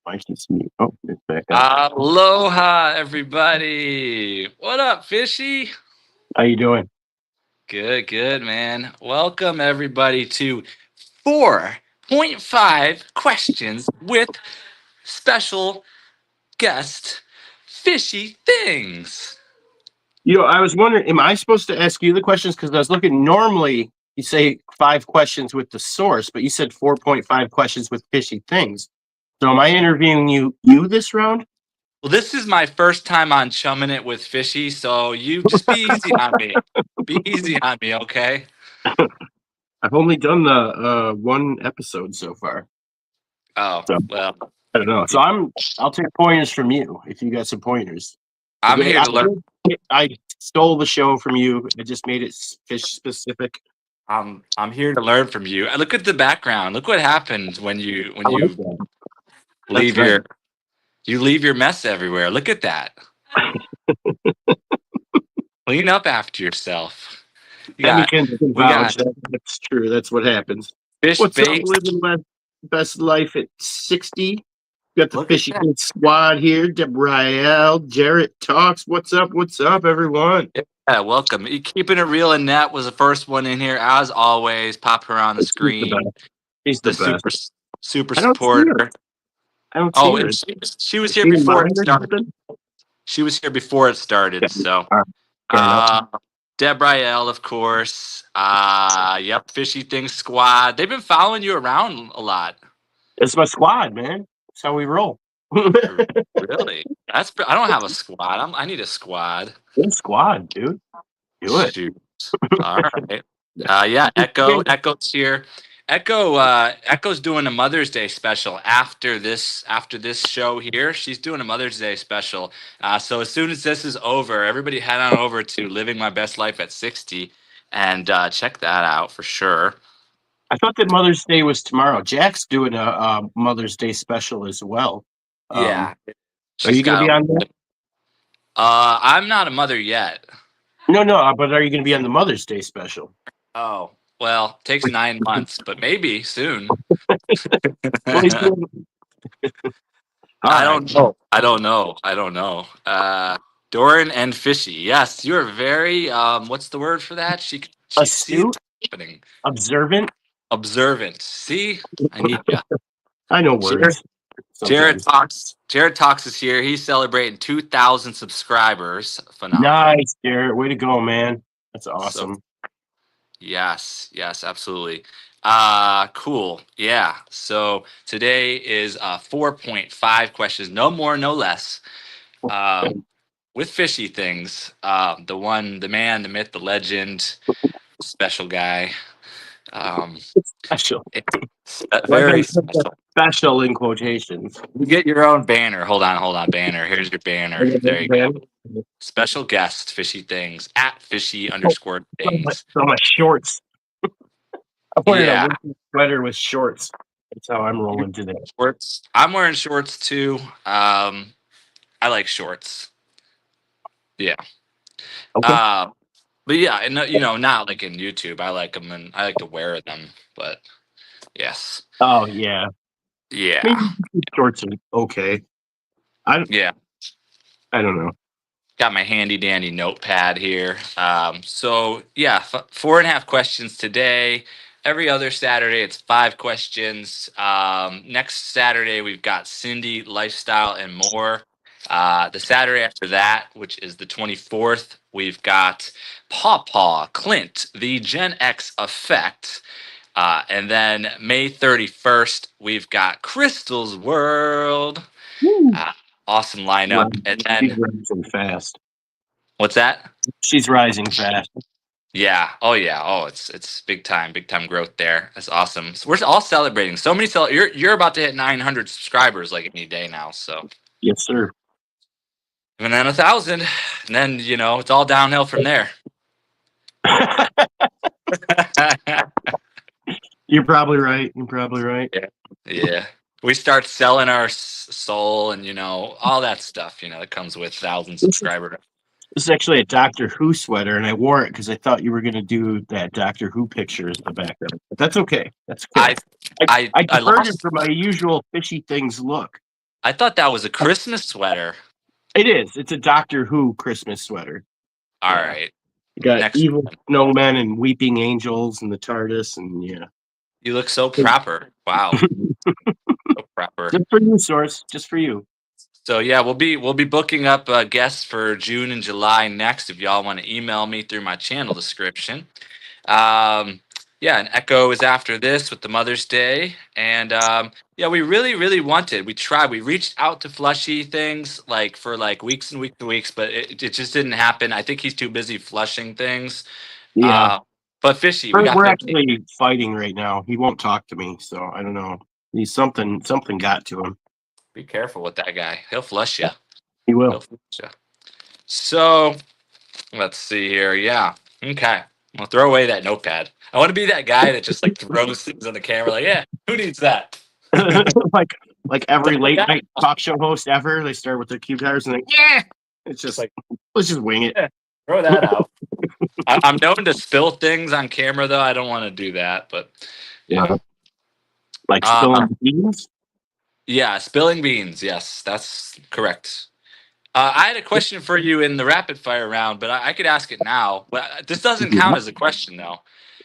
Might just mute. Oh, it's back up. Aloha, everybody. What up, Fishy? How you doing? Good, man. Welcome, everybody, to 4.5 questions with special guest Fishy Things. I was wondering, am I supposed to ask you the questions? Because I was looking, normally you say 5 questions with the source, but you said 4.5 questions with fishy things. So am I interviewing you this round? Well, this is my first time on Chumming It with Fishy, so you just be easy on me. Be easy on me, okay? I've only done the one episode so far. Oh, So well, I don't know. So I'll take pointers from you if you got some pointers. I'm here to learn. I stole the show from you. I just made it fish specific. I'm here to learn from you. Look at the background. Look what happens when you I like that. leave That's your you leave your mess everywhere. Look at that. Clean up after yourself. You got we got That's true. That's what happens. fish What's up, bait. living my best life at 60? Got the Look at Fishy that. Things squad here. Debriel, Jarrett talks. What's up? What's up, everyone? Yeah, welcome. Keeping it real and net was the first one in here, as always. Pop her on the He's the screen. best. He's the The best. super I don't see her. supporter. I don't see Oh, her. and she was Is here she in before mine it or started. something? She was here before it started. Okay. So, All right. Fair enough. Debriel, of course. Yep, Fishy Things Squad. They've been following you around a lot. It's my squad, man. That's how we roll. Really? I don't have a squad. I need a squad. Good squad, dude. Do it. Shoot. All right. Yeah, Echo's here. Echo's doing a Mother's Day special after this show here. She's doing a Mother's Day special. So as soon as this is over, everybody head on over to Living My Best Life at 60 and check that out for sure. I thought that Mother's Day was tomorrow. Jack's doing a Mother's Day special as well. Yeah. Are She's you going to be got on there? I'm not a mother yet. No, but are you going to be on the Mother's Day special? Oh, well, takes 9 months, but maybe soon. Well, he's doing- All I right. don't know. Doran and Fishy. Yes, you are very what's the word for that? She sees Astute, happening. observant. Observant. See? I need you. I know Jared, words. Sometimes. Jared Talks is here. He's celebrating 2,000 subscribers. Phenomenal. Nice, Jarrett. Way to go, man. That's awesome. So, yes, absolutely. Cool. Yeah. So today is 4.5 questions, no more, no less. With Fishy Things, the man, the myth, the legend, special guy. Special. Very special. Special in quotations. You get your own banner. Hold on, banner. Here's your banner. There you go. Special guest, Fishy Things, at Fishy_Things. So my shorts. I'm wearing Yeah. a winter sweater with shorts. That's how I'm rolling today. Shorts. I'm wearing shorts too. I like shorts. Yeah. Okay. But yeah, and not like in YouTube. I like them and I like to wear them. But yes. Oh yeah. Yeah. Maybe shorts are okay. I don't know. Got my handy dandy notepad here. So yeah, 4.5 questions today. Every other Saturday, it's 5 questions. Next Saturday, we've got Cindy, lifestyle, and more. The Saturday after that, which is the 24th, we've got Paw Clint, the Gen X effect. And then May 31st, we've got Crystal's World. Awesome lineup. And then she's rising fast. What's that? She's rising fast. Yeah. Oh yeah. Oh, it's big time growth there. That's awesome. So we're all celebrating. So many you're about to hit 900 subscribers like any day now. So Yes, sir. and then 1,000, and then it's all downhill from there. You're probably right. Yeah. We start selling our soul and all that stuff that comes with 1,000 subscribers. This is actually a Doctor Who sweater, and I wore it because I thought you were going to do that Doctor Who picture as the background. But that's okay. That's cool. I diverted from my usual Fishy Things look. I thought that was a Christmas sweater. It is. It's a Doctor Who Christmas sweater. All Yeah. right. You got Next evil one. snowmen and weeping angels and the TARDIS and yeah. You look so proper. Wow. So proper. Just for you, Source. Just for you. So yeah, we'll be booking up guests for June and July next. If y'all want to email me through my channel description. Um, yeah, and Echo is after this with the Mother's Day, and yeah, we really wanted. We tried. We reached out to Flushy things like for like weeks and weeks and weeks, but it just didn't happen. I think he's too busy flushing things. Yeah. Uh, but Fishy, we We're, got we're 15. actually fighting right now. He won't talk to me, so I don't know. He's something got to him. Be careful with that guy. He'll flush you. He He'll will. flush you. So let's see here. Yeah. Okay. I'll throw away that notepad. I want to be that guy that just like throws things on the camera. Like, yeah, who needs that? like every late Yeah. night talk show host ever, they start with their cue cards and yeah, it's just like let's just wing it. Yeah, throw that out. I'm known to spill things on camera, though. I don't want to do that, but you know. Like Uh, spilling beans. yeah, spilling beans. Yes, that's correct. I had a question for you in the rapid fire round, but I could ask it now. But this doesn't count as a question, though.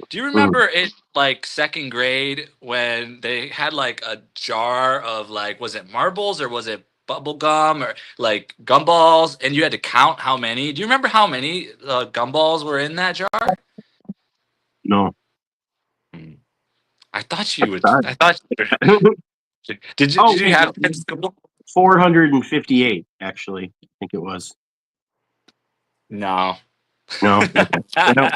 Do you Mm. remember in like second grade when they had like a jar of like, was it marbles or was it bubble gum or like gumballs, and you had to count how many? Do you remember how many gumballs were in that jar? No. Hmm. I thought you would. I thought. Did you Oh, did you have that in school? 458 actually. I think it was. No. No. Okay. No.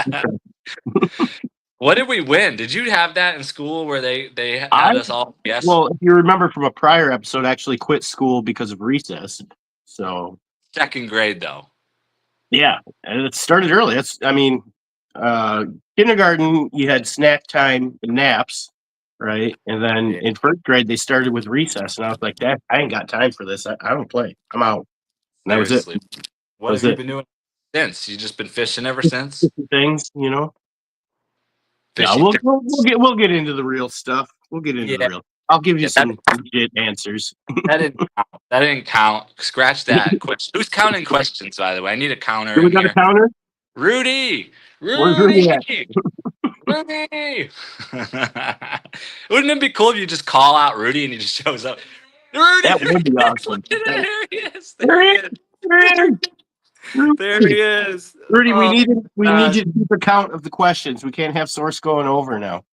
What did we win? Did you have that in school where they I had us all guess? Well, if you remember from a prior episode, I actually quit school because of recess. So Second grade though. yeah, and it started early. I mean, uh, kindergarten you had snack time and naps, right? And then Yeah, in first grade they started with recess, and I was like, "Dad, I ain't got time for this. I don't play. I'm out." And that was it. seriously. That What was have you it. been doing since? You just been fishing ever since? Things, you know. No, Fishy things. we'll get into the real stuff. We'll get into the Yeah, real. I'll give you yeah. some legit answers. That didn't count. That didn't count. Scratch that. Who's counting questions? By the way, I need a counter Do we in got a here. counter? Rudy, Where's Rudy at? Rudy, Rudy. Wouldn't it be cool if you just call out Rudy and he just shows up? Rudy, That there would be he is. awesome. Look at that. There he is. There There he he is. is. There he Rudy, is. Rudy, Oh, we need gosh. you to keep a count of the questions. We can't have source going over now.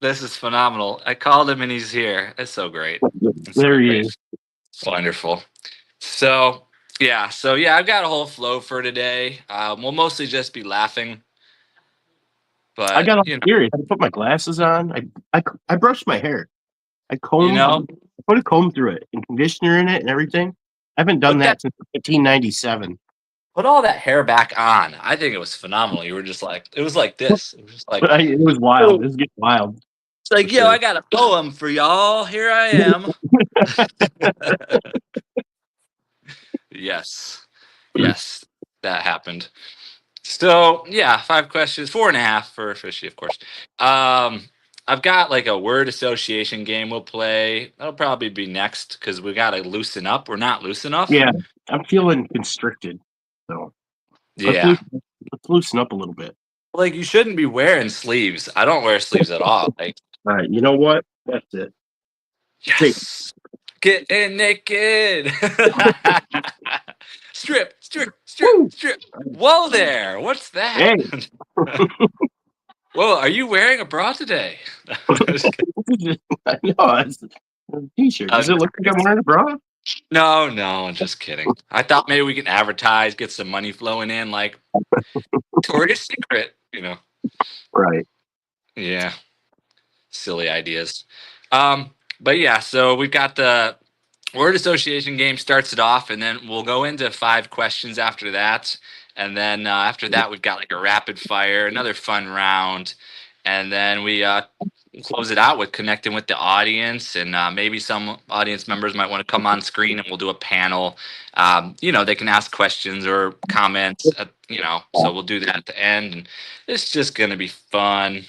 This is phenomenal. I called him and he's here. It's so great. It's so There he great. is. Wonderful. So yeah, I've got a whole flow for today. We'll mostly just be laughing, I but got all serious. I put my glasses on. I brushed my hair. I you combed. know, I put a comb through it and conditioner in it and everything. I haven't done put that, that since 1997. put all that hair back on. I think it was phenomenal. You were just like, it was like this. It was just like, It was wild. oh, It was getting wild it's for like, yo, I sure. got a poem for y'all. Here I am. Yes, yes, that happened. So yeah, 5 questions, 4.5 for Fishy, of course. I've got like a word association game we'll play. That'll probably be next because we gotta loosen up. We're not loose enough. Yeah, I'm feeling constricted. So let's Yeah, loosen, let's loosen up a little bit. like you shouldn't be wearing sleeves. I don't wear sleeves at all. Like, All right, you know what? That's it. Take yes, getting naked. Strip, strip, strip, Woo! strip. Whoa there, what's that? Hey, Whoa, are you wearing a bra today? I know it's a t-shirt. Does it look like I'm wearing a bra? No, no, just kidding. I thought maybe we can advertise, get some money flowing in, like Victoria's Secret, you know. Right. Yeah, silly ideas. But yeah, so we've got the word association game starts it off, and then we'll go into 5 questions after that. And then after that, we've got like a rapid fire, another fun round. And then we close it out with connecting with the audience. And maybe some audience members might want to come on screen and we'll do a panel. They can ask questions or comments, so we'll do that at the end. And it's just going to be fun.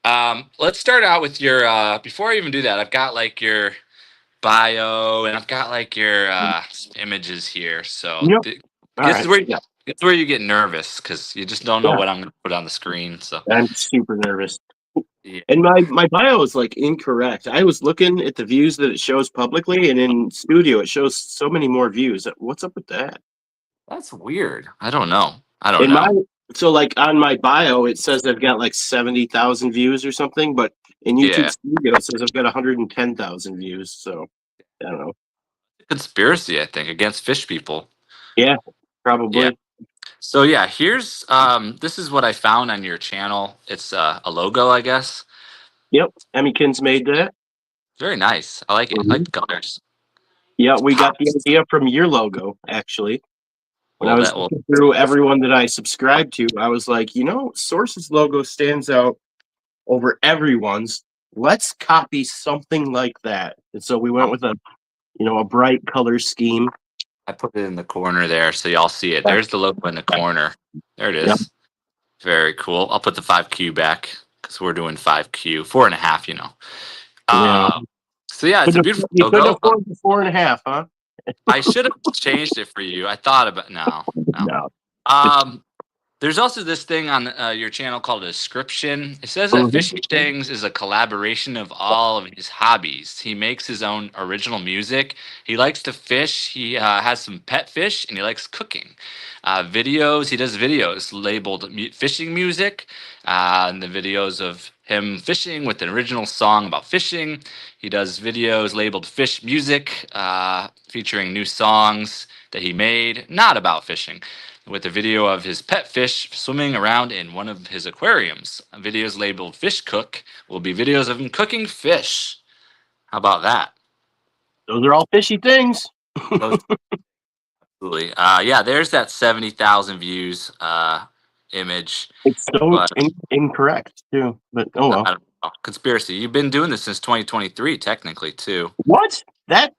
Let's start out with your, before I even do that, I've got like your bio, and I've got like your some images here. So Yep. All this is right. where this is where you get nervous because you just don't know Yeah. what I'm going to put on the screen. So I'm super nervous. yeah, And my bio is like incorrect. I was looking at the views that it shows publicly, and in studio it shows so many more views. What's up with that? that's weird. I don't know. I don't In my know. so like on my bio it says I've got like 70,000 views or something, but in YouTube Yeah, Studio it says I've got 110,000 views. So I don't know. conspiracy, I think, against fish people. Yeah, Yeah. probably. So yeah, here's this is what I found on your channel. It's a logo, I guess. Yep, Emmykins made that. Very nice. I like it. I like Mhm. the colors. Yeah, It's we got the pops. idea from your logo actually. When I Well, was that will. looking through everyone that I subscribed to, I was like, Source's logo stands out over everyone's. Let's copy something like that. And so we went with a bright color scheme. I put it in the corner there, so y'all see it. There's the logo in the corner. There it Yep. is. Very cool. I'll put the 5Q back because we're doing 5Q, 4.5. Yeah. Uh, so yeah, it's a beautiful You couldn't logo. afford the 4.5, huh? I should have changed it for you. I thought about no, no. No. Um, There's also this thing on your channel called a description. It says that Mhm. Fishy Things is a collaboration of all of his hobbies. He makes his own original music. He likes to fish. He has some pet fish, and he likes cooking. Videos. He does videos labeled fishing music, and the videos of him fishing with an original song about fishing. He does videos labeled fish music, featuring new songs that he made, not about fishing, with a video of his pet fish swimming around in one of his aquariums. Videos labeled Fish Cook will be videos of him cooking fish. How about that? Those are all fishy things. Those absolutely. Yeah, there's that 70,000 views image. It's so But incorrect, too. But oh I well. don't know. Conspiracy. You've been doing this since 2023, technically, too. What?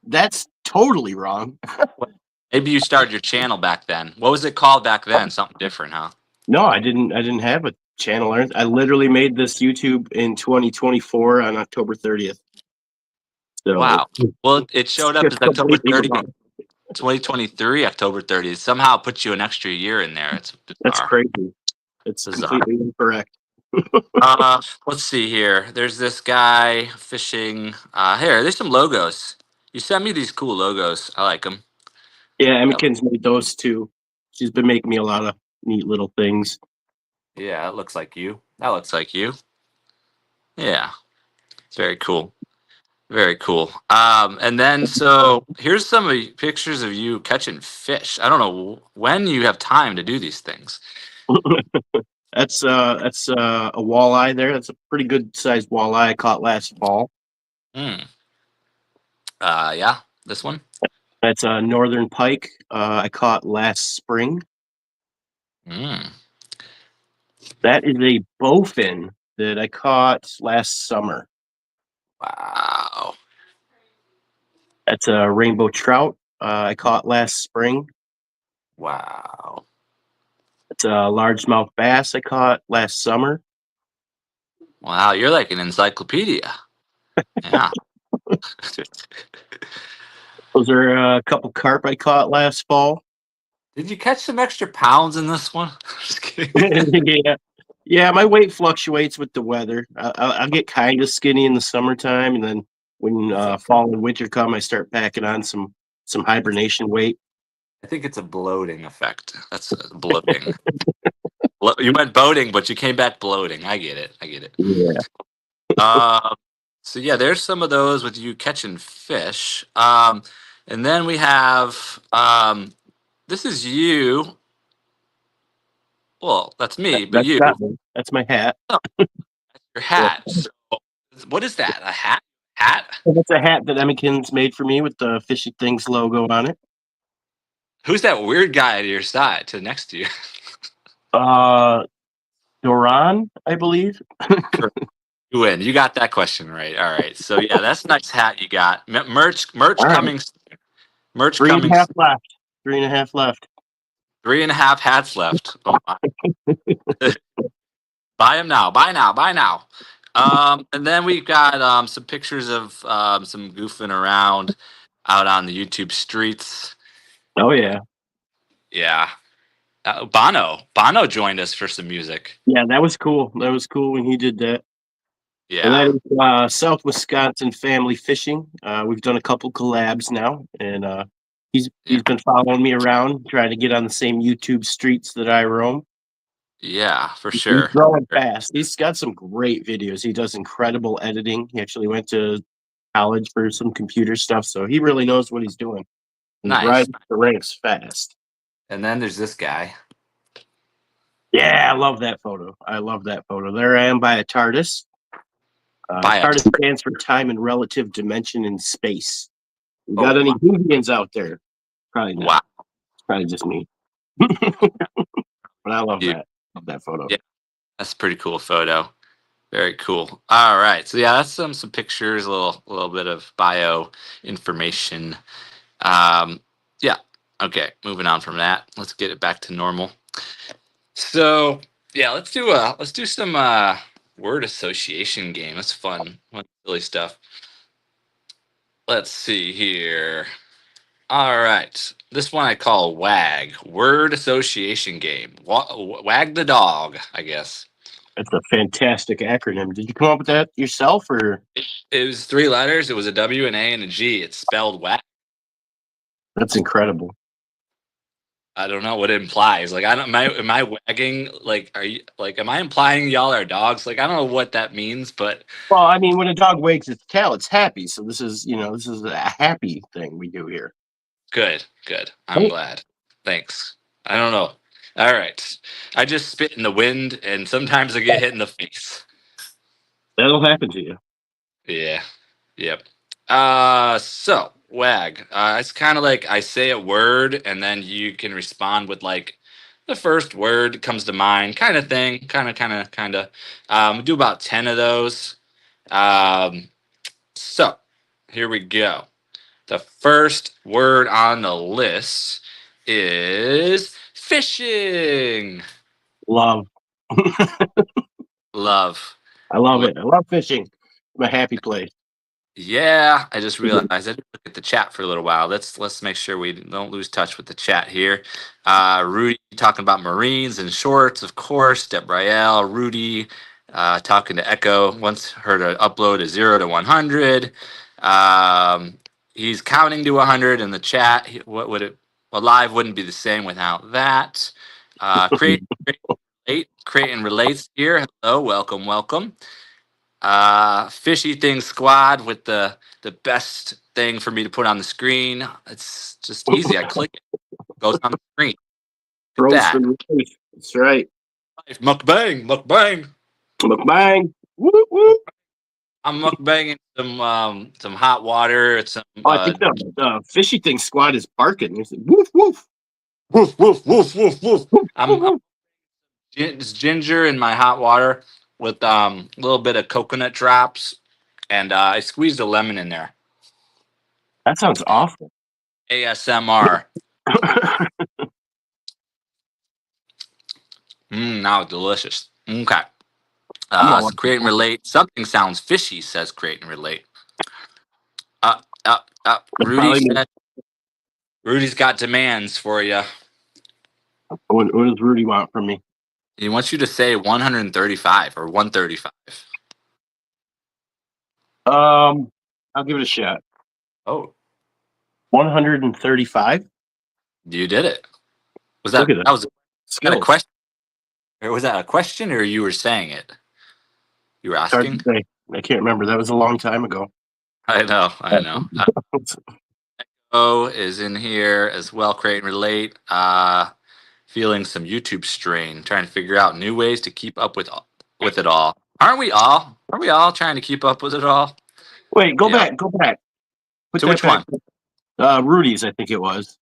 That's totally wrong. Well, maybe you started your channel back then. What was it called back then? Something different, huh? No, I didn't have a channel or anything. I literally made this YouTube in 2024 on October 30th. So Wow. Well, it it's showed up just as October completely 30th. wrong. 2023, October 30th. Somehow put you an extra year in there. It's That's bizarre. crazy. It's Bizarre. completely incorrect. Let's see here. There's this guy fishing. Here, there's some logos. You sent me these cool logos. I like them. Yeah, Emmykin's made those too. She's been making me a lot of neat little things. Yeah, that looks like you. That looks like you. Yeah, it's very cool. Very cool. And then so here's some of the pictures of you catching fish. I don't know when you have time to do these things. That's a walleye there. That's a pretty good sized walleye I caught last fall. Hmm. Yeah, this one. That's a northern pike I caught last spring. Hmm. That is a bowfin that I caught last summer. Wow. That's a rainbow trout I caught last spring. Wow. It's a largemouth bass I caught last summer. Wow. You're like an encyclopedia. Yeah. Those are a couple carp I caught last fall. Did you catch some extra pounds in this one? Just kidding. Yeah, yeah. My weight fluctuates with the weather. I'll get kind of skinny in the summertime, and then when fall and winter come, I start packing on some hibernation weight. I think it's a bloating effect. That's bloating. You went boating, but you came back bloating. I get it. I get it. Yeah, Um, so yeah, there's some of those with you catching fish. And then we have this is you. Well, that's me, but that's you. that one. That's my hat. Oh, your Yeah. hat. So, what is that? A hat? Hat? That's a hat that Emmykins made for me with the Fishy Things logo on it. Who's that weird guy to your side, to next to you? Uh, Doran, I believe. You win. You got that question right. All right. So yeah, that's a nice hat you got. Merch All right, coming. Merch three and coming. a half left. 3.5 left. 3.5 hats left. Oh my. Buy them now. Buy now. Buy now. And then we've got some pictures of some goofing around out on the YouTube streets. Oh yeah. Yeah. Bono joined us for some music. Yeah, that was cool. That was cool when he did that. And Yeah. that is South Wisconsin Family Fishing. We've done a couple collabs now, and Yeah. he's been following me around, trying to get on the same YouTube streets that I roam. Yeah, for He's sure. growing fast. He's got some great videos. He does incredible editing. He actually went to college for some computer stuff, so he really knows what he's doing. He's Nice. rising the ranks fast. And then there's this guy. Yeah, I love that photo. I love that photo. There I am by a TARDIS. By a TARDIS stands for time and relative dimension in space. You got oh any wow. Hoovians out there? Probably Wow. not. It's probably just me. But I love You, that. Love that photo. yeah, that's a pretty cool photo. Very cool. All right. So yeah, that's some pictures, a little bit of bio information. Yeah. Okay. Moving on from that. Let's get it back to normal. So yeah, let's do some word association game. That's fun silly stuff. Let's see here. All right. This one I call WAG, word association game. Wag the dog, I guess. That's a fantastic acronym. Did you come up with that yourself, or It was 3 letters. It was a W, an A, and a G. It's spelled WAG. that's incredible? I don't know what it implies. Like, I don't. Am I wagging? Like, are you like? Am I implying y'all are dogs? Like, I don't know what that means, but Well, I mean, when a dog wags its tail, it's happy. So this is a happy thing we do here. good, good. I'm glad. Thanks. I don't know. All right. I just spit in the wind, and sometimes I get hit in the face. That'll happen to you. Yeah. Yep. So wag. It's kind of like I say a word, and then you can respond with like the first word comes to mind, kind of thing. Kind of. Do about 10 of those. Um, so here we go. The first word on the list is fishing. Love. Love. I love it. I love fishing. I'm a happy place. Yeah, I just realized I didn't look at the chat for a little while. Let's make sure we don't lose touch with the chat here. Rudy talking about Marines and shorts, of course. Debrielle, Rudy talking to Echo. Once heard an upload is 0 to 100. He's counting to 100 in the chat. What would it? Well, live wouldn't be the same without that. Creighton relates here. Hello, welcome. Fishy Things Squad with the best thing for me to put on the screen. It's just easy. I click it, goes on the screen. Look at Roast that. and relief. That's right. Mukbang. Mukbang. Woo, woo. I'm mukbanging some hot water. It's some Oh, I think the Fishy Thing Squad is barking. It's like, woof, woof. woof. Woof, woof, I'm woof. it's ginger in my hot water with a little bit of coconut drops, and I squeezed a lemon in there. That sounds awful. ASMR. Now it's delicious. Okay. I'm all So create and relate. Something sounds fishy, says create and relate. Rudy probably said Rudy's got demands for you. what does Rudy want from me? He wants you to say 135 or 135. I'll give it a shot. Oh, 135. you did it. Was Look that at that. that was that a Skills. question? Or was that a question or you were saying it? You were It's hard to asking? say. I can't remember. That was a long time ago. I know. Is in here as well, create and relate. Feeling some YouTube strain, trying to figure out new ways to keep up with it all. Aren't we all? Are we all trying to keep up with it all? Wait, go Yeah. back. Go back. Put To that which back. one? Rudy's, I think it was.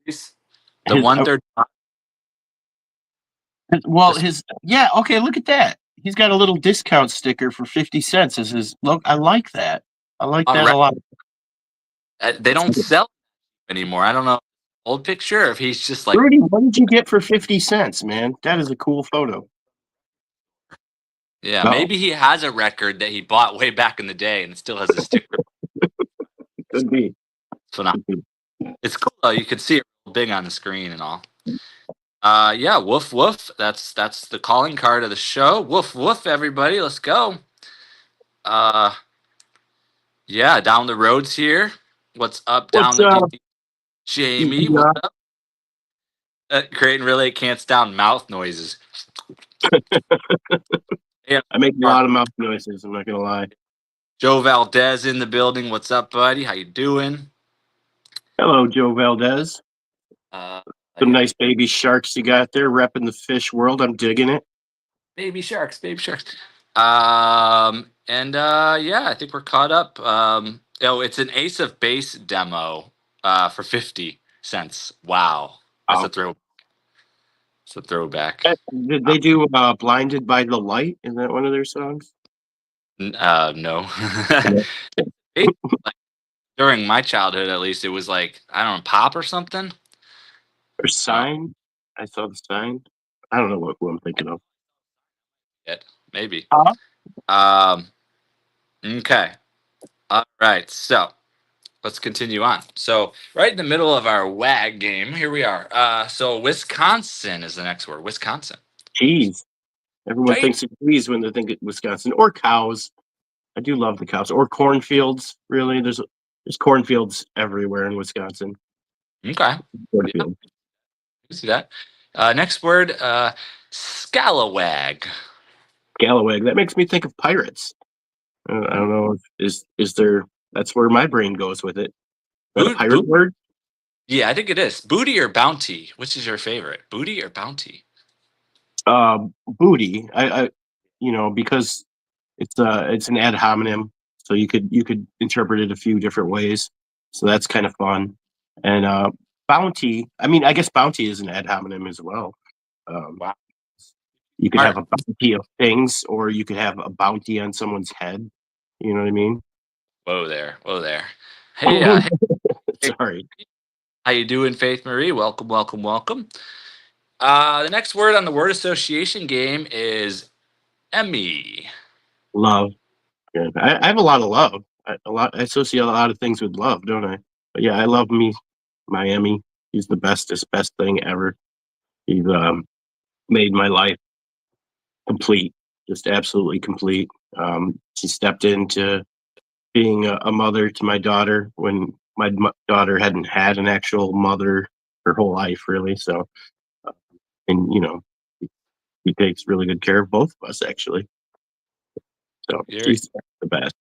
The His, 135. yeah, okay, look at that. He's got a little discount sticker for 50 cents as his look. I like that. I like that a lot. They don't sell anymore. I don't know. Old picture, or if he's just like Rudy, what did you get for 50 cents, man? That is a cool photo. Yeah, Oh, maybe he has a record that he bought way back in the day and it still has a sticker. could be. Phenomenal. Could be. It's cool though. You can see it real big on the screen and all. Yeah, woof woof. That's the calling card of the show. Woof woof, everybody. Let's go. Uh, yeah, down the roads here. What's up down What's the up? Jamie? What's up? Creating really can't stand mouth noises. Yeah, I make a lot of mouth noises. I'm not gonna lie. Joe Valdez in the building. What's up, buddy? How you doing? Hello, Joe Valdez. Uh, Some yeah, nice baby sharks you got there, repping the fish world. I'm digging it. baby sharks, baby sharks. And yeah, I think we're caught up. Oh, it's an Ace of Base demo for 50 cents. Wow. That's Oh, a throw. It's a throwback. did they do "Blinded by the Light"? Is that one of their songs? No. Yeah. It- like, during my childhood, at least, it was like, I don't know, pop or something. Or "Sign"? I saw the sign. I don't know who I'm thinking of. It, maybe. Huh? Um, okay. All right. So let's continue on. So right in the middle of our WAG game, here we are. So Wisconsin is the next word. Wisconsin. Cheese. Everyone Right. thinks of cheese when they think of Wisconsin, or cows. I do love the cows, or cornfields. Really, there's cornfields everywhere in Wisconsin. Okay. Yeah, Cornfield. you see that. Next word, scalawag. Galloway. That makes me think of pirates. I don't know. Is there? That's where my brain goes with it. Is that a Boot. pirate word? Yeah, I think it is. Booty or bounty? Which is your favorite? Booty or bounty? Booty. Because it's an ad hominem, so you could interpret it a few different ways. So that's kind of fun. And bounty. I mean, I guess bounty is an ad hominem as well. Um, Wow. you could have Art. a bounty of things, or you could have a bounty on someone's head. You know what I mean? Whoa there. Whoa there. Hey, hey, Sorry. how you doing, Faith Marie? Welcome, welcome, welcome. The next word on the word association game is Emmy. Love. Good. I have a lot of love. I associate a lot of things with love, don't I? But yeah, I love me, Miami. He's the bestest, best thing ever. He's made my life complete, just absolutely complete. She stepped into being a mother to my daughter when my daughter hadn't had an actual mother her whole life, really. So, uh, and he takes really good care of both of us, actually. So You're she's the best.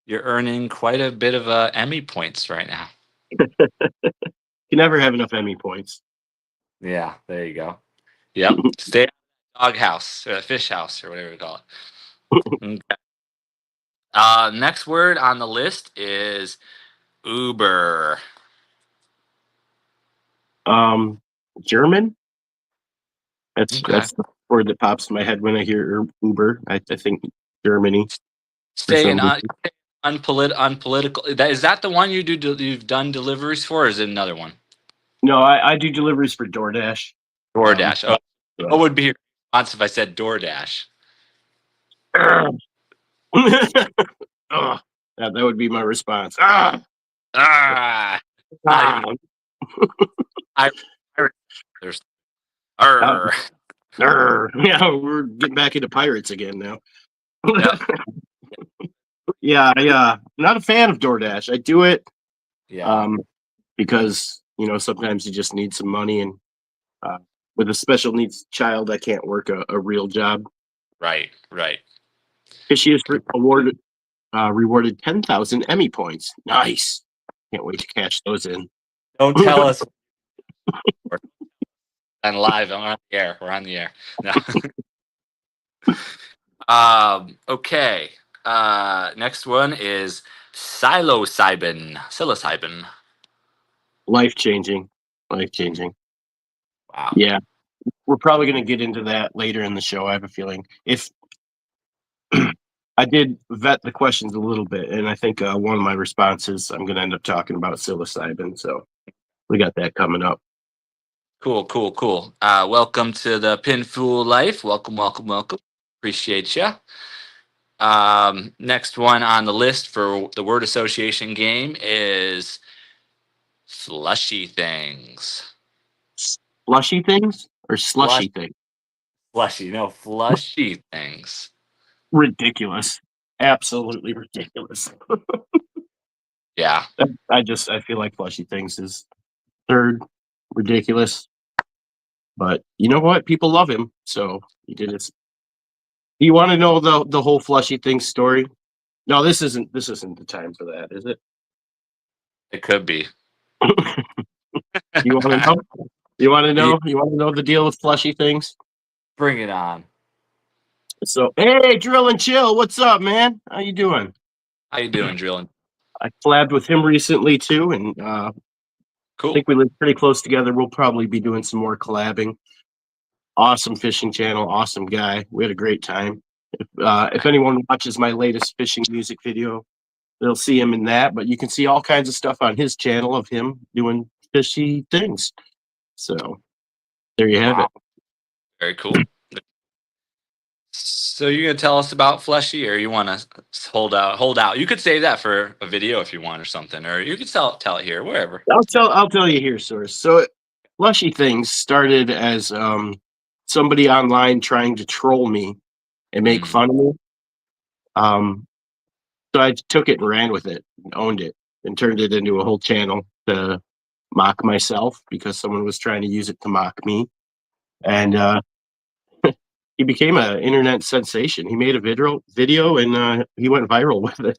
you're earning quite a bit of Emmy points right now. You never have enough Emmy points. Yeah, there you go. Yep. Stay at the dog house, or the fish house, or whatever you call it. Okay. Next word on the list is Uber. German. Okay. That's the word that pops in my head when I hear Uber. I think Germany for Stay some in reason. unpolitical. Is that the one you've done deliveries for, or is it another one? No, I do deliveries for DoorDash. DoorDash. Oh, what So. would be your response if I said DoorDash? Ugh. That would be my response. Ah, Ah, not even. ah, I. There's. ah, Arr. yeah, we're getting back into pirates again now. Yep. Yeah, I'm not a fan of DoorDash. I do it Yeah. um, because sometimes you just need some money, and uh, with a special needs child, I can't work a real job. Right. Right. She is rewarded 10,000 Emmy points. Nice. Can't wait to cash those in. Don't tell us. We're on live. I'm on the air. We're on the air. No. Okay. Next one is psilocybin. Life changing. Life changing. Wow. Yeah. We're probably going to get into that later in the show. I have a feeling. If I did vet the questions a little bit, and I think one of my responses, I'm going to end up talking about psilocybin. So we got that coming up. Cool. Welcome to the Pinfool Life. Welcome. Appreciate you. Next one on the list for the word association game is Flushy Things. Slushy things or Flush, slushy things? Flushy, no, Flushy Things. Ridiculous. Absolutely ridiculous. Yeah. I feel like flushy things is third ridiculous. But you know what? People love him, so he did it. You want to know the whole flushy thing story? No, this isn't the time for that, is it? It could be. You want to know? You want to know? You want to know the deal with flushy things? Bring it on. So, hey, Drill and Chill, what's up, man? How you doing? How you doing, Drilling? I collabed with him recently too, and I Cool. think we live pretty close together. We'll probably be doing some more collabing. Awesome fishing channel, awesome guy. We had a great time. If anyone watches my latest fishing music video, they'll see him in that. But you can see all kinds of stuff on his channel of him doing fishy things. So there you have Wow. it. Very cool. So you're gonna tell us about Flushy, or you want to hold out? Hold out. You could save that for a video if you want, or something, or you could tell it here, wherever. I'll tell you here, source. So Flushy Things started as somebody online trying to troll me and make Mm, fun of me. Um, so I took it and ran with it and owned it and turned it into a whole channel to mock myself because someone was trying to use it to mock me. And he became an internet sensation. He made a video and he went viral with it.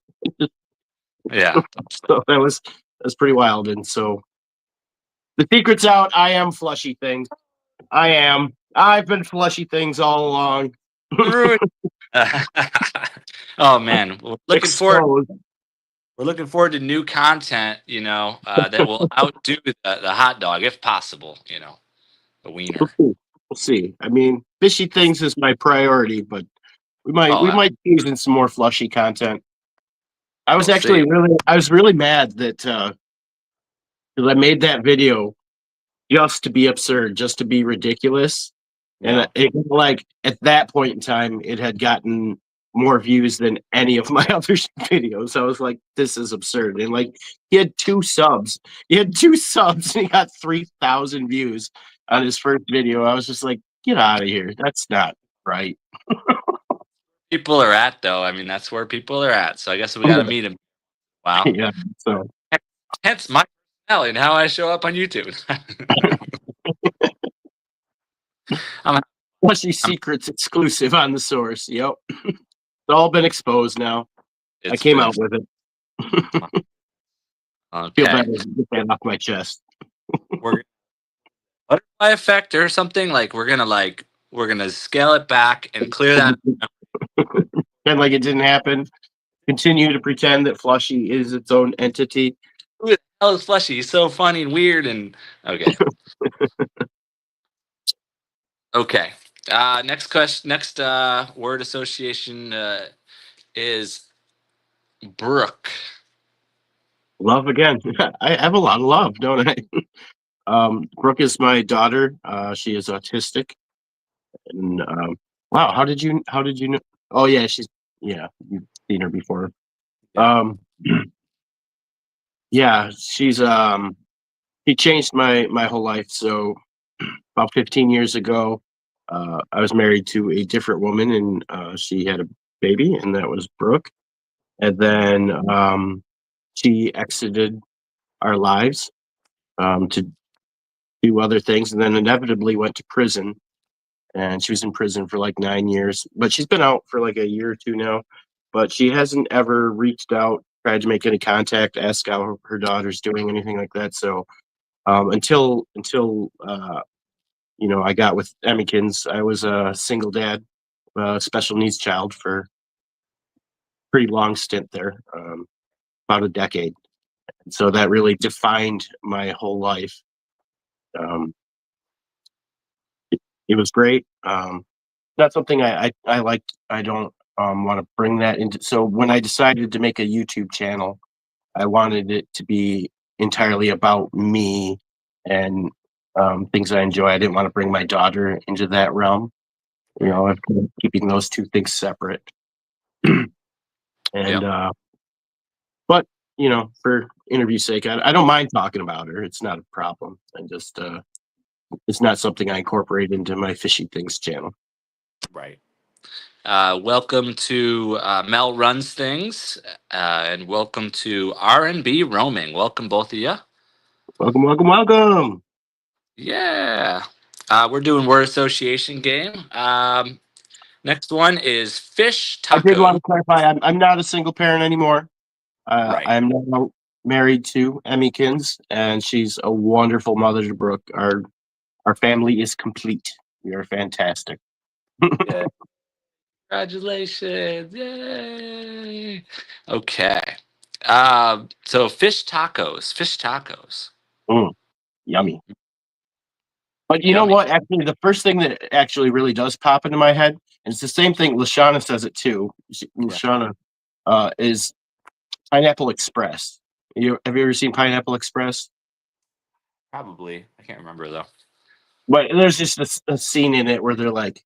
yeah. So that's pretty wild. And so the secret's out. I am Flushy Things. I am. I've been Flushy Things all along. Ruined. Oh man, we're looking forward. Exposed. We're looking forward to new content. That will outdo the hot dog if possible. The We'll wiener. see. We'll see. I mean, Fishy Things is my priority, but we might Oh, we might use in some more Flushy content. we'll see. I was really mad that because I made that video just to be absurd, just to be ridiculous. Yeah. And it like at that point in time, it had gotten more views than any of my other videos. I was like, this is absurd. And like he had 2 subs. He had 2 subs and he got 3,000 views on his first video. I was just like, get out of here. That's not right. People are at though. I mean, that's where people are at. So I guess we got to meet them. Wow. Yeah. So Hence my personality and how I show up on YouTube. I'm, Plushy I'm, Secrets exclusive on the source. Yep. It's all been exposed now. I it's came been out with it. Feel okay. better to get that off my chest. We're butterfly effect or something we're gonna scale it back and clear that. Pretend like it didn't happen. Continue to pretend that Flushy is its own entity. Who the hell is Fleshy? He's so funny and weird and okay. Okay. Next question. Next word association is Brooke. Love again. I have a lot of love, don't I? Brooke is my daughter. She is autistic. And wow, how did you know? Oh yeah, yeah, you've seen her before. Um yeah, she changed my whole life. So about 15 years ago, I was married to a different woman and she had a baby and that was Brooke. And then she exited our lives to do other things, and then inevitably went to prison. And she was in prison for like 9 years, but she's been out for like a year or two now. But she hasn't ever reached out, tried to make any contact, ask how her daughter's doing, anything like that. So until I got with Emmykins, I was a single dad, special needs child for a pretty long stint there, about a decade. And so that really defined my whole life. Um, it was great. Not something I liked. I don't want to bring that into. So when I decided to make a YouTube channel, I wanted it to be entirely about me and things I enjoy. I didn't want to bring my daughter into that realm. You Right. know, I'm keeping those two things separate. And Yep. but you know, for interview sake, I don't mind talking about her. It's not a problem. I just it's not something I incorporate into my Fishy Things channel. Right. Welcome to Mel Runs Things, and welcome to R&B Roaming. Welcome, both of you. Welcome, welcome, welcome. Yeah. We're doing word association game. Next one is fish I did want tacos. to clarify. I'm not a single parent anymore. Right. I'm now married to Emmykins, and she's a wonderful mother to Brooke. Our family is complete. We are fantastic. Yeah. Congratulations. Yay. Okay. So fish tacos. Fish tacos. Mm, yummy. But you know Yummy. what? Actually, the first thing that actually really does pop into my head, and it's the same thing. Lashana says it too. Right. Lashana is Pineapple Express. Have you ever seen Pineapple Express? Probably. I can't remember though. But there's just a scene in it where they're like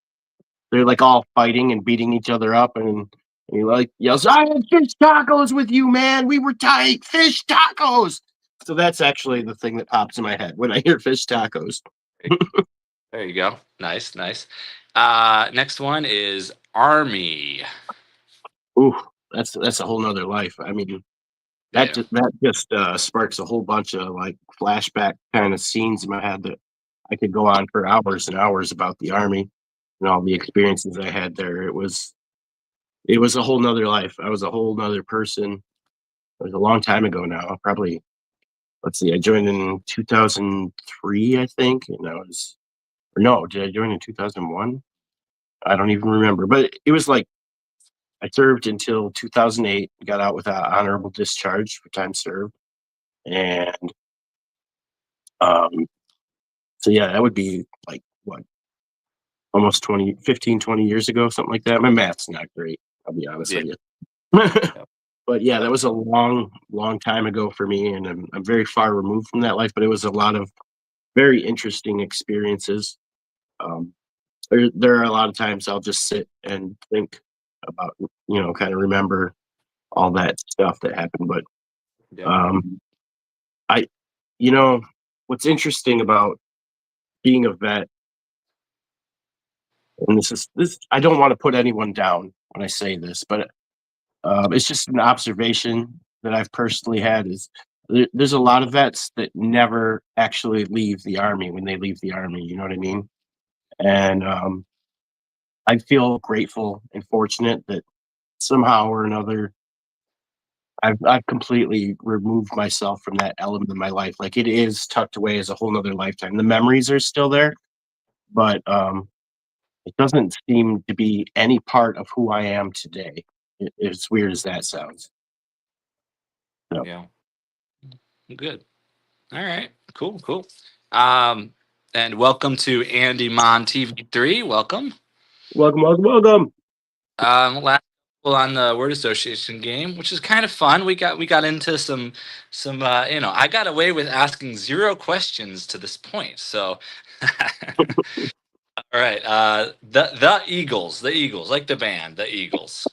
all fighting and beating each other up, and he like yells, "I had fish tacos with you, man. We were tight. Fish tacos." So that's actually the thing that pops in my head when I hear fish tacos. There you go. Nice, nice. Next one is army. Ooh, that's a whole nother life. I mean, Yeah. that just sparks a whole bunch of like flashback kind of scenes in my head that I could go on for hours and hours about the army and all the experiences I had there. It was a whole nother life. I was a whole nother person. It was a long time ago now. Probably, let's see, I joined in 2003, I think, and I was, or no, did I join in 2001? I don't even remember, but it was like I served until 2008, got out with an honorable discharge for time served, and um, so yeah, that would be like what, almost 20 years ago, something like that. My math's not great, I'll be honest Yeah. with you. Yep. But yeah, that Yep. was a long, long time ago for me, and I'm very far removed from that life. But it was a lot of very interesting experiences. Um, there are a lot of times I'll just sit and think about, kind of remember all that stuff that happened. But Yep. um, I, you know, what's interesting about being a vet, and this, I don't want to put anyone down when I say this, but it's just an observation that I've personally had is there's a lot of vets that never actually leave the army when they leave the army. You know what I mean? And I feel grateful and fortunate that somehow or another I've completely removed myself from that element of my life. Like it is tucked away as a whole nother lifetime. The memories are still there, but it doesn't seem to be any part of who I am today. As weird as that sounds. So, Yeah. Good. All right. Cool. Cool. Um, and welcome to Andy Mon TV3. Welcome. welcome, welcome, welcome. Last couple on the word association game, which is kind of fun. We got into some I got away with asking zero questions to this point. So all right. The Eagles, like the band, the Eagles.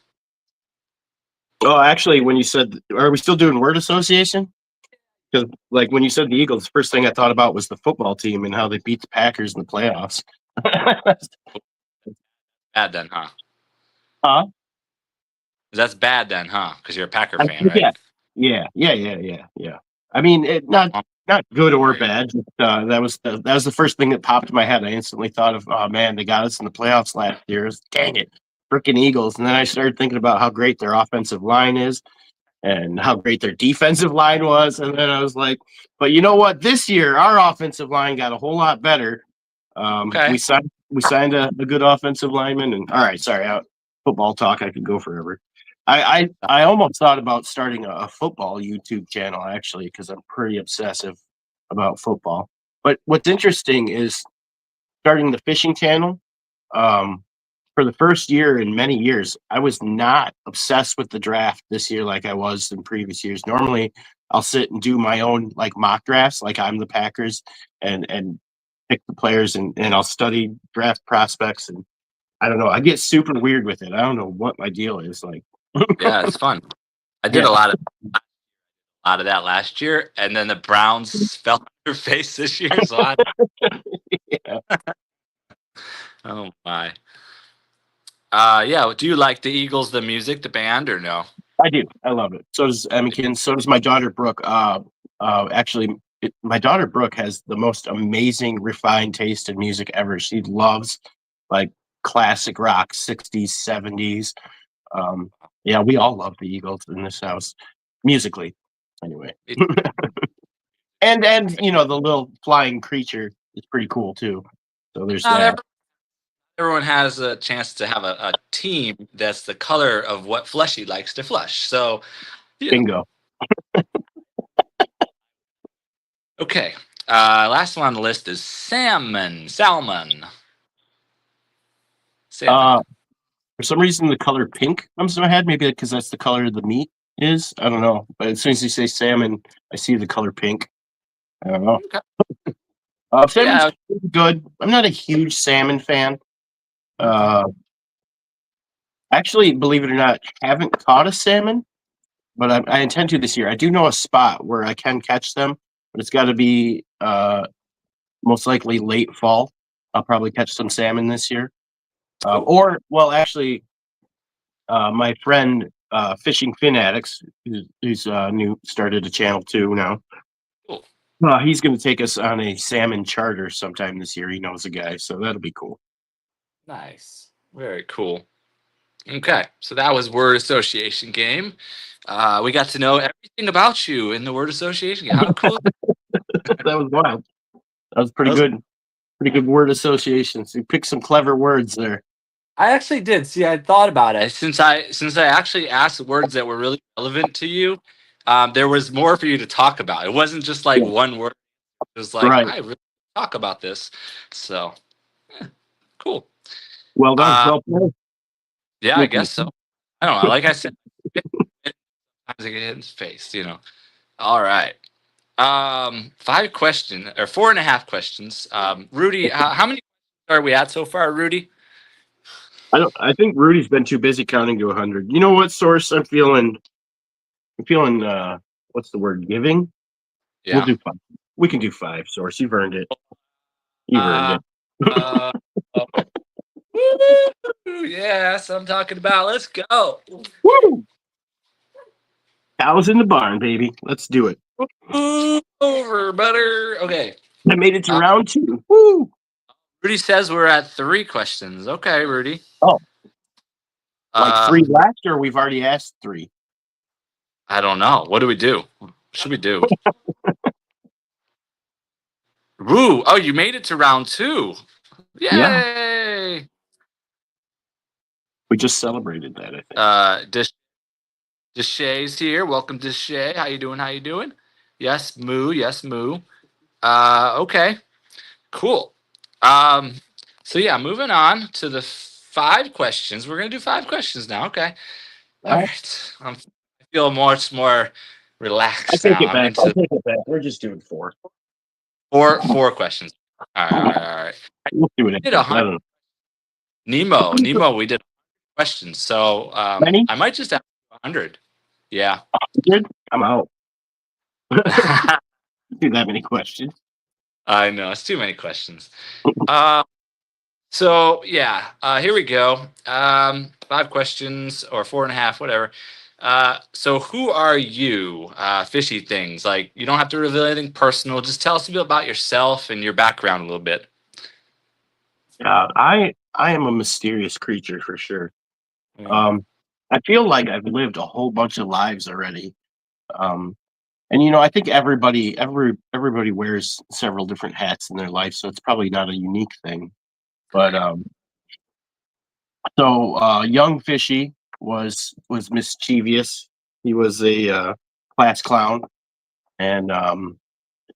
Oh, actually, when you said, are we still doing word association? Because, like, when you said the Eagles, the first thing I thought about was the football team and how they beat the Packers in the playoffs. Bad then, huh? Huh? That's bad then, huh? Because you're a Packer I fan, right? forget. Yeah, yeah, yeah, yeah, yeah. I mean, not good or Sorry. bad. Just, that was the first thing that popped in my head. I instantly thought of, oh man, they got us in the playoffs last year. Dang it, freaking Eagles! And then I started thinking about how great their offensive line is and how great their defensive line was. And then I was like, but you know what? This year, our offensive line got a whole lot better. Okay. We signed a good offensive lineman. And all right, sorry, football talk. I could go forever. I almost thought about starting a football YouTube channel actually because I'm pretty obsessive about football. But what's interesting is starting the fishing channel. Um, for the first year in many years, I was not obsessed with the draft this year like I was in previous years. Normally, I'll sit and do my own like mock drafts, like I'm the Packers, and pick the players and I'll study draft prospects and I don't know. I get super weird with it. I don't know what my deal is. Like, Yeah, it's fun. I did yeah, a lot of that last year, and then the Browns fell on their face this year. So yeah, oh my. Yeah. Do you like the Eagles, the music, the band, or no? I do. I love it. So does Emmekins. So does my daughter Brooke. Actually, my daughter Brooke has the most amazing, refined taste in music ever. She loves like classic rock, 60s, 70s. Um, yeah, we all love the Eagles in this house, musically. Anyway, It- and you know the little flying creature is pretty cool too. So there's Not that. everyone has a chance to have a team that's the color of what Fleshy likes to flush. So, you know. Bingo. Okay. Last one on the list is salmon. Salmon. Salmon. Uh, for some reason, the color pink comes to my head. Maybe because that's the color the meat is. I don't know. But as soon as you say salmon, I see the color pink. I don't know. Okay. Salmon's Yeah. pretty good. I'm not a huge salmon fan. Okay. Uh, Actually, believe it or not, haven't caught a salmon, but I intend to this year. I do know a spot where I can catch them, but it's got to be most likely late fall. I'll probably catch some salmon this year. Cool. Or, well, actually, my friend Fishing Fin Addicts, who's new, started a channel too now. Cool. He's going to take us on a salmon charter sometime this year. He knows a guy, so that'll be cool. Nice. Very cool. Okay. So that was word association game. We got to know everything about you in the word association game. How cool is That was wild. That was pretty that? good. Pretty good word associations. You picked some clever words there. I actually did. See, I thought about it since I actually asked words that were really relevant to you. There was more for you to talk about. It wasn't just like Yeah, one word. It was like right. I really talk about this. So cool. Well done. Uh, Well played. yeah, I Snoopy. guess so. I don't know. Like I said, sometimes I get hit in the face. All right. 5 questions or 4.5 questions. Rudy, how many are we at so far, Rudy? I don't. I think Rudy's been too busy counting to 100. You know what source I'm feeling? I'm feeling. What's the word? Giving. We'll Yeah. do 5. We can do 5. Source. You've earned it. You've earned Uh, it. uh, Woo! Yeah, that's what I'm talking about. Let's go. Woo! Cows in the barn, baby. Let's do it. Ooh, over, butter. Okay. I made it to Uh, round 2. Woo! Rudy says we're at 3 questions. Okay, Rudy. Oh, like Uh, 3 left, or we've already asked 3. I don't know. What do we do? What should we do? Woo! Oh, you made it to round 2. Yeah, Yay! we just celebrated that. I think. Deshay's here. Welcome, Deshay. How you doing? How you doing? Yes, moo. Yes, moo. Okay. Cool. Um, so yeah, moving on to the 5 questions. We're gonna do 5 questions now. Okay. All Uh, right. I feel much more I relaxed take now. it I'm back. I into take it back. We're just doing 4. four questions. All right. All right. All right. We'll do it. We did I a hundred. don't know. Nemo. We did questions. So Many? I might just ask 100. Yeah. Good. I'm out. Do that many questions. I know it's too many questions. So yeah, here we go. 5 questions or 4.5, whatever. So who are you, Fishy Things? Like you don't have to reveal anything personal. Just tell us a bit about yourself and your background a little bit. I am a mysterious creature for sure. Mm, Um, I feel like I've lived a whole bunch of lives already. Um, and you know, I think everybody wears several different hats in their life, so it's probably not a unique thing. But right. young Fishy was mischievous. He was a class clown and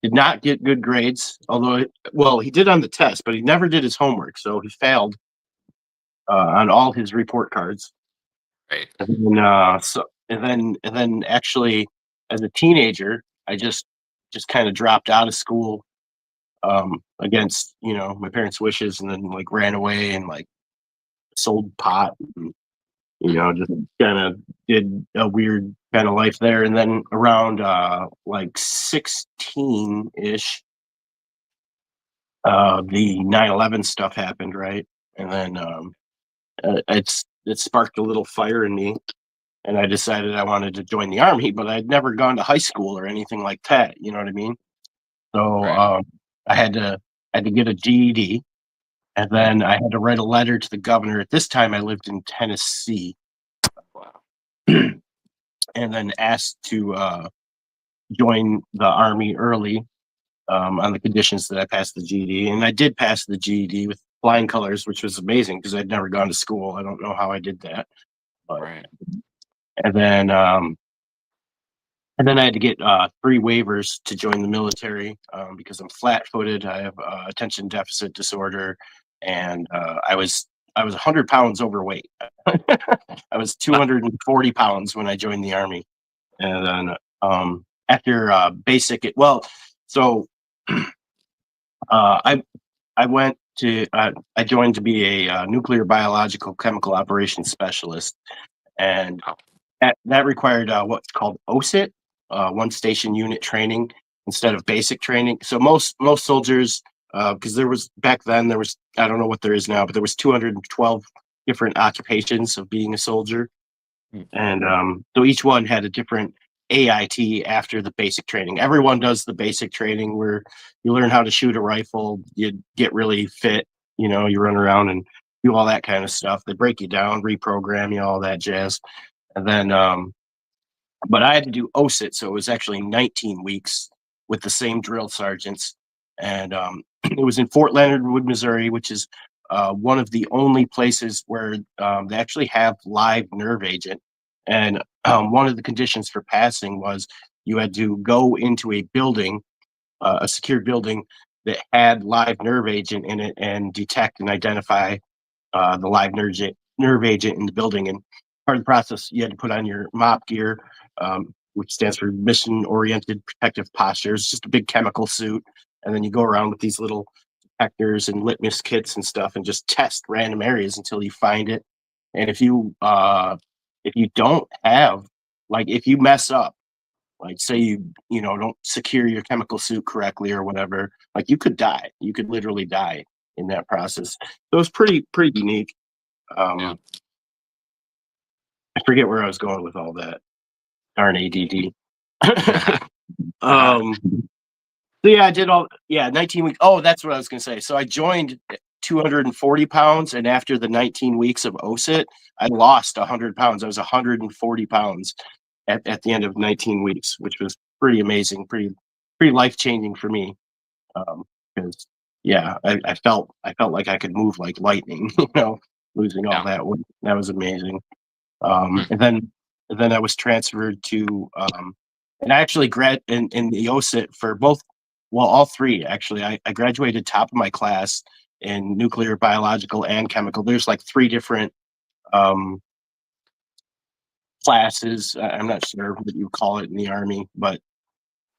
did not get good grades. Although, well, he did on the test, but he never did his homework, so he failed on all his report cards. Right. And then actually, as a teenager, I just kind of dropped out of school against my parents' wishes, and then like ran away and like sold pot, and, just kind of did a weird kind of life there. And then around like 16 ish, the 9/11 stuff happened, right? And then it sparked a little fire in me, and I decided I wanted to join the army, but I'd never gone to high school or anything like that. You know what I mean? So Right. I had to get a GED, and then I had to write a letter to the governor. At this time, I lived in Tennessee, Wow. and then asked to join the army early on the conditions that I passed the GED, and I did pass the GED with flying colors, which was amazing because I'd never gone to school. I don't know how I did that, but Right. and then um, and then I had to get 3 waivers to join the military because I'm flat-footed. I have attention deficit disorder, and I was 100 pounds overweight. I was Wow. 240 pounds when I joined the army, and then after so I went to I joined to be a nuclear biological chemical operations specialist, and Wow. that required what's called OSIT, one station unit training instead of basic training. So most soldiers, because there was back then there was I don't know what there is now, but there was 212 different occupations of being a soldier, Mm. and so each one had a different AIT after the basic training. Everyone does the basic training where you learn how to shoot a rifle, you get really fit, you run around and do all that kind of stuff. They break you down, reprogram you, all that jazz. And then but I had to do OSIT, so it was actually 19 weeks with the same drill sergeants, and it was in Fort Leonard Wood, Missouri, which is one of the only places where they actually have live nerve agent. And one of the conditions for passing was you had to go into a building, a secure building that had live nerve agent in it, and detect and identify the live nerve agent in the building. And part of the process, you had to put on your MOP gear, which stands for Mission Oriented Protective Posture. It's just a big chemical suit, and then you go around with these little detectors and litmus kits and stuff, and just test random areas until you find it. And if you don't have, like, if you mess up, like say you don't secure your chemical suit correctly or whatever, like you could die. You could literally die in that process. So it was pretty unique. Yeah. um, I forget where I was going with all that. Darn ADD. um, so yeah, I did 19 weeks. Oh, that's what I was gonna say. So I joined at 240 pounds, and after the 19 weeks of OSIT, I lost 100 pounds. I was 140 pounds at the end of 19 weeks, which was pretty amazing, pretty life changing for me. Because yeah, I felt like I could move like lightning. Losing all Yeah. that was amazing. Mm. And then I was transferred to and I actually in the OSIT for both, well, all three actually. I graduated top of my class in nuclear, biological, and chemical. There's like 3 different um, classes. I'm not sure what you call it in the army, but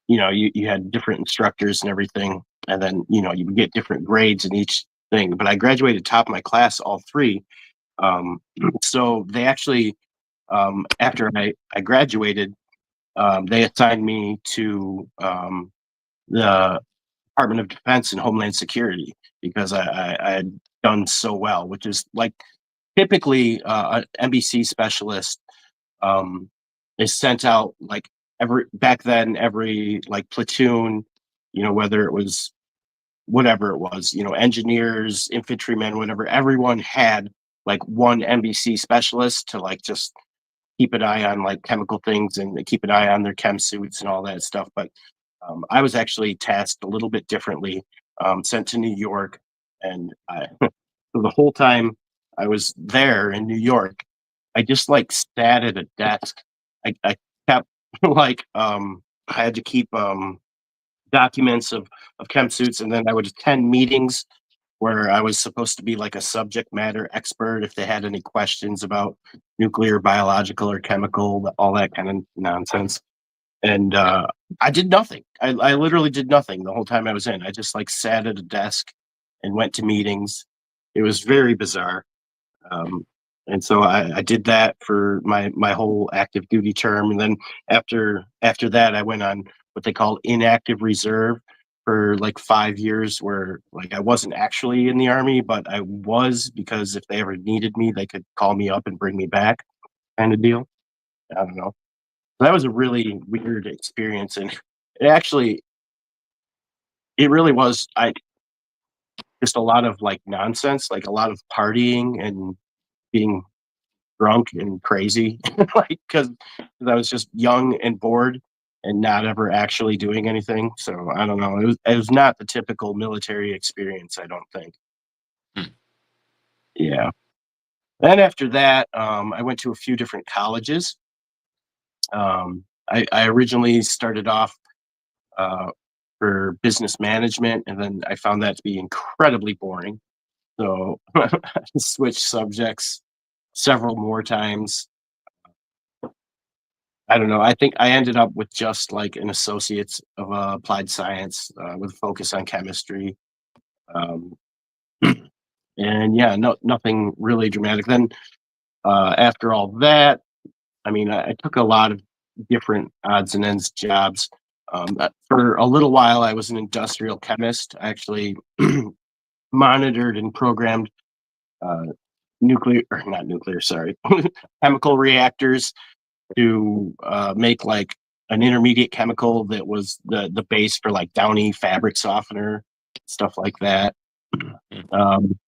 you had different instructors and everything, and then you would get different grades in each thing. But I graduated top of my class all three. Um, so they actually after I graduated, they assigned me to the Department of Defense and Homeland Security because I had done so well, which is like typically an NBC specialist um, is sent out like every like platoon, whether it was whatever it was, engineers, infantrymen, whatever, everyone had like one NBC specialist to like just keep an eye on like chemical things and keep an eye on their chem suits and all that stuff. But I was actually tasked a little bit differently, sent to New York, and so the whole time I was there in New York, I just like sat at a desk. I kept like I had to keep documents of chem suits, and then I would attend meetings where I was supposed to be like a subject matter expert if they had any questions about nuclear, biological, or chemical, all that kind of nonsense. And Yeah. I did nothing. I literally did nothing the whole time I was in. I just like sat at a desk and went to meetings. It was very bizarre. Um, and so I did that for my whole active duty term, and then after that, I went on what they call inactive reserve for like 5 years, where like I wasn't actually in the army, but I was because if they ever needed me, they could call me up and bring me back, kind of deal. I don't know. That was a really weird experience, and it really was. I just a lot of like nonsense, like a lot of partying and being drunk and crazy, like because I was just young and bored and not ever actually doing anything. So I don't know. It was not the typical military experience. I don't think. Hmm. Yeah. Then after that, I went to a few different colleges. I originally started off uh, for business management, and then I found that to be incredibly boring. So I switched subjects several more times. I don't know. I think I ended up with just like an associate's of applied science with a focus on chemistry. Um, and yeah, nothing really dramatic. Then after all that, I mean, I took a lot of different odds and ends jobs. For a little while, I was an industrial chemist. I actually monitored and programmed uh, nuclear, or not nuclear, sorry, chemical reactors to make like an intermediate chemical that was the base for like Downy fabric softener, stuff like that. Hmm. Um,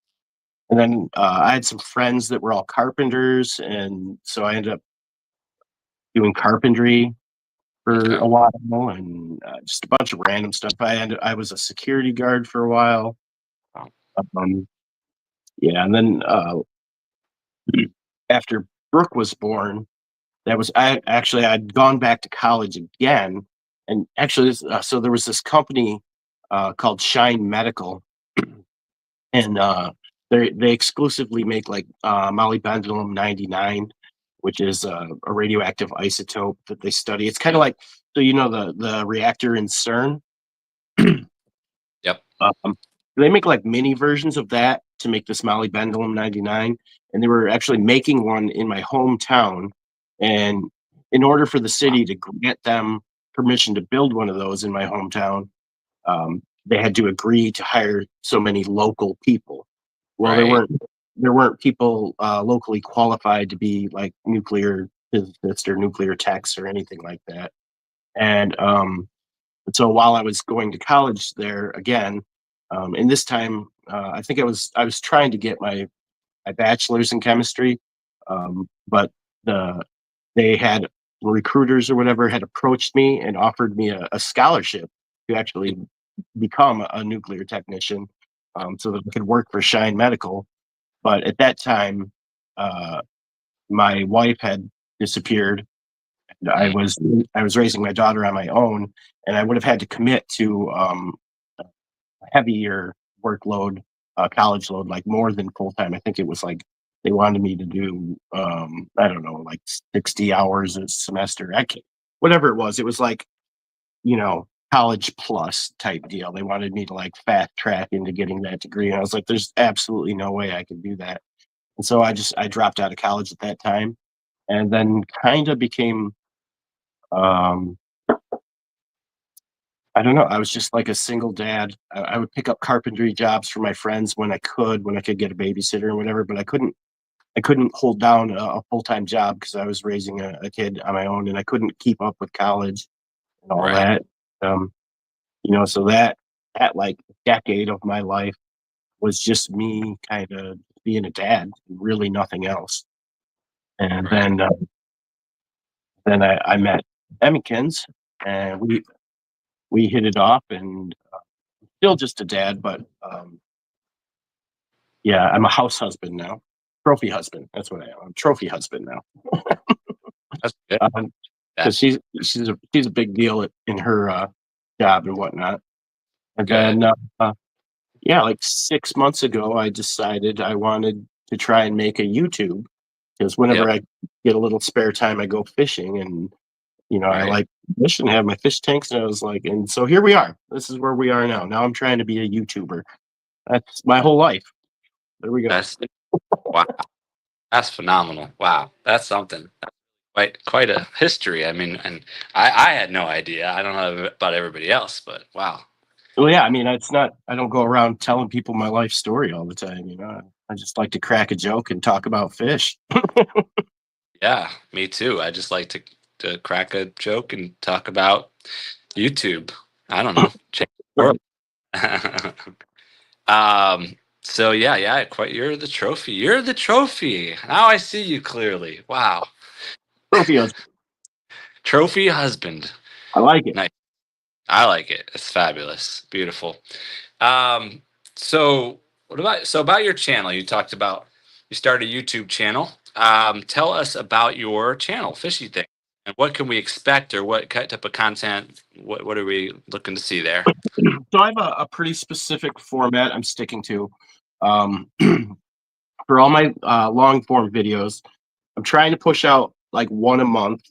and then I had some friends that were all carpenters, and so I ended up doing carpentry for Okay. a while, and just a bunch of random stuff. I was a security guard for a while. Wow. Um, yeah, and then after Brooke was born, I'd gone back to college again, and actually, so there was this company called Shine Medical, and they exclusively make like molybdenum 99, which is a radioactive isotope that they study. It's kind of like so the reactor in CERN. Yep. Um, they make like mini versions of that to make this molybdenum 99, and they were actually making one in my hometown. And in order for the Wow. city to grant them permission to build one of those in my hometown, they had to agree to hire so many local people. Well, Right. there weren't people locally qualified to be like nuclear physicists or nuclear techs or anything like that. And so while I was going to college there again, and this time I think I was trying to get my bachelor's in chemistry, but the they had recruiters or whatever had approached me and offered me a scholarship to actually become a nuclear technician, so that I could work for Shine Medical. But at that time, uh, my wife had disappeared, Mm. I was raising my daughter on my own, and I would have had to commit to a heavier workload, college load, like more than full time. I think it was like they wanted me to do I don't know, like 60 hours a semester. I can't, whatever it was. It was like college plus type deal. They wanted me to like fast track into getting that degree, and I was like, "There's absolutely no way I can do that." And so I dropped out of college at that time, and then kind of became um, I don't know. I was just like a single dad. I would pick up carpentry jobs for my friends when I could get a babysitter or whatever. But I couldn't hold down a full time job because I was raising a kid on my own, and I couldn't keep up with college and all Right. that. Um, so that like decade of my life was just me kind of being a dad, really nothing else. And Right. then I met Emmykins, and we hit it off, and still just a dad, but yeah, I'm a house husband now. Trophy husband. That's what I am. I'm a trophy husband now. That's good. That Because she's a big deal in her job and whatnot. And good. then yeah, like 6 months ago, I decided I wanted to try and make a YouTube because Yep. whenever I get a little spare time, I go fishing, and I Right. like fishing, have my fish tanks, and I was like, and so here we are. This is where we are now. Now I'm trying to be a YouTuber. That's my whole life. There we go. That's wow. That's phenomenal. Wow, that's something. Quite a history. I mean, and I had no idea. I don't know about everybody else, but wow. Well, yeah, I mean, it's not. I don't go around telling people my life story all the time. I just like to crack a joke and talk about fish. Yeah, me too. I just like to crack a joke and talk about YouTube. I don't know. Change the Right. world. So yeah, quite. You're the trophy. You're the trophy. Now I see you clearly. Wow. Trophios. Trophy husband. I like it. Nice. I like it. It's fabulous. Beautiful. Um, so about your channel? You talked about you started a YouTube channel. Tell us about your channel, Fishy Things, and what can we expect, or what type of content? What are we looking to see there? So I have a pretty specific format I'm sticking to. Um, for all my long form videos, I'm trying to push out like one a month,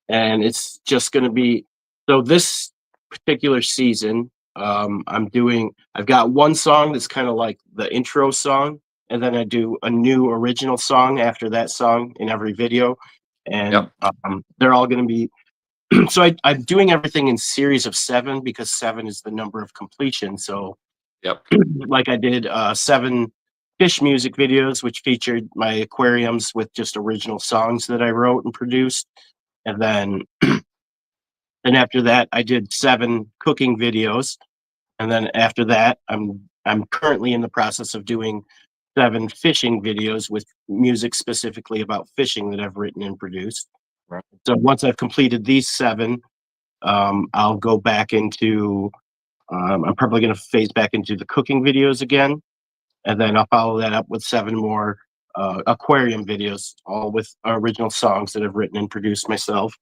and it's just going to be so this particular season. I've got one song that's kind of like the intro song, and then I do a new original song after that song in every video, and Yep. they're all going to be. So I'm doing everything in series of seven because seven is the number of completion. So Yep. like I did seven fish music videos, which featured my aquariums with just original songs that I wrote and produced. And then and after that I did seven cooking videos. And then after that, I'm currently in the process of doing seven fishing videos with music specifically about fishing that I've written and produced. Right. So once I've completed these seven, I'll go back into I'm probably going to phase back into the cooking videos again, and then I'll follow that up with seven more aquarium videos, all with original songs that I've written and produced myself.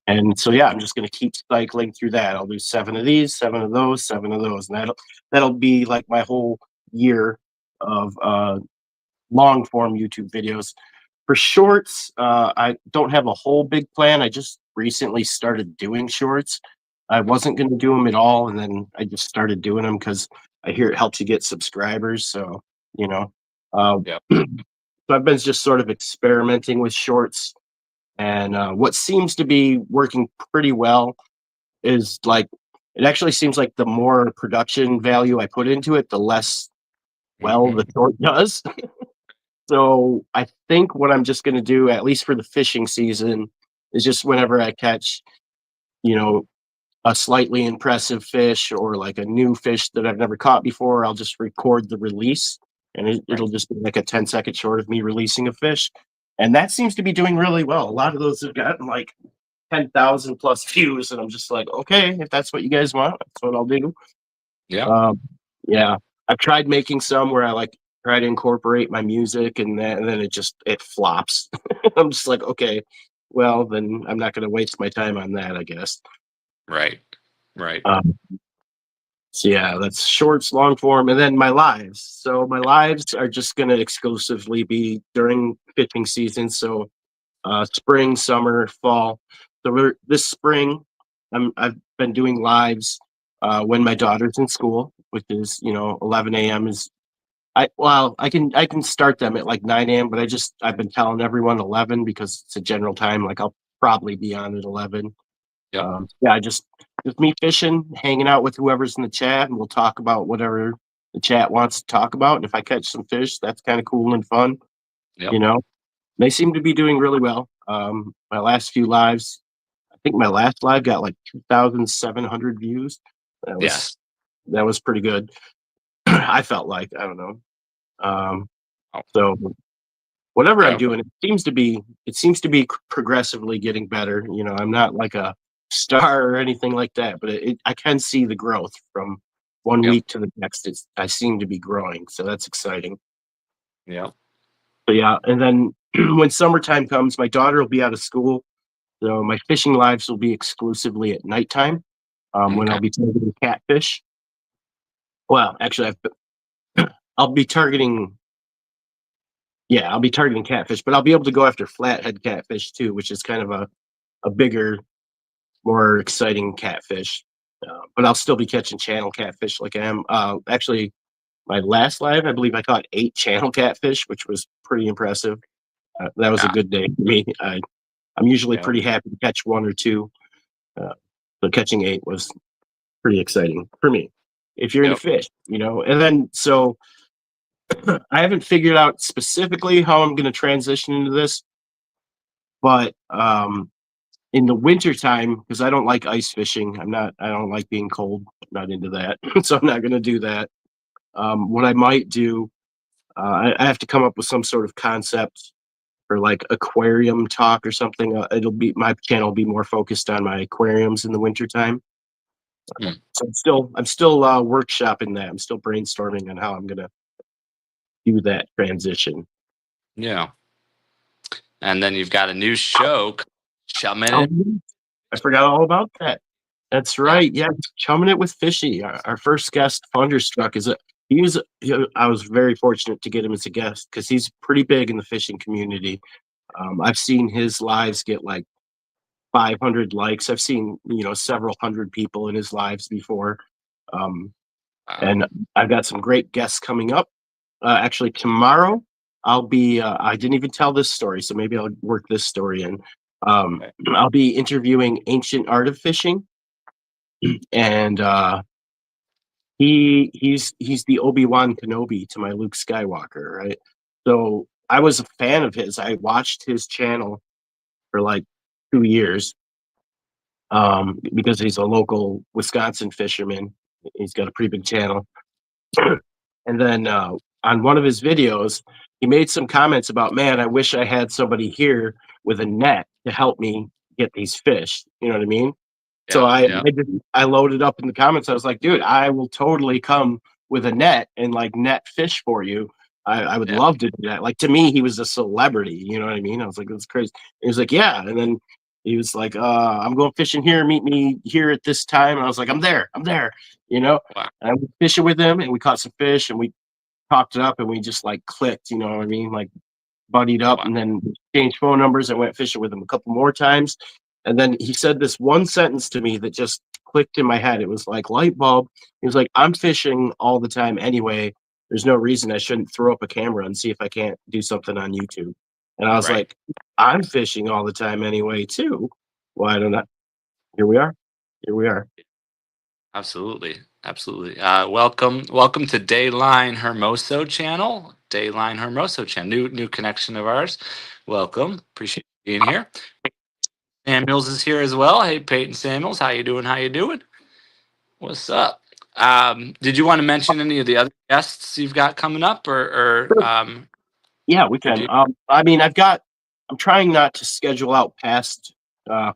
And so yeah, I'm just going to keep cycling through that. I'll do seven of these, seven of those, seven of those, and that'll be like my whole year of long form YouTube videos. For shorts, I don't have a whole big plan. I just recently started doing shorts. I wasn't going to do them at all, and then I just started doing them because I hear it helps you get subscribers. So you know, uh, Yep. so I've been just sort of experimenting with shorts, and what seems to be working pretty well is like it actually seems like the more production value I put into it, the less well the short does. So I think what I'm just going to do, at least for the fishing season, is just whenever I catch, you know, a slightly impressive fish or like a new fish that I've never caught before, I'll just record the release, and Right. it'll just be like a 10-second short of me releasing a fish. And that seems to be doing really well. A lot of those have gotten like 10,000 plus views, and I'm just like, okay, if that's what you guys want, that's what I'll do. Yeah. Um, yeah, I've tried making some where I like try to incorporate my music, and then it flops. I'm just like, okay, well then I'm not going to waste my time on that, I guess. Right. Right. Um, so yeah, that's shorts, long form, and then my lives. So my lives are just going to exclusively be during fishing season. So spring, summer, fall. So this spring, I've been doing lives when my daughter's in school, which is 11 a.m. is I can start them at like 9 a.m. But I've been telling everyone 11 because it's a general time. Like I'll probably be on at 11. Yep. Yeah, just me fishing, hanging out with whoever's in the chat, and we'll talk about whatever the chat wants to talk about. And if I catch some fish, that's kind of cool and fun. You Yep. know, they seem to be doing really well. My last few lives, I think my last live got like 2,700 views. That was Yes. that was pretty good. I felt like I don't know. Um, Oh, so whatever I'm yeah. doing, it seems to be progressively getting better. I'm not like a star or anything like that, but I can see the growth from one Yep. week to the next. I seem to be growing, so that's exciting. Yep. But yeah, and then when summertime comes, my daughter will be out of school, so my fishing lives will be exclusively at nighttime, when Okay. I'll be targeting catfish. Well, actually, I'll be targeting. Yeah, I'll be targeting catfish, but I'll be able to go after flathead catfish too, which is kind of a bigger, more exciting catfish. But I'll still be catching channel catfish like I am. Actually, my last live, I believe I caught 8 channel catfish, which was pretty impressive. That was a Yeah. good day for me. I'm usually Yeah. pretty happy to catch 1 or 2, but catching 8 was pretty exciting for me. If you're into Yep. fish, and then so I haven't figured out specifically how I'm going to transition into this, but in the winter time, because I don't like ice fishing, I don't like being cold. I'm not into that, so I'm not going to do that. What I might do, I have to come up with some sort of concept for like aquarium talk or something. It'll be my channel will be more focused on my aquariums in the wintertime. Hmm. So I'm still workshopping that. I'm still brainstorming on how I'm gonna do that transition. Yeah. And then you've got a new show, Chumming Oh, It. I forgot all about that. That's Yeah. right. Yeah, chumming it with Fishy. Our first guest, Thunderstruck, I was very fortunate to get him as a guest because he's pretty big in the fishing community. I've seen his lives get like 500 likes. I've seen several hundred people in his lives before, um, Wow. and I've got some great guests coming up. Actually, tomorrow I'll be. I didn't even tell this story, so maybe I'll work this story in. Okay. I'll be interviewing Ancient Art of Fishing, and he's the Obi-Wan Kenobi to my Luke Skywalker, right? So I was a fan of his. I watched his channel for like 2 years, because he's a local Wisconsin fisherman. He's got a pretty big channel. And then on one of his videos, he made some comments about, man, I wish I had somebody here with a net to help me get these fish. You know what I mean? So Yeah. I Yeah. I, just, I loaded up in the comments. I was like, dude, I will totally come with a net and like net fish for you. I would Yeah. love to do that. Like to me, he was a celebrity. You know what I mean? I was like, that's crazy. He was like, yeah. And then he was like, I'm going fishing here. Meet me here at this time. And I was like, I'm there. I'm there. You know. Wow. And I went fishing with him, and we caught some fish, and we talked it up, and we just like clicked. You know what I mean? Like buddied up, Wow. and then changed phone numbers. I went fishing with him a couple more times, and then he said this one sentence to me that just clicked in my head. It was like light bulb. He was like, "I'm fishing all the time anyway. There's no reason I shouldn't throw up a camera and see if I can't do something on YouTube." And I was Right. like, "I'm fishing all the time anyway too. Why don't I?" Here we are. Here we are. Absolutely. Absolutely. Welcome to Dayline Hermoso channel. Dayline Hermoso channel. New connection of ours. Welcome. Appreciate you being here. Samuels is here as well. Hey, Peyton Samuels, how you doing? How you doing? What's up? Did you want to mention any of the other guests you've got coming up, or Yeah, we or can. do I mean, I'm trying not to schedule out past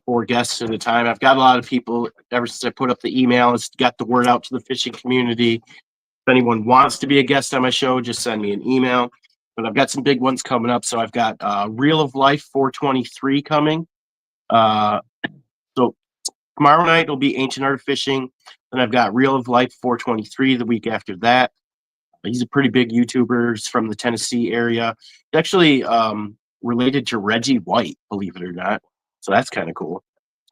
4 guests at a time. I've got a lot of people ever since I put up the email. It's got the word out to the fishing community. If anyone wants to be a guest on my show, just send me an email. But I've got some big ones coming up. So I've got Reel of Life 423 coming. Uh, so tomorrow night will be Ancient Art of Fishing. Then I've got Reel of Life 423 the week after that. He's a pretty big YouTuber. He's from the Tennessee area. He's actually related to Reggie White, believe it or not. So that's kind of cool.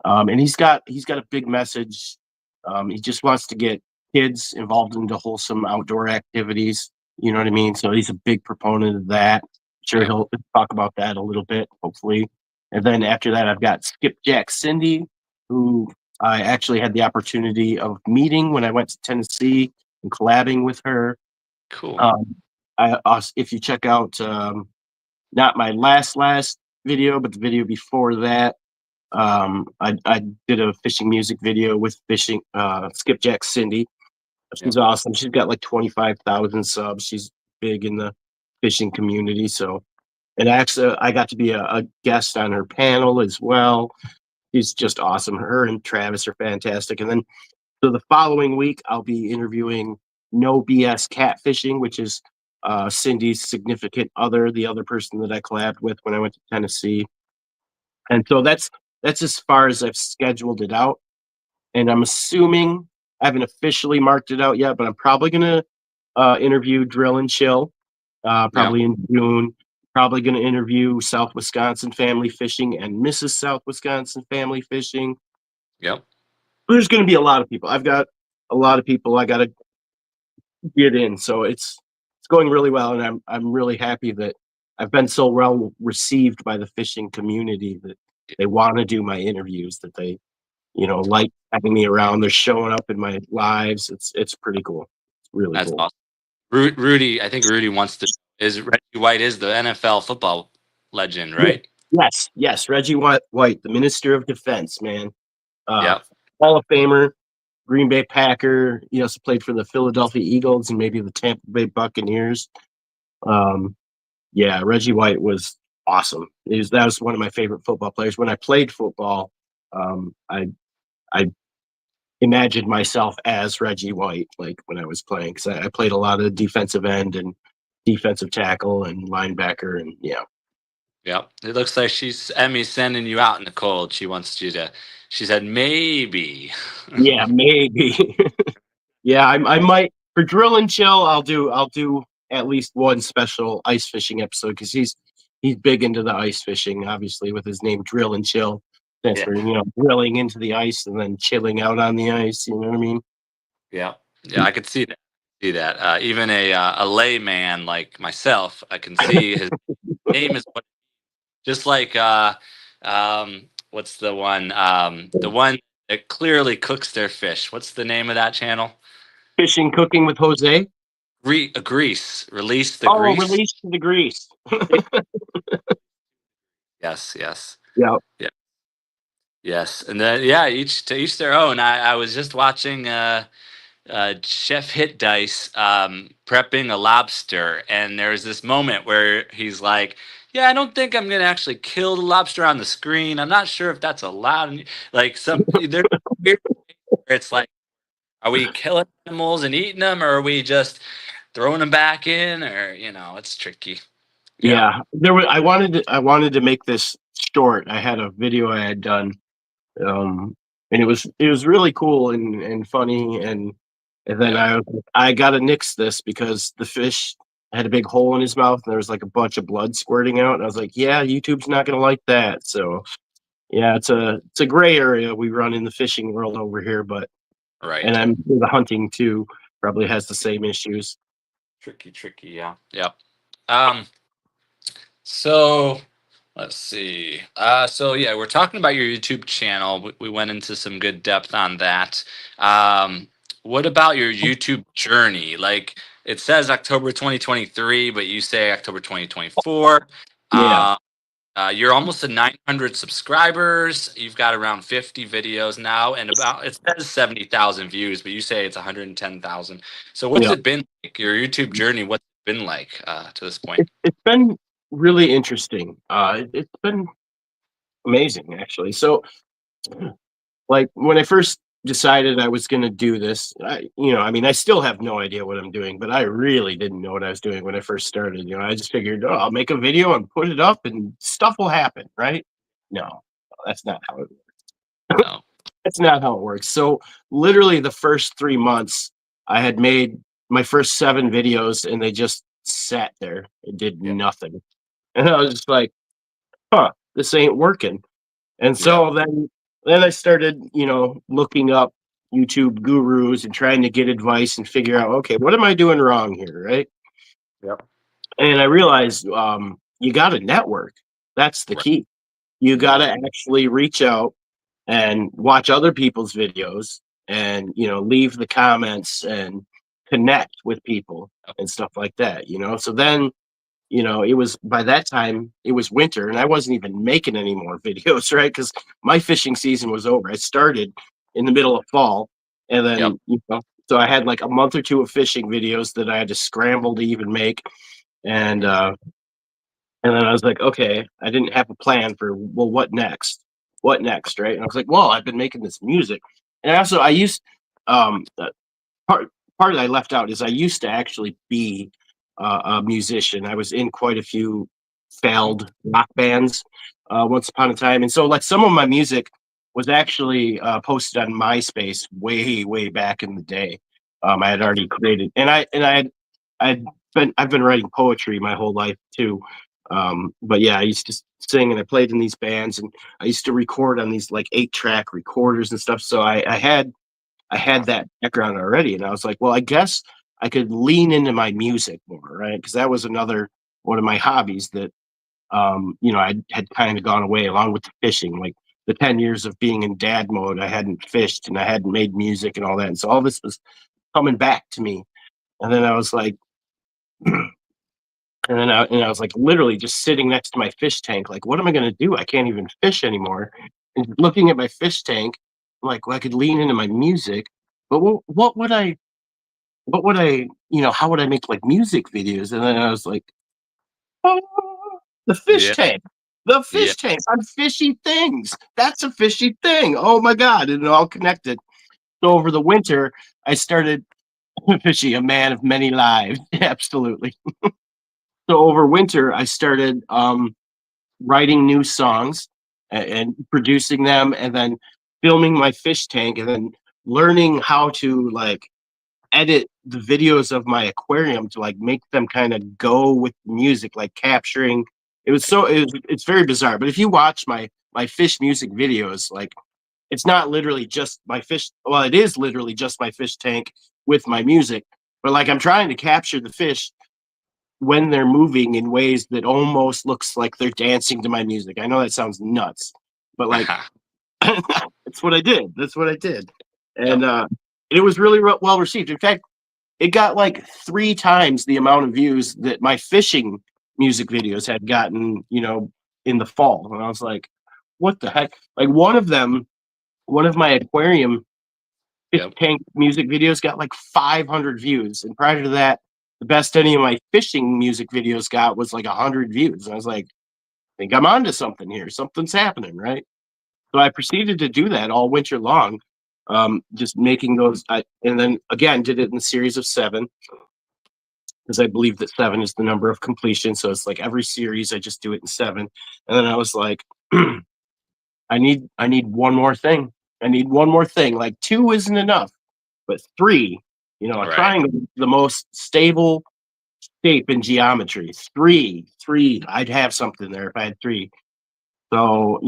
And he's got a big message. He just wants to get kids involved into wholesome outdoor activities. You know what I mean? So he's a big proponent of that. Sure, yeah, he'll talk about that a little bit, hopefully. And then after that, I've got Skipjack Cindy, who I actually had the opportunity of meeting when I went to Tennessee and collabing with her. cool. Um, if you check out not my last video, but the video before that, I did a fishing music video with fishing Skipjack Cindy. Yeah, She's awesome. She's got like 25,000 subs. She's big in the fishing community. So, and actually, I got to be a guest on her panel as well. She's just awesome. Her and Travis are fantastic. And then so the following week, I'll be interviewing No BS Catfishing, which is Cindy's significant other, the other person that I collabed with when I went to Tennessee. And so that's as far as I've scheduled it out. And I'm assuming I haven't officially marked it out yet, but I'm probably gonna interview Drill and Chill, yeah, probably in June. Probably gonna interview South Wisconsin Family Fishing and Mrs. South Wisconsin Family Fishing. yep. There's gonna be a lot of people. I've got a lot of people I gotta get in. So it's going really well, and I'm really happy that I've been so well received by the fishing community that they want to do my interviews, that they like having me around. They're showing up in my lives. It's pretty cool. It's really That's cool. awesome. Rudy, I think Rudy wants to. Is Reggie White is the NFL football legend, Yeah. right? Yes, Reggie White, the Minister of Defense, man. Uh, Yep. Hall of Famer, Green Bay Packer. He also played for the Philadelphia Eagles and maybe the Tampa Bay Buccaneers. Um, yeah, Reggie White was awesome. That was one of my favorite football players. When I played football, I imagined myself as Reggie White, like when I was playing, because I played a lot of defensive end and defensive tackle and linebacker, and yeah, Yep. It looks like Emmy's sending you out in the cold. She wants you to. She said maybe. yeah, maybe. Yeah, I might for drill and chill. I'll do at least one special ice fishing episode because he's big into the ice fishing, obviously with his name Drill and Chill. That's Yeah. for drilling into the ice and then chilling out on the ice. You know what I mean? Yeah. Yeah. I could see that. See that. Even a layman like myself, I can see his name is what. Just like what's the one? The one that clearly cooks their fish. What's the name of that channel? Fishing cooking with Jose. Grease. Release the Oh, grease. release to the grease. Yes. Yes. Yeah, Yeah. Yes. And then yeah, each to each their own. I was just watching Chef Hit Dice prepping a lobster, and there's this moment where he's like, "Yeah, I don't think I'm gonna actually kill the lobster on the screen. I'm not sure if that's allowed." And, like some, there's weird where it's like, are we killing animals and eating them, or are we just throwing them back in, or it's tricky. Yeah, yeah. I wanted to make this short. I had a video I had done, um, and it was really cool and funny, and then yeah, I gotta nix this because the fish had a big hole in his mouth and there was like a bunch of blood squirting out, and I was like, yeah, YouTube's not gonna like that. So yeah, it's a gray area we run in the fishing world over here, but and right. I'm the hunting too probably has the same issues. Tricky. Yeah, yeah. Um, so let's see. So yeah, we're talking about your YouTube channel. We went into some good depth on that. What about your YouTube journey? Like it says October 2023, but you say October 2024. Yeah, Uh, you're almost to 900 subscribers. You've got around 50 videos now, and about it says 70,000 views, but you say it's 110,000. So what's yeah. it been like? Your YouTube journey? What's it been like to this point? It's been really interesting. It's been amazing actually. So like when I first decided I was going to do this, I mean, I still have no idea what I'm doing, but I really didn't know what I was doing when I first started. I just figured, oh, I'll make a video and put it up and stuff will happen, right? No, that's not how it No. that's not how it works. So literally the first 3 months I had made my first 7 videos and they just sat there and did Yeah. nothing. And I was just like, huh, this ain't working. And Yeah. so then I started, looking up YouTube gurus and trying to get advice and figure out, okay, what am I doing wrong here, right? Yep. And I realized you got to network. That's the Right. key. You got Mhm. to actually reach out and watch other people's videos and leave the comments and connect with people Yep. and stuff like that. So then it was by that time it was winter and I wasn't even making any more videos, right? Because my fishing season was over. I started in the middle of fall, and Yep. then so I had like a month or two of fishing videos that I had to scramble to even make, and Mhm. uh, and then I was like, okay, I didn't have a plan for well, what next? What next, right? And I was like, well, I've been making this music, and also I used um, part part that I left out is I used to actually be a musician. I was in quite a few Oh, failed rock bands once upon a time, and so like some of my music was actually posted on MySpace way back in the day. I had that's already created, I've been writing poetry my whole life too. But yeah, I used to sing and I played in these bands, and I used to record on these like 8-track recorders and stuff. So I had awesome. that background already, and I was like, well, I guess I could lean into my music more, right? Because that was another one of my hobbies that I had kind of gone away along with the fishing. Like the 10 years of being in dad mode, I hadn't fished and I hadn't made music and all that. And so all this was coming back to me. And then I was like, and I was like literally just sitting next to my fish tank, like, what am I going to do? I can't even fish anymore. And looking at my fish tank, I'm like, well, I could lean into my music, but what would I, how would I make like music videos? And then I was like, oh, the fish Yeah. tank. The Yeah. fish tank on Fishy Things. That's a fishy thing. Oh my God. And it all connected. So over the winter, I started Fishy, a man of many lives. Absolutely. So over winter, I started writing new songs and producing them and then filming my fish tank and then learning how to like edit the videos of my aquarium to like make them kind of go with music, like capturing. It's very bizarre. But if you watch my fish music videos, like it's not literally just my fish. Well, it is literally just my fish tank with my music, but like I'm trying to capture the fish when they're moving in ways that almost looks like they're dancing to my music. I know that sounds nuts, but like that's what I did. That's what I did. And Yep. it was really well received. In fact, it got like 3 times the amount of views that my fishing music videos had gotten, in the fall. And I was like, what the heck? Like one of my aquarium fish Yep. tank music videos got like 500 views. And prior to that, the best any of my fishing music videos got was like 100 views. And I was like, I think I'm onto something here. Something's happening, right? So I proceeded to do that all winter long, just making those. And then again, did it in a series of 7 because I believe that 7 is the number of completion. So it's like every series, I just do it in 7. And then I was like, I need one more thing. I need one more thing. Like 2 isn't enough, but 3, a Right. triangle is the most stable shape in geometry. 3, I'd have something there if I had 3. So,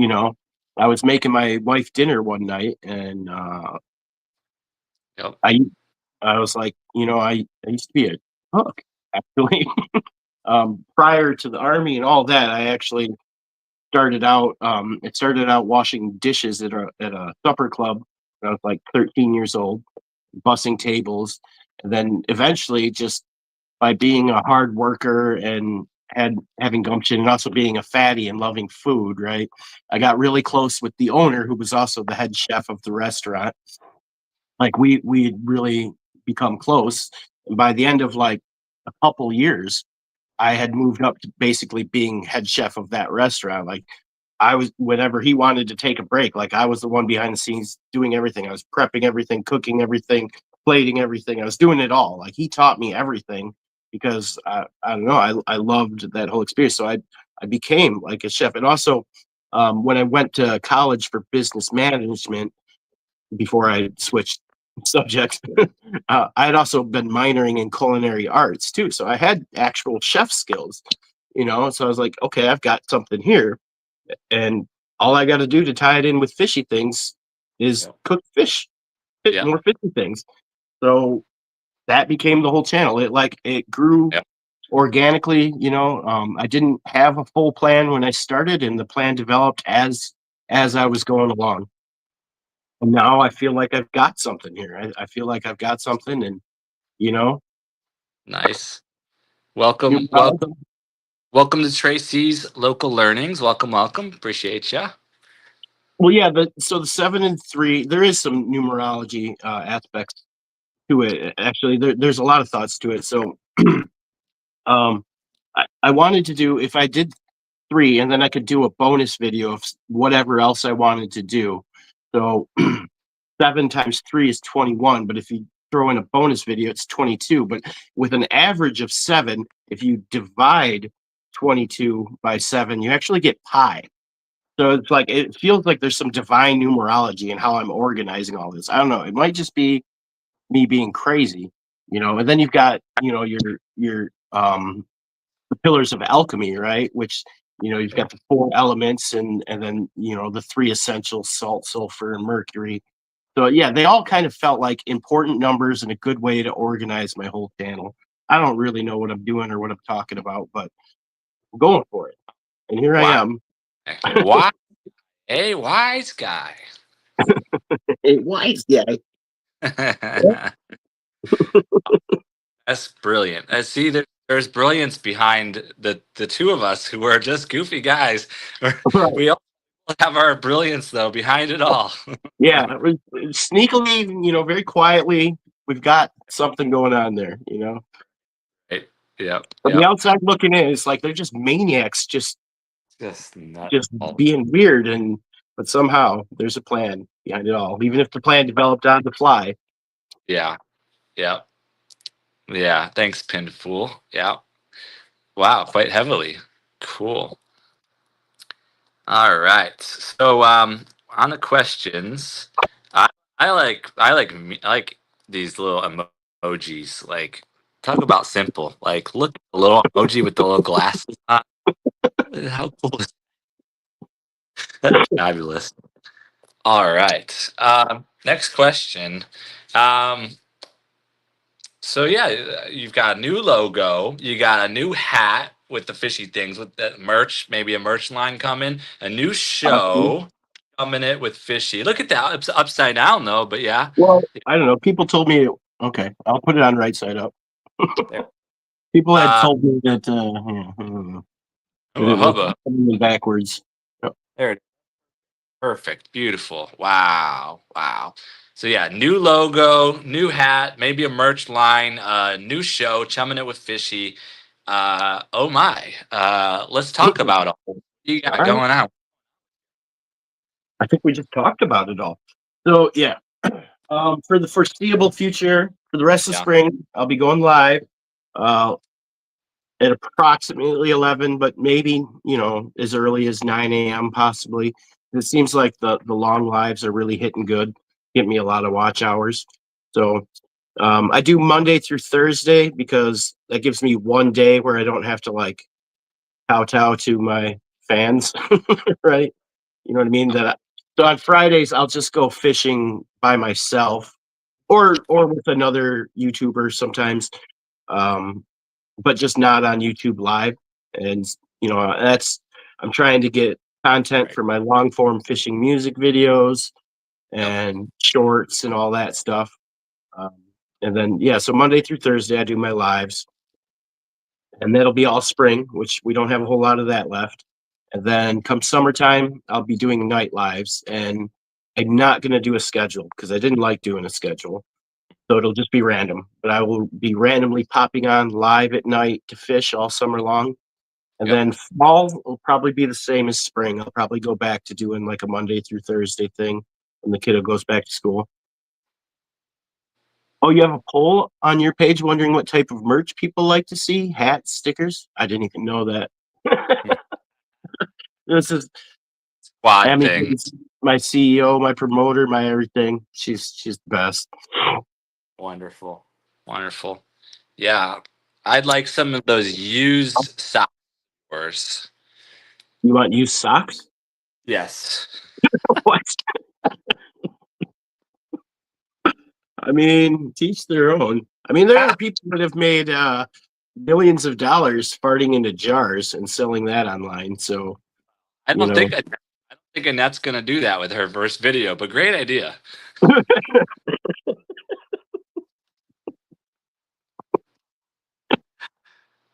I was making my wife dinner one night and Yep. I I was like, I used to be a cook actually. Prior to the army and all that, I actually it started out washing dishes at a supper club when I was like 13 years old, bussing tables, and then eventually just by being a hard worker and having gumption and also being a fatty and loving food, right? I got really close with the owner who was also the head chef of the restaurant. Like we really become close. And by the end of like a couple years, I had moved up to basically being head chef of that restaurant. Like I was whenever he wanted to take a break, like I was the one behind the scenes doing everything. I was prepping everything, cooking everything, plating everything. I was doing it all. Like he taught me everything because I don't know, I loved that whole experience. So I became like a chef. And also when I went to college for business management before I switched subjects, I had also been minoring in culinary arts too. So I had actual chef skills, So I was like, okay, I've got something here and all I got to do to tie it in with fishy things is Yep. cook fish, Yep. more fishy things. So that became the whole channel. It grew Yep. organically. I didn't have a full plan when I started, and the plan developed as I was going along. And now I feel like I've got something here. I feel like I've got something, and you know, Nice. you Welcome. know, Welcome. Welcome to Tracy's Local Learnings. Welcome. Welcome. Appreciate you. well, yeah. So the 7 and 3, there is some numerology aspects to it. Actually, there's a lot of thoughts to it. So Um, I wanted to do if I did 3, and then I could do a bonus video of whatever else I wanted to do. So 7 times 3 is 21, but if you throw in a bonus video, it's 22. But with an average of 7, if you divide 22 by 7, you actually get pi. So it's like it feels like there's some divine numerology in how I'm organizing all this. I don't know. It might just be me being crazy, And then you've got, your the pillars of alchemy, right? Which you've Yeah. got the 4 elements, and then the 3 essentials: salt, sulfur, and mercury. So yeah, they all kind of felt like important numbers and a good way to organize my whole channel. I don't really know what I'm doing or what I'm talking about, but I'm going for it. And here I Wow. am. Why? Hey, wise guy. A wise guy. That's brilliant. I see that there's brilliance behind the two of us who are just goofy guys. Right. We all have our brilliance though behind it all. Yeah, sneakily, very quietly, we've got something going on there. Right. Yep. From the Yep. outside looking in, it's like they're just maniacs, Just not just all. being weird, but somehow there's a plan behind it all. Even if the plan developed on the fly. Yeah. Yep. Yeah. Thanks, Pinfool. Yeah. Wow. Quite heavily. Cool. All right. So on the questions, I I like these little emojis. Like talk about simple. Like look at the little emoji with the little glasses on. How cool is that? Fabulous. All right. Next question. Um, so yeah, you've got a new logo. You got a new hat with the fishy things with that merch. Maybe a merch line coming. A new show coming it with fishy. Look at that. It's upside down though, but yeah. Well, I don't know. People told me, okay, I'll put it on right side up. There. People had Uh, told me that I don't know, that oh, it was hubba. backwards. Yep. There it is. Perfect. Beautiful. Wow. Wow. So yeah, new logo, new hat, maybe a merch line, new show, chumming it with fishy. Oh my. Let's talk about all you All got right. going on. I think we just talked about it all. So yeah, for the foreseeable future, for the rest of Yeah. spring, I'll be going live uh, at approximately 11, but maybe as early as 9 a.m. possibly. It seems like the long lives are really hitting good, get me a lot of watch hours. So I do Monday through Thursday because that gives me one day where I don't have to like kowtow to my fans, right? You know what I mean? So on Fridays I'll just go fishing by myself or with another YouTuber sometimes, um, but just not on YouTube Live. And that's I'm trying to get content Right. for my long form fishing music videos Yep. and shorts and all that stuff. Um, and then yeah, so Monday through Thursday I do my lives, and that'll be all spring, which we don't have a whole lot of that left. And then come summertime, I'll be doing night lives, and I'm not going to do a schedule because I didn't like doing a schedule. So it'll just be random, but I will be randomly popping on live at night to fish all summer long. And Yep. then fall will probably be the same as spring. I'll probably go back to doing like a Monday through Thursday thing when the kiddo goes back to school. Oh, you have a poll on your page wondering what type of merch people like to see? Hats, stickers? I didn't even know that. This is Quad Amy, thing. my CEO, my promoter, my everything. She's the best. Wonderful. Wonderful. Yeah. I'd like some of those used sock stores. You want used socks? Yes. What? I mean, teach their own. I mean, there are people that have made millions of dollars farting into jars and selling that online. So, I you don't know, think I don't think Annette's gonna do that with her first video, but great idea.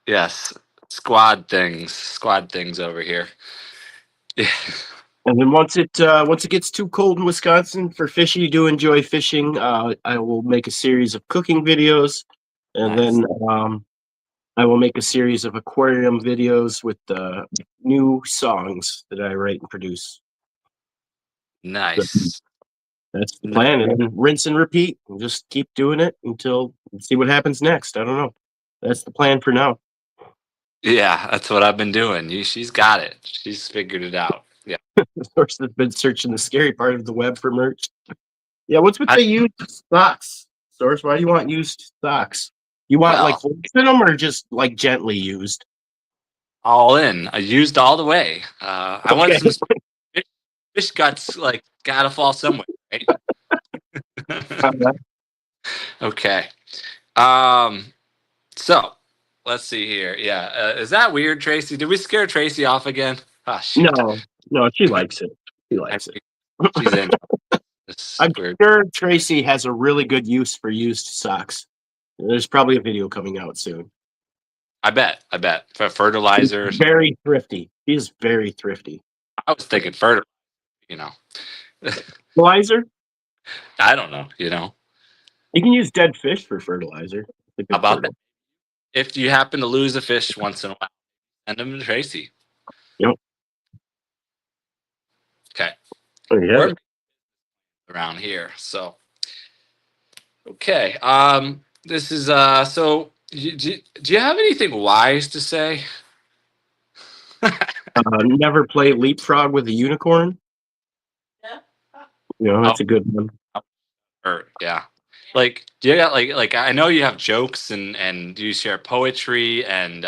Yes. Squad things over here. Yeah. and then once it gets too cold in Wisconsin for fishy, do enjoy fishing. I will make a series of cooking videos, and Nice. then I will make a series of aquarium videos with new songs that I write and produce. So Nice. that's the N- plan, and then rinse and repeat, and just keep doing it until see what happens next. I don't know. That's the plan for now. Yeah, that's what I've been doing. She's got it. She's figured it out. Yeah. Of course, I've been searching the scary part of the web for merch. Yeah, what's with I, the used socks? Source, why do you want used socks? You want like well, holes in them or just like gently used? all in. I used all the way. I want Okay. some fish guts. Like, gotta fall somewhere, right? Okay. Um, so let's see here. Yeah. Is that weird, Tracy? Did we scare Tracy off again? Oh, shoot. No, no, she likes it. She I likes it. think she's in. This I'm weird. sure Tracy has a really good use for used socks. There's probably a video coming out soon. I bet. I bet. For She's fertilizers. very thrifty. She's very thrifty. I was thinking fertilizer, you know. Fertilizer? I don't know, you know. You can use dead fish for fertilizer. It's a How good about that? fertilizer. If you happen to lose a fish once in a while, send them to Tracy. Yep. Okay. There you have We're it. around here. So okay. This is do you have anything wise to say? Never play leapfrog with a unicorn. You know, Oh, that's a good one. or yeah. Like, do you got like I know you have jokes and you share poetry and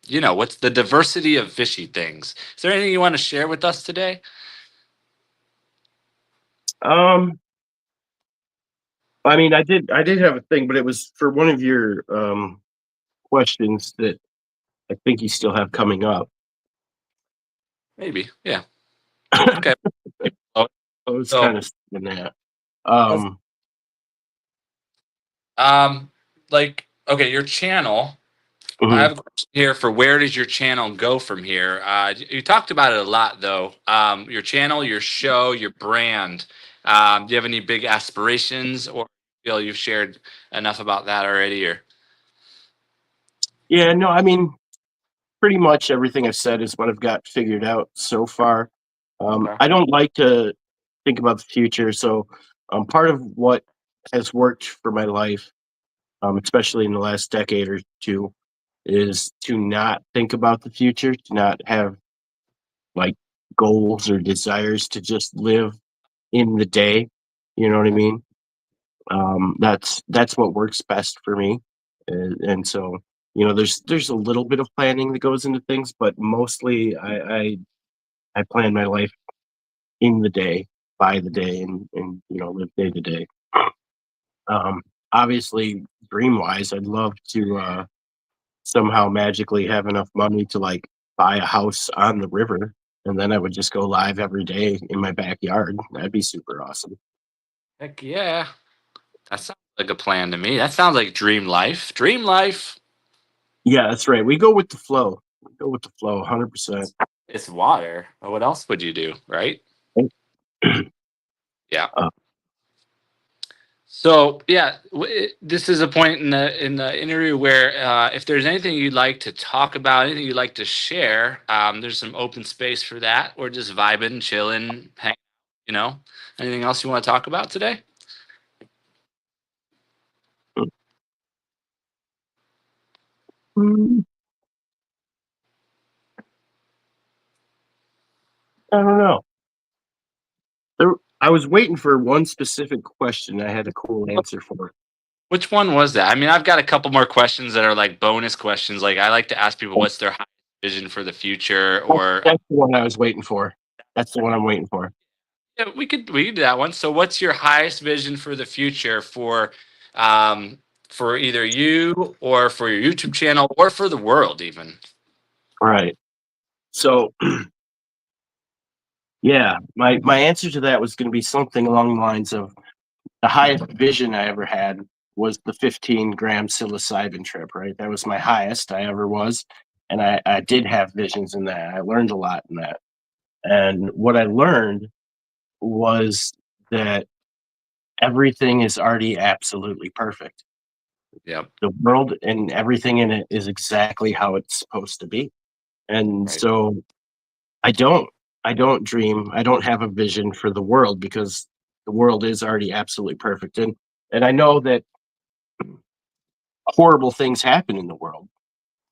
you know, what's the diversity of fishy things? Is there anything you want to share with us today? Um, I mean, I did have a thing, but it was for one of your questions that I think you still have coming up. Maybe. Yeah. I Okay. Oh, was so kind of in that. let's Um, um like okay, your channel. I mhm. have a question here for where does your channel go from here? You talked about it a lot, though. Your channel, your show, your brand. Do you have any big aspirations, or feel you've shared enough about that already? Or Yeah, no, I mean, pretty much everything I've said is what I've got figured out so far. okay, I don't like to think about the future, so part of what has worked for my life, especially in the last decade or two, is to not think about the future, to not have like goals or desires, to just live in the day. You know what I mean? That's what works best for me, and so there's a little bit of planning that goes into things, but mostly I plan my life in the day, by the day, and live day to day. Obviously, dream wise, I'd love to somehow magically have enough money to like buy a house on the river, and then I would just go live every day in my backyard. That'd be super awesome. heck yeah, that sounds like a plan to me. That sounds like dream life. Dream life. Yeah, that's right. We go with the flow. We go with the flow, 100%. It's water. What else would you do, right? Yeah. Uh, So yeah, this is a point in the interview where if there's anything you'd like to talk about, anything you'd like to share, there's some open space for that. Or just vibing, chilling, hang. You know, anything else you want to talk about today? mm, I don't know. There, I was waiting for one specific question. I had a cool answer for. Which one was that? I mean, I've got a couple more questions that are like bonus questions. Like I like to ask people what's their highest vision for the future, or That's the one I was waiting for. That's the one I'm waiting for. yeah, we could do that one. So, what's your highest vision for the future for either you or for your YouTube channel or for the world even? All right. So, yeah, my answer to that was going to be something along the lines of the highest vision I ever had was the 15-gram psilocybin trip. Right, that was my highest I ever was, and I did have visions in that. I learned a lot in that, and what I learned was that everything is already absolutely perfect. Yep. The world and everything in it is exactly how it's supposed to be. And Right. so I don't I don't dream, I don't have a vision for the world because the world is already absolutely perfect. And I know that horrible things happen in the world,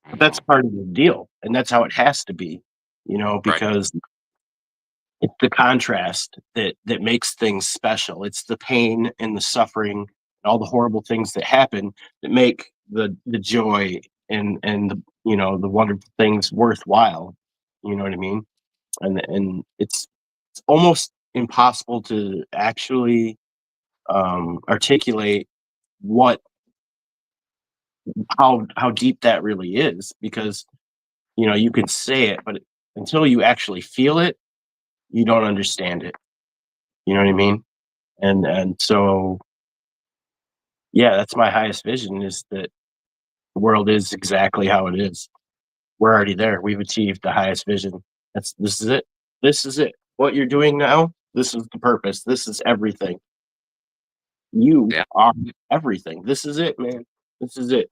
I but that's know. part of the deal. And that's how it has to be, Right. because it's the contrast that makes things special. It's the pain and the suffering and all the horrible things that happen that make the joy and the wonderful things worthwhile. You know what I mean? And it's almost impossible to actually articulate what how deep that really is, because you can say it, but until you actually feel it, you don't understand it. You know what I mean? And so yeah, that's my highest vision, is that the world is exactly how it is. We're already there. We've achieved the highest vision. This is it. This is it. What you're doing now, this is the purpose. This is everything. You Yeah. are everything. This is it, man. This is it.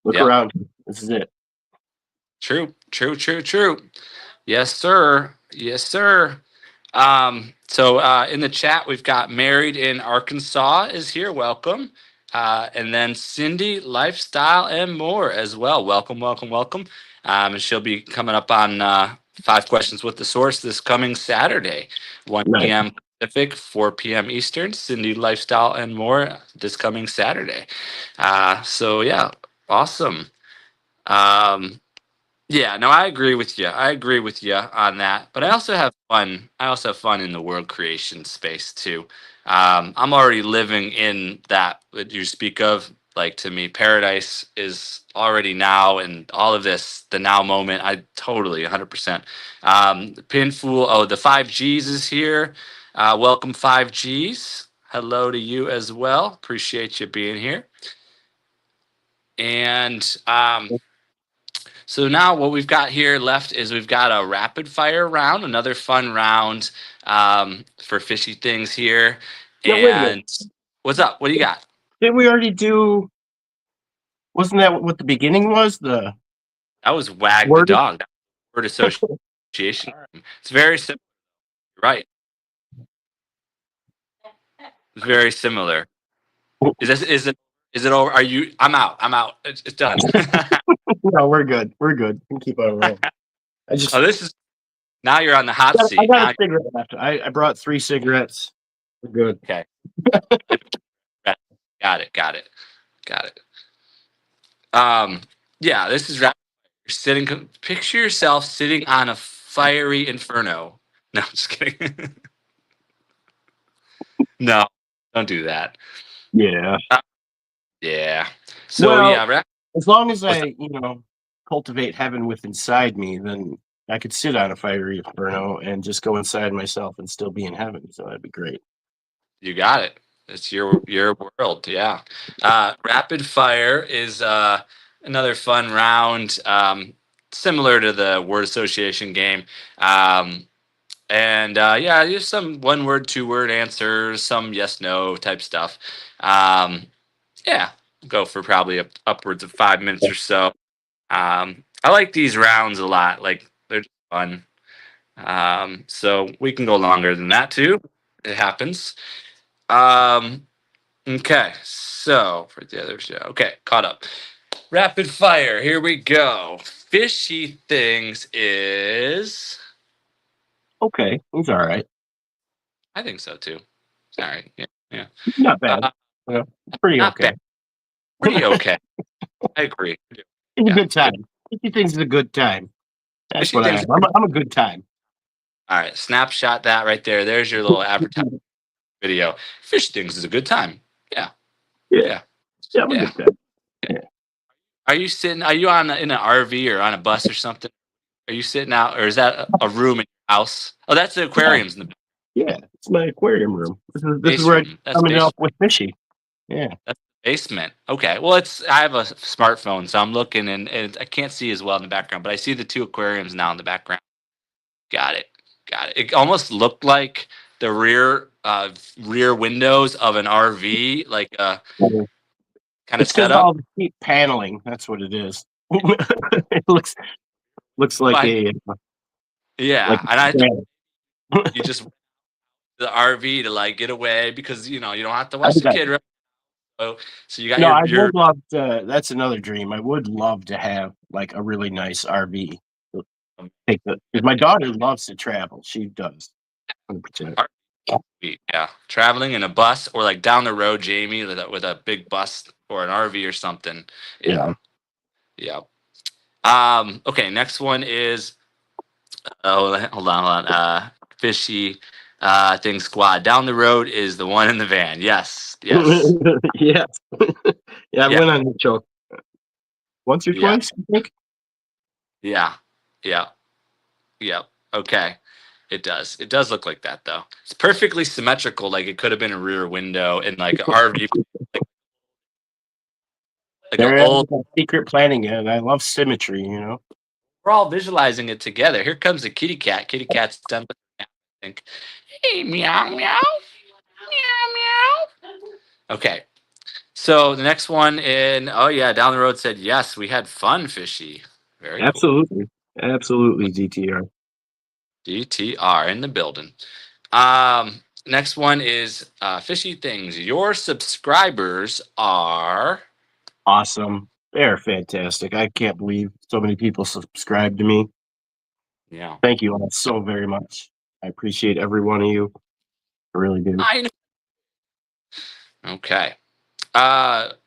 Look Yeah. around. This is it. True. True. True. True. Yes, sir. Yes, sir. So in the chat, we've got Married in Arkansas is here. Welcome. And then Cindy, Lifestyle and More as well. Welcome, welcome, welcome. And she'll be coming up on 5 Questions with the Source this coming Saturday, 1 Nice. p.m. Pacific, 4 p.m. Eastern. Cindy, Lifestyle and More this coming Saturday. So yeah, awesome. Um, yeah, no, I agree with you. I agree with you on that. But I also have fun. I also have fun in the world creation space too. I'm already living in that you speak of. Like, to me, paradise is already now, and all of this, the now moment. I totally 100%. Pinfool. Oh, the 5Gs is here. Welcome, 5Gs. Hello to you as well. Appreciate you being here. And so now what we've got here left is we've got a rapid fire round, another fun round for Fishy Things here. No, wait a minute. And what's up? What do you got? Did we already do? Wasn't that what the beginning was? The That was Wag the word. Dog. Word association. It's very similar, right? It's very similar. Is it over? Are you? I'm out. I'm out. It's done. No, we're good. We're good. We can keep on rolling. I just Oh, this is now you're on the hot I seat. got a Now, cigarette left. I brought 3 cigarettes. We're good. okay. Got it. Got it. Got it. Yeah, this is You're sitting. Picture yourself sitting on a fiery inferno. No, I'm just kidding. No, don't do that. Yeah. Yeah. So Well, yeah, as long as what's I, cultivate heaven within inside me, then I could sit on a fiery inferno and just go inside myself and still be in heaven. So that'd be great. you got it. It's your world. Yeah. Rapid fire is another fun round, similar to the word association game. And yeah, just some 1 word, 2 word answers, some yes no type stuff. Yeah, go for probably upwards of 5 minutes or so. I like these rounds a lot. Like, they're just fun. So we can go longer than that too. It happens. Um, okay, so for the other show, okay, caught up. Rapid fire. Here we go. Fishy Things is. Okay, he's all right. I think so too. All right. Yeah. Yeah. Not bad. Uh, Pretty not okay. bad. Pretty okay. I agree. It's a Yeah. good time. He thinks it's a good time. That's Fishy what I Things. am. I'm a good time. All right. Snapshot that right there. There's your little advertising video. Fish Things is a good time. Yeah. Yeah, Yeah. yeah, I'm a Yeah. good time. Yeah. Are you sitting? Are you on in an RV or on a bus or something? Are you sitting out, or is that a room in your house? Oh, that's the Yeah, aquariums in the yeah, it's my aquarium room. This is base where I'm room. That's coming base. up with fishy. Yeah. That's the basement. Okay. Well, it's. I have a smartphone, so I'm looking, and I can't see as well in the background, but I see the 2 aquariums now in the background. Got it. Got it. It almost looked like the rear windows of an RV, like a kind of It's because setup. all the cheap paneling. That's what it is. It looks like But a like yeah, and I thought yeah. you just went to the RV to like get away because you don't have to I watch think the kid, right? So you got no, I your would love to. That's another dream. I would love to have like a really nice RV. Take the because my daughter loves to travel. She does, 100%. yeah, traveling in a bus or like down the road, Jamie, with a big bus or an RV or something. Yeah. Yeah, yeah. Okay, next one is hold on. Fishy. Thing Squad. Down the road is the one in the van. Yes, yes, Yeah. Yeah, I yeah, went on the show once or yeah, twice, I think. yeah, yeah, yeah. Okay. It does. It does look like that though. It's perfectly symmetrical. Like it could have been a rear window in like an RV, like an There is old. a secret planning, and I love symmetry, you know? We're all visualizing it together. Here comes the kitty cat. Kitty cat's done. With the nap, I think. Hey, meow, meow, meow, meow. Okay. So the next one in. Oh yeah, down the road said yes. We had fun, fishy. Very cool. Absolutely. Absolutely, DTR. DTR in the building. Next one is Fishy Things. Your subscribers are. Awesome. They're fantastic. I can't believe so many people subscribe to me. Yeah. Thank you all so very much. I appreciate every one of you. I really do. I know. Okay.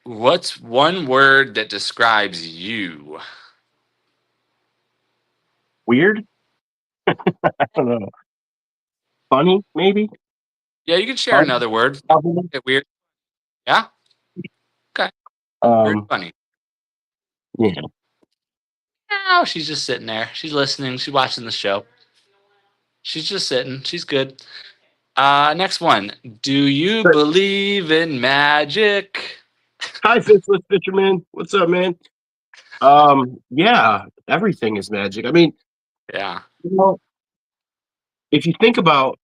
What's one word that describes you? Weird? I don't know. Funny, maybe? Yeah, you can share Fun? another word. Probably. Weird. Yeah. Okay. Weird. Um, Funny. yeah. Oh, she's just sitting there. She's listening. She's watching the show. She's just sitting. She's good. Next one. Do you But, believe in magic? hi, Fishless Fisherman. What's up, man? Yeah, everything is magic. I mean, Yeah. you know, if you think about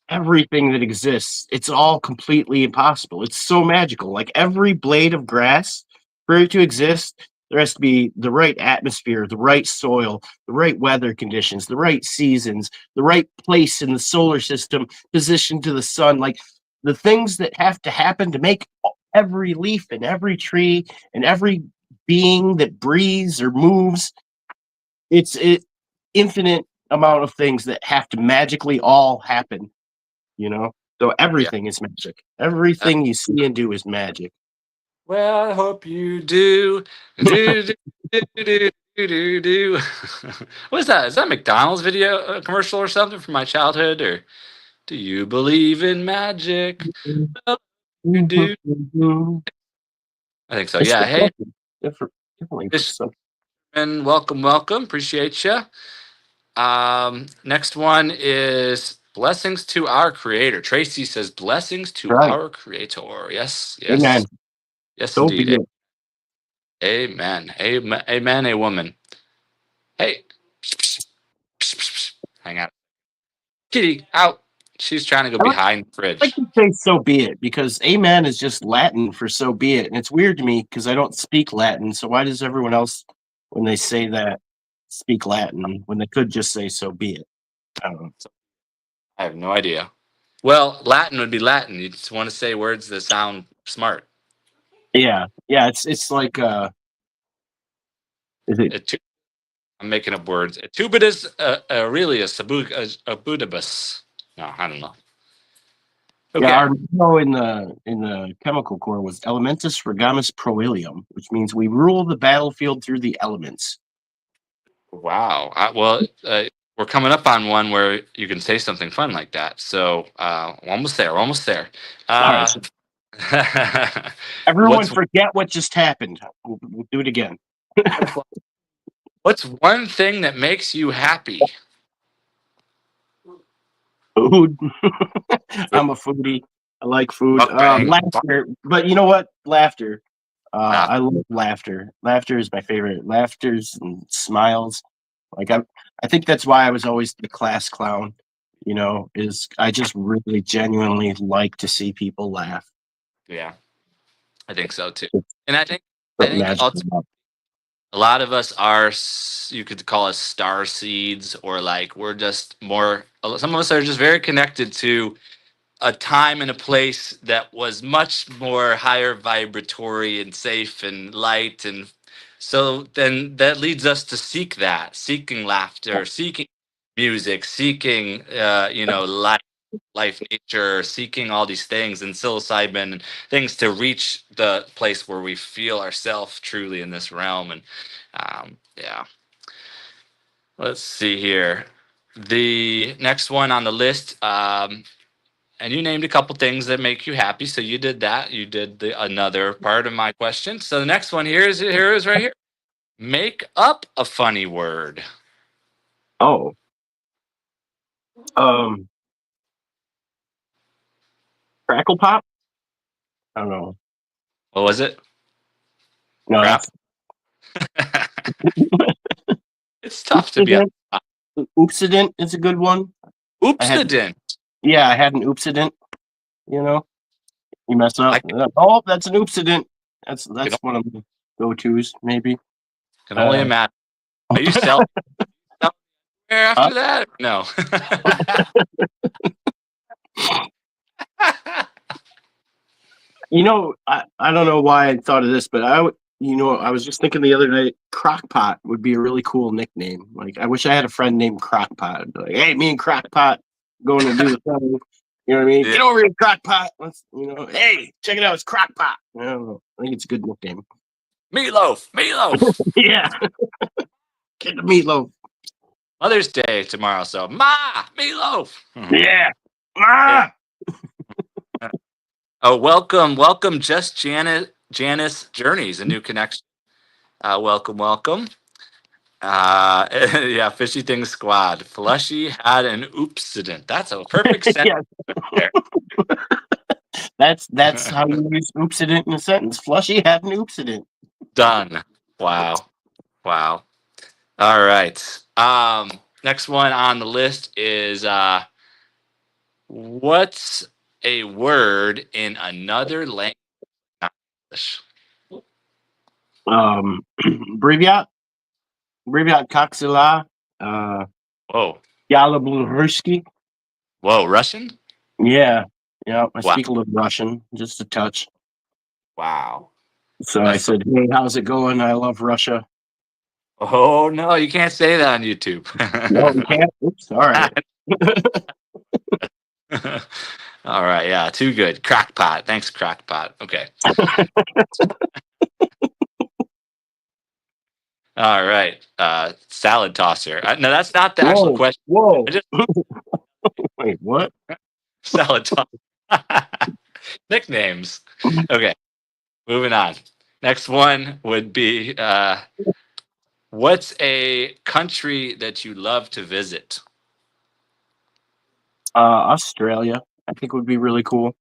everything that exists, it's all completely impossible. It's so magical. Like every blade of grass, for it to exist, there has to be the right atmosphere, the right soil, the right weather conditions, the right seasons, the right place in the solar system, positioned to the sun. Like the things that have to happen to make every leaf and every tree and every being that breathes or moves. It's infinite amount of things that have to magically all happen, you know? So Yeah. everything is magic. Uh, Everything you see and do is magic. well, I hope you do. Do, do, do, do, do, do, do. What is that? Is that a McDonald's video commercial or something from my childhood? Or do you believe in magic? Well, you do. I think so. It's Yeah. Hey, refreshing. Definitely Fisherman, so. welcome, welcome. Appreciate you. Next one is blessings to our creator. Tracy says blessings to Right. our creator. Yes, Amen. yes, yes, So be indeed. it. Amen. Amen. Amen. A woman. Hey, hang on. Kitty, out. She's trying to go I like, behind the like fridge. to say so be it because amen is just Latin for so be it. And it's weird to me because I don't speak Latin. So why does everyone else, when they say that, speak Latin when they could just say so be it? I don't know. I have no idea. Well, Latin would be Latin. You just want to say words that sound smart. Yeah. Yeah. It's like, is it? A I'm making up words. A tubitus aurelius abudibus. No, I don't know. Yeah, Okay. our motto in the chemical core was "Elementus regamus proilium," which means we rule the battlefield through the elements. Wow. Well, we're coming up on one where you can say something fun like that. So we're almost there. We're almost there. All right, Uh, so everyone, what's forget what just happened. We'll do it again. what's one thing that makes you happy? Food. Food, I'm a foodie. I like food. mukbang. Laughter, but you know what? Laughter. Ah, I love laughter. Laughter is my favorite. Laughters and smiles. Like I think that's why I was always the class clown. You know, is I just really genuinely like to see people laugh. yeah, I think so too. It's And I something think magical ultimately about a lot of us are you could call us star seeds, or like we're just more. Some of us are just very connected to a time and a place that was much more higher vibratory and safe and light, and so then that leads us to seeking laughter, seeking music, seeking life, nature, seeking all these things and psilocybin and things to reach the place where we feel ourselves truly in this realm. And yeah, let's see here. The next one on the list, and you named a couple things that make you happy, so you did that. You did the another part of my question. So the next one here is right here. Make up a funny word. Oh, um, crackle pop. I don't know. What was it? No, Crap. that's It's tough to be on. oopsident is a good one. I had, Oopsident. yeah, I had an oopsident. You know, you mess I up. can, Oh, that's an oopsident. That's can one of the go tos, maybe. can only Uh, imagine. Are you selling uh, after that? No. I don't know why I thought of this, but I was just thinking the other night, Crockpot would be a really cool nickname. Like, I wish I had a friend named Crockpot. I'd be like, hey, me and Crockpot going to do the thing. You know what I mean? Yeah. Get over here, Crockpot. Hey, check it out. It's Crockpot. I don't know. I think it's a good nickname. Meatloaf. Yeah. Get the meatloaf. Mother's Day tomorrow, so meatloaf. Yeah. Yeah. Ah! Oh, welcome, just Janice Journeys, a new connection. Welcome. Yeah, Fishy Things Squad. Flushy had an oopsident. That's a perfect sentence Yeah. there. That's how you use oopsident in a sentence. Flushy had an oopsident. Done. Wow. All right. Next one on the list is what's a word in another language? Not English. Breviat. Breviat Coxilla. Uh, Whoa. Yalabluhersky. Russian? Yeah. Yeah. I Wow. speak a little Russian, just a touch. Wow. So I That's said, hey, how's it going? I love Russia. Oh no, you can't say that on YouTube. No, you can't. Oops. All right. All right, yeah, too good. Crackpot. Thanks, Crackpot. Okay. All right. Salad tosser. No, that's not the actual Whoa. question. Whoa. I just Wait, what? salad tosser. Nicknames. Okay, moving on. Next one would be what's a country that you love to visit? Australia. I think would be really cool.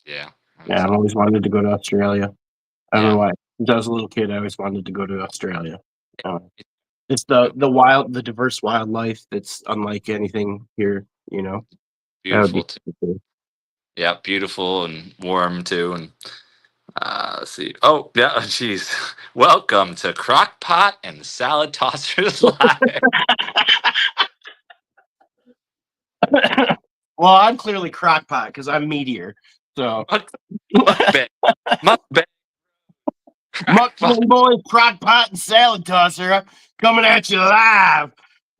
Yeah. Yeah, I've always wanted to go to Australia. I don't know Yeah. why. Since I was a little kid, I always wanted to go to Australia. Uh, it's Yeah. the diverse wildlife that's unlike anything here. That would be Beautiful too. cool. Yeah, beautiful and warm too. And let's see. Oh, yeah. Jeez. Welcome to Crockpot and Salad Tossers Live. Well, I'm clearly crockpot because I'm meteor. So Mukbang. Mukbang. Crockpot. Mukbang boys, crockpot and salad tosser coming at you live.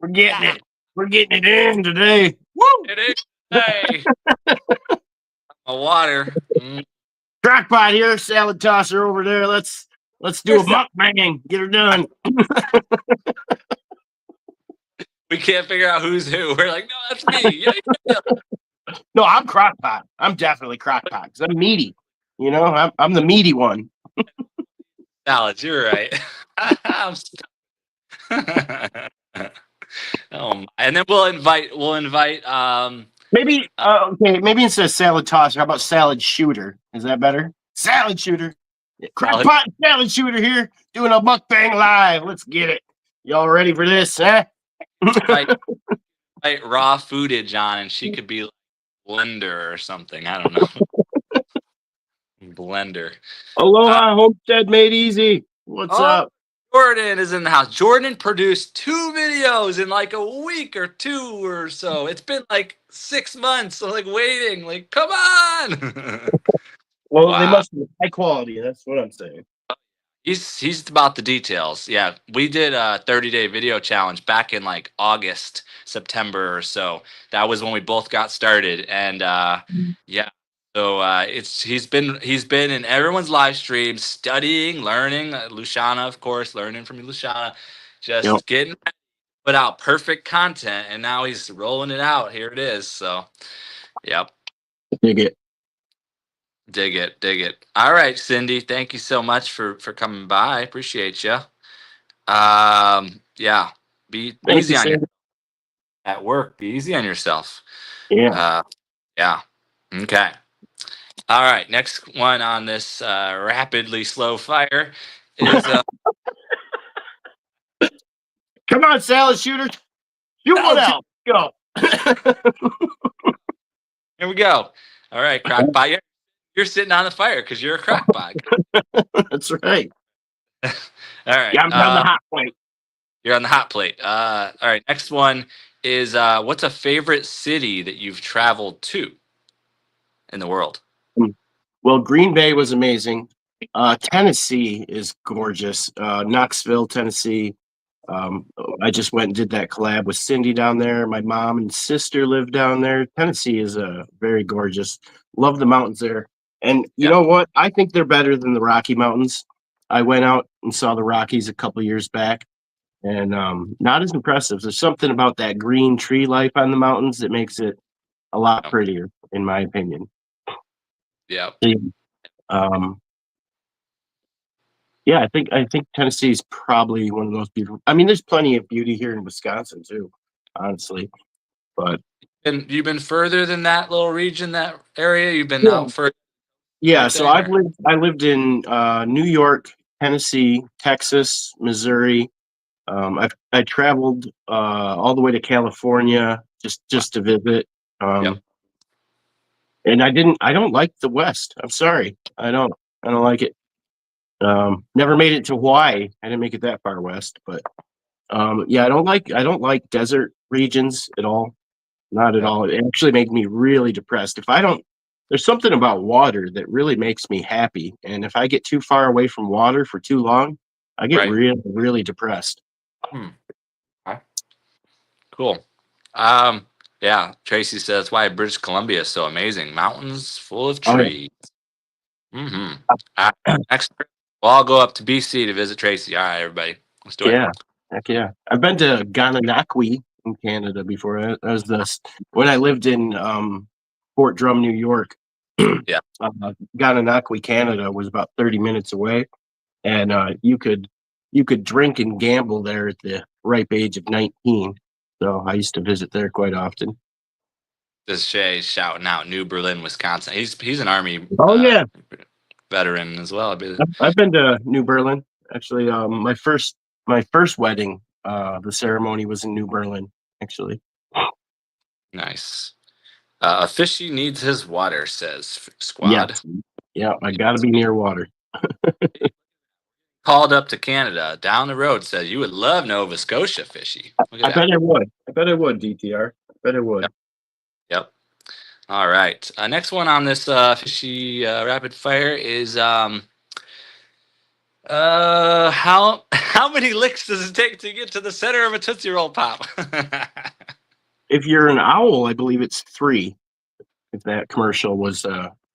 We're getting it. We're getting it in today. Woo! It is. Hey. My water. Crockpot here, salad tosser over there. Let's do a mukbang. Get her done. We can't figure out who's who. We're like, no, that's me. Yeah. No, I'm crockpot. I'm definitely crockpot because I'm meaty. I'm the meaty one. Salads, you're right. I'm stuck. Oh, and then we'll invite Maybe okay. Maybe instead of salad tosser, how about salad shooter? Is that better? Salad shooter. Crockpot and salad shooter here doing a mukbang live. Let's get it. Y'all ready for this? Huh? invite raw footage on, and she could be like Blender or something. I don't know. Blender. Aloha, Homestead Made Easy. What's up? Jordan is in the house. Jordan produced 2 videos in like a week or 2 or so. It's been like 6 months. So like waiting, like come on. Well, they Wow. must be high quality. That's what I'm saying. He's about the details. Yeah, we did a 30-day video challenge back in like August, September or so. That was when we both got started, and yeah. So he's been in everyone's live streams, studying, learning. Luciana, of course, learning from Luciana, just Yep. getting put out perfect content, and now he's rolling it out. Here it is. So, yep. Dig it. Dig it, dig it. All right, Cindy, thank you so much for coming by. Appreciate you. Yeah, be Thank you, easy on you Sam. at work. Be easy on yourself. Yeah. Uh, yeah. Okay. All right. Next one on this rapidly slow fire is Come on, salad shooter. Shoot one salad. out. Go. Here we go. All right, crockpot. You're sitting on the fire because you're a crockpot. That's right. All right. Yeah, I'm on the hot plate. You're on the hot plate. All right. Next one is what's a favorite city that you've traveled to in the world? Well, Green Bay was amazing. Tennessee is gorgeous. Knoxville, Tennessee. Um, I just went and did that collab with Cindy down there. My mom and sister live down there. Tennessee is very gorgeous. Love the mountains there. And you Yeah. know what? I think they're better than the Rocky Mountains. I went out and saw the Rockies a couple years back, and not as impressive. There's something about that green tree life on the mountains that makes it a lot prettier, in my opinion. Yeah. Um, yeah, I think Tennessee is probably one of the most beautiful. I mean, there's plenty of beauty here in Wisconsin too, honestly. But And you've been further than that little region, that area. You've been yeah, out for yeah. So everything, or I lived in New York, Tennessee, Texas, Missouri. I traveled all the way to California just to visit. yep. Um, and I don't like the West. I'm sorry, I don't like it. Never made it to Hawaii. I didn't make it that far west, but yeah, I don't like desert regions at all. Not at Yep. all. It actually made me really depressed. If I don't, there's something about water that really makes me happy. And if I get too far away from water for too long, I get Right. really, really depressed. Hmm. Okay. Cool. Yeah. Tracy says why British Columbia is so amazing. Mountains full of Oh trees. Mm-hmm. Next, we'll all go up to BC to visit Tracy. All right, everybody, let's do it. yeah, heck yeah. I've been to Gananoque in Canada before. That was when I lived in Fort Drum, New York. Yeah. Gananoque, Canada, was about 30 minutes away, and you could drink and gamble there at the ripe age of 19. So I used to visit there quite often. This is Shay shouting out New Berlin, Wisconsin. He's an Army Oh yeah, veteran as well. I believe. I've been to New Berlin. Actually, my first wedding, the ceremony was in New Berlin. Actually, Nice. Fishy needs his water, says Squad. yes, yeah, I got to be near water. Called up to Canada down the road, says you would love Nova Scotia, Fishy. Look at I that. bet I would. I bet I would, DTR. I bet I would. Yep. Yep. All right. Next one on this Fishy rapid fire is how many licks does it take to get to the center of a Tootsie Roll Pop? If you're an owl, I believe it's 3. If that commercial was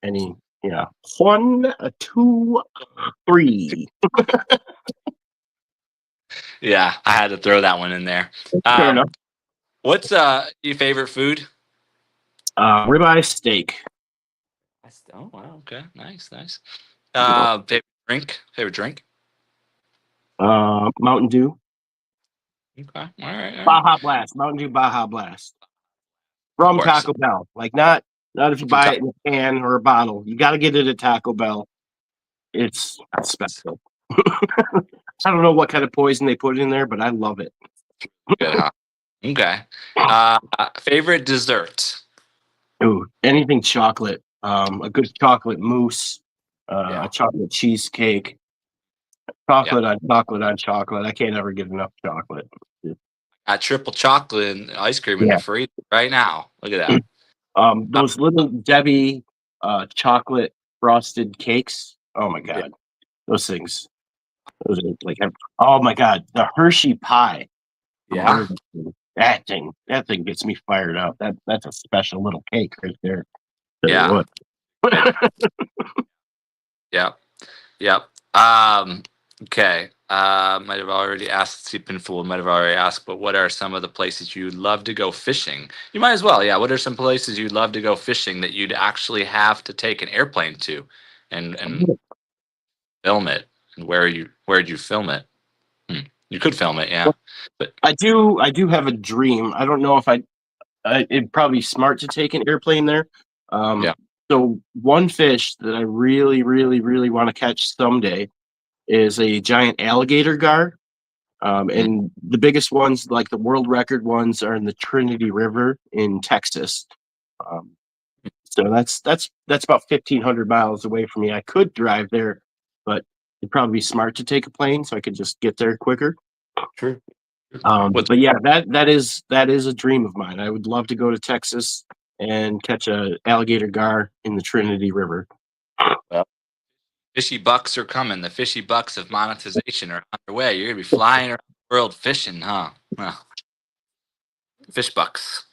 any, yeah, 1, 2, 3. Yeah, I had to throw that one in there. Fair enough. What's your favorite food? Ribeye steak. Oh wow, okay, nice, nice. Favorite drink. Mountain Dew. Okay, all right, all right. Baja Blast. Mountain Dew Baja Blast. Of From course. Taco Bell. Like not if you From buy it in a can or a bottle. You got to get it at Taco Bell. It's special. I don't know what kind of poison they put in there, but I love it. Good, huh? Okay. Favorite dessert. Ooh, anything chocolate. A good chocolate mousse, Yeah. a chocolate cheesecake, Yeah. chocolate on chocolate on chocolate. I can't ever get enough chocolate. Got triple chocolate and ice cream in the Yeah. freezer right now. Look at that. Those little Debbie chocolate frosted cakes. Oh my Yeah. god, those things. Those are like, oh my god, the Hershey pie from Yeah. Burger King. That thing gets me fired up. That's a special little cake right there. Tell you Yeah. what. Yep. Yep. Um, Okay. Might have already asked. Sleeping Fool might have already asked, but what are some of the places you'd love to go fishing? You might as well. Yeah. What are some places you'd love to go fishing that you'd actually have to take an airplane to, and film it? And where'd you film it? You could film it, yeah. But I do have a dream. I don't know if it'd probably be smart to take an airplane there. yeah. So one fish that I really, really, really want to catch someday is a giant alligator gar. Mm, And the biggest ones, like the world record ones, are in the Trinity River in Texas. Um, so that's about 1,500 miles away from me. I could drive there, but it'd probably be smart to take a plane so I could just get there quicker. true. What's But yeah, that is a dream of mine. I would love to go to Texas and catch a alligator gar in the Trinity River. well, fishy bucks are coming. The fishy bucks of monetization are underway. You're gonna be flying around the world fishing, huh? Well, fish bucks.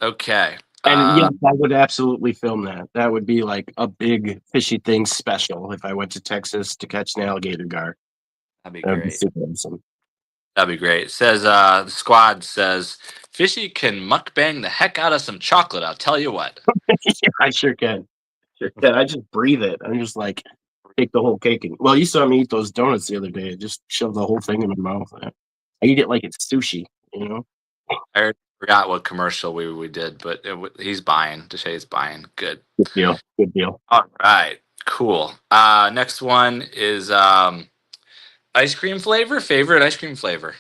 Okay. And yes, I would absolutely film that. That would be like a big fishy thing special if I went to Texas to catch an alligator gar. That'd be That would be great. super awesome. That'd be great. It says the squad says Fishy can mukbang the heck out of some chocolate. I'll tell you what. I sure can. Sure can. I just breathe it. I'm just like take the whole cake and well, you saw me eat those donuts the other day. I just shoved the whole thing in my mouth. I eat it like it's sushi, you know? I already forgot what commercial we did, but he's buying. Deshay's buying. Good. Good deal. Good deal. All right. Cool. Next one is ice cream flavor. Favorite ice cream flavor.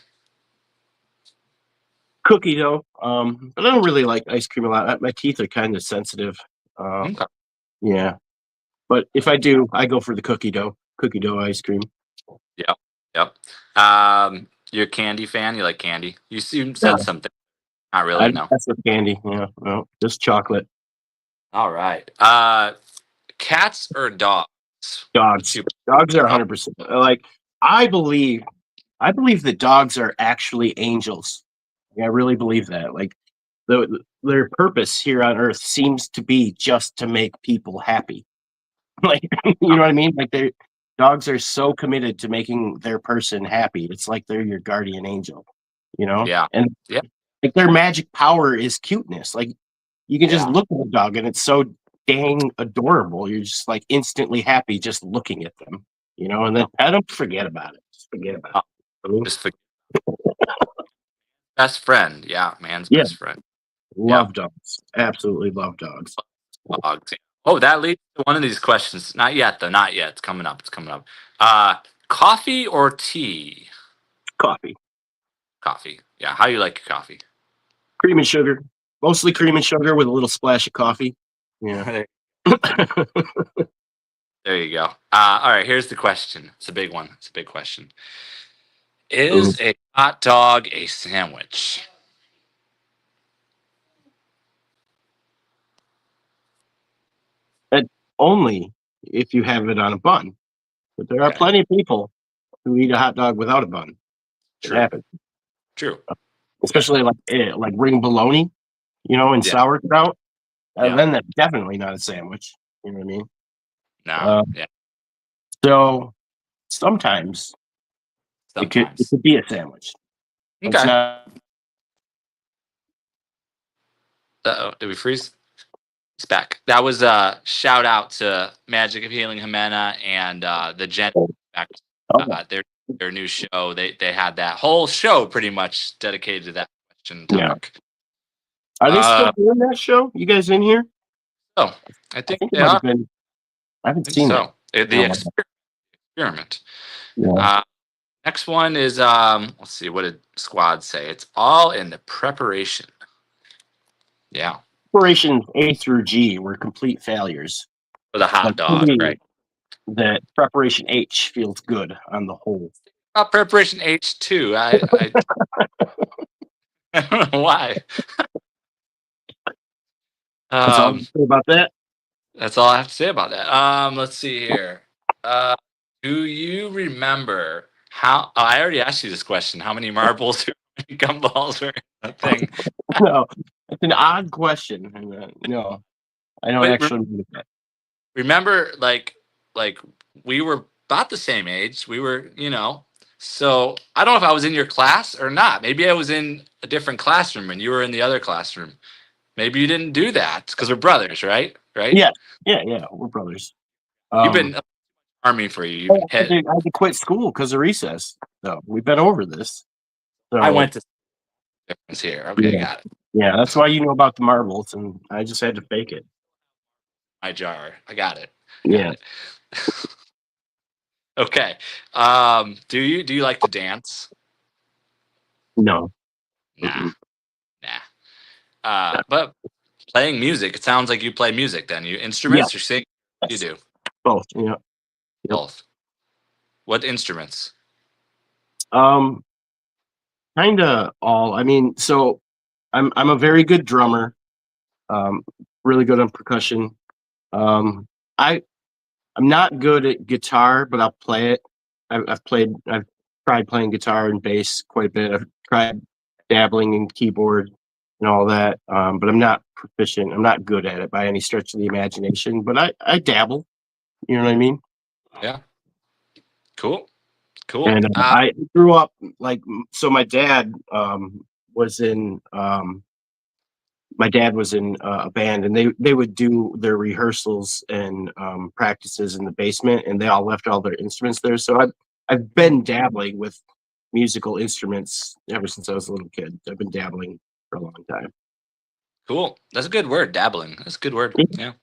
Cookie dough. But I don't really like ice cream a lot. My teeth are kind of sensitive. Uh, Okay. yeah. But if I do, I go for the cookie dough ice cream. Yep. Yep. You're a candy fan. You like candy. You Yeah, said something. Not I really. don't No. mess with candy. Yeah, no, just chocolate. All right. Cats or dogs? What's Dogs. your Dogs are oh, 100%. Like I believe, I believe that dogs are actually angels. I really believe that. Like their purpose here on Earth seems to be just to make people happy. Like you know what I mean? Like they dogs are so committed to making their person happy. It's like they're your guardian angel. You know, yeah. and Yeah. like their magic power is cuteness. Like you can just Yeah. look at a dog and it's so dang adorable. You're just like instantly happy just looking at them, you know, and then Yeah. I don't forget about it. Just forget about Oh, it. I mean, just forget. Best friend. Yeah. Man's yeah, best friend. Yeah. love dogs. Absolutely love dogs. Dogs. Oh, that leads to one of these questions. Not yet, though. Not yet. It's coming up. It's coming up. Uh, coffee or tea? Coffee, Coffee. Yeah. How you like your coffee? cream and sugar, mostly cream and sugar with a little splash of coffee. Yeah. there, there you go. All right. Here's the question. It's a big one. It's a big question. Ooh. Is a hot dog a sandwich? And only if you have it on a bun. But there are Okay. plenty of people who eat a hot dog without a bun. It True. happens, True. Yeah. especially like ring bologna, you know, and Yeah. sauerkraut. Yeah. Then that's definitely not a sandwich. You know what I mean? No. Uh, Yeah. so sometimes it Sometimes. could be a sandwich. It's Okay. not. Uh-oh. Did we freeze? It's back. That was a shout out to Magic of Healing Jimena and the Gen back. Oh, Their new show. They had that whole show pretty much dedicated to that question yeah. topic. Are they still Uh doing that show? You guys in here? oh, I I think think it they might are. have been. I I haven't think seen it. so. The Oh, experiment. yeah. Uh next one is let's see, what did squad say? It's all in the preparation. Yeah. Operations A through G were complete failures. For the hot But to dog, me, right? that preparation H feels good on the whole. Preparation H2. I don't know why. That's all I Um say about that. That's all I have to say about that. Let's see here. Uh, do you remember how? Oh, I already asked you this question. How many marbles or how many gumballs were in that thing? No, it's an odd question. No, I don't But actually believe that. remember, like we were about the same age. We were, so I don't know if I was in your class or not. Maybe I was in a different classroom and you were in the other classroom. Maybe you didn't do that because we're brothers, right? Right? Yeah, yeah, we're brothers. You've Um, been army for you. You've I had hit. to, I had to quit school because of recess. So we've been over this. I So went to difference here. Okay, yeah, got it. yeah, that's why you know about the marbles, and I just had to fake it. My jar. I got it. I got Yeah, it. Okay. Do you like to dance? no. Nah, Mm-mm. nah. But playing music. It sounds like you play music. Then you Yeah, instruments. You sing. You yes, do both. Yeah, yep. both. What instruments? Um, kind of all. I mean, so I'm a very good drummer. Um, really good on percussion. Um, I I'm not good at guitar, but I'll play it. I've tried playing guitar and bass quite a bit. I've tried dabbling in keyboard and all that, but I'm not proficient. I'm not good at it by any stretch of the imagination. But I dabble. You know what I mean? Yeah. Cool. Cool. And I grew up like so. Was in my dad was in a band, and they would do their rehearsals and practices in the basement, and they all left all their instruments there. So I've been dabbling with musical instruments ever since I was a little kid. I've been dabbling for a long time. Cool. That's a good word. Dabbling. That's a good word. Yeah.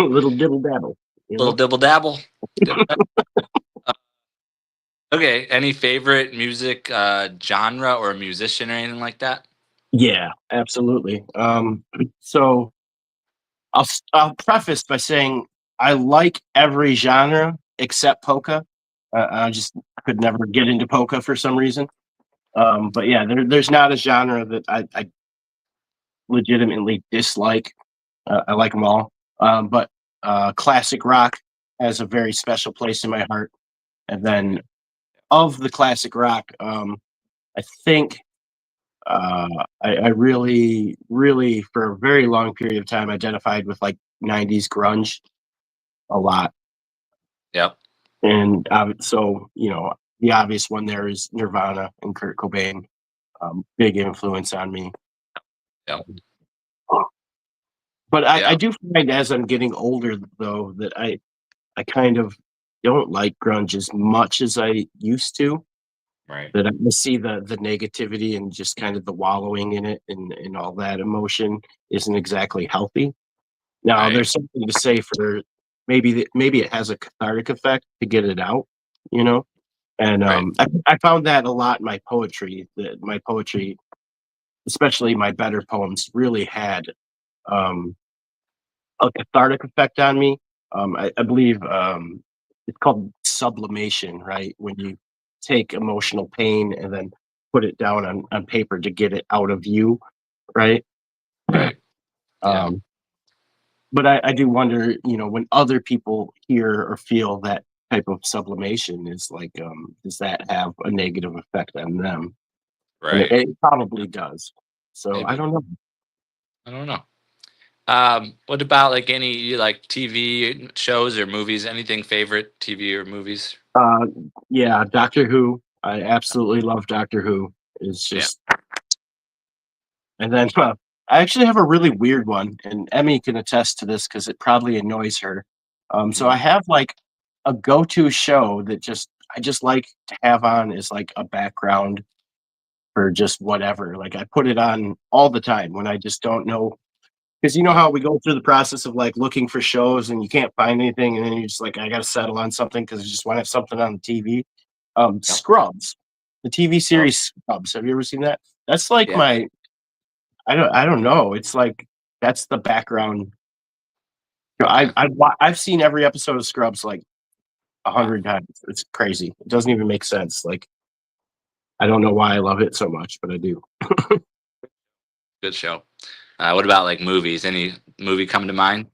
Little dibble dabble, you Little know. dibble dabble. Good. Okay. Any favorite music genre or musician or anything like that? Yeah, absolutely. So I'll preface by saying I like every genre except polka. I just could never get into polka for some reason. But yeah, there's not a genre that I legitimately dislike. I like them all. But classic rock has a very special place in my heart. And then of the classic rock, I think I really, really, for a very long period of time, identified with like '90s grunge a lot. Yep. And so, the obvious one there is Nirvana and Kurt Cobain. Big influence on me. Yep. But I Yep. do find as I'm getting older, though, that I kind of don't like grunge as much as I used to. Right. That I see the negativity and just kind of the wallowing in it and all that emotion isn't exactly healthy. Now, Right. there's something to say for maybe it has a cathartic effect to get it out, you know? And Right. I found that a lot in my poetry. That my poetry, especially my better poems, really had um, a cathartic effect on me. I believe it's called sublimation, right? When you take emotional pain and then put it down on paper to get it out of you, right? Right. Yeah. Um, but I do wonder, when other people hear or feel that type of sublimation is like, does that have a negative effect on them? And it, Right. it probably does. So I Maybe. don't know. I don't know. What about like any like TV shows or movies? Anything favorite TV or movies? Uh, yeah, Doctor Who. I absolutely love Doctor Who. It's Yeah. just, and then I actually have a really weird one, and Emmy can attest to this because it probably annoys her. So I Mhm. have like a go-to show that I just like to have on as like a background for just whatever. Like I put it on all the time when I just don't know because you know Yep. how we go through the process of like looking for shows and you can't find anything, and then you're just like, I got to settle on something because I just want to have something on the TV. Yep. Scrubs, the TV Oh, series Scrubs. Have you ever seen that? That's like yeah. I don't know. It's like that's the background. Okay. I've seen every episode of Scrubs like a Wow. hundred times. It's crazy. It doesn't even make sense. Like I don't know why I love it so much, but I do. Good show. What about like movies? Any movie come to mind?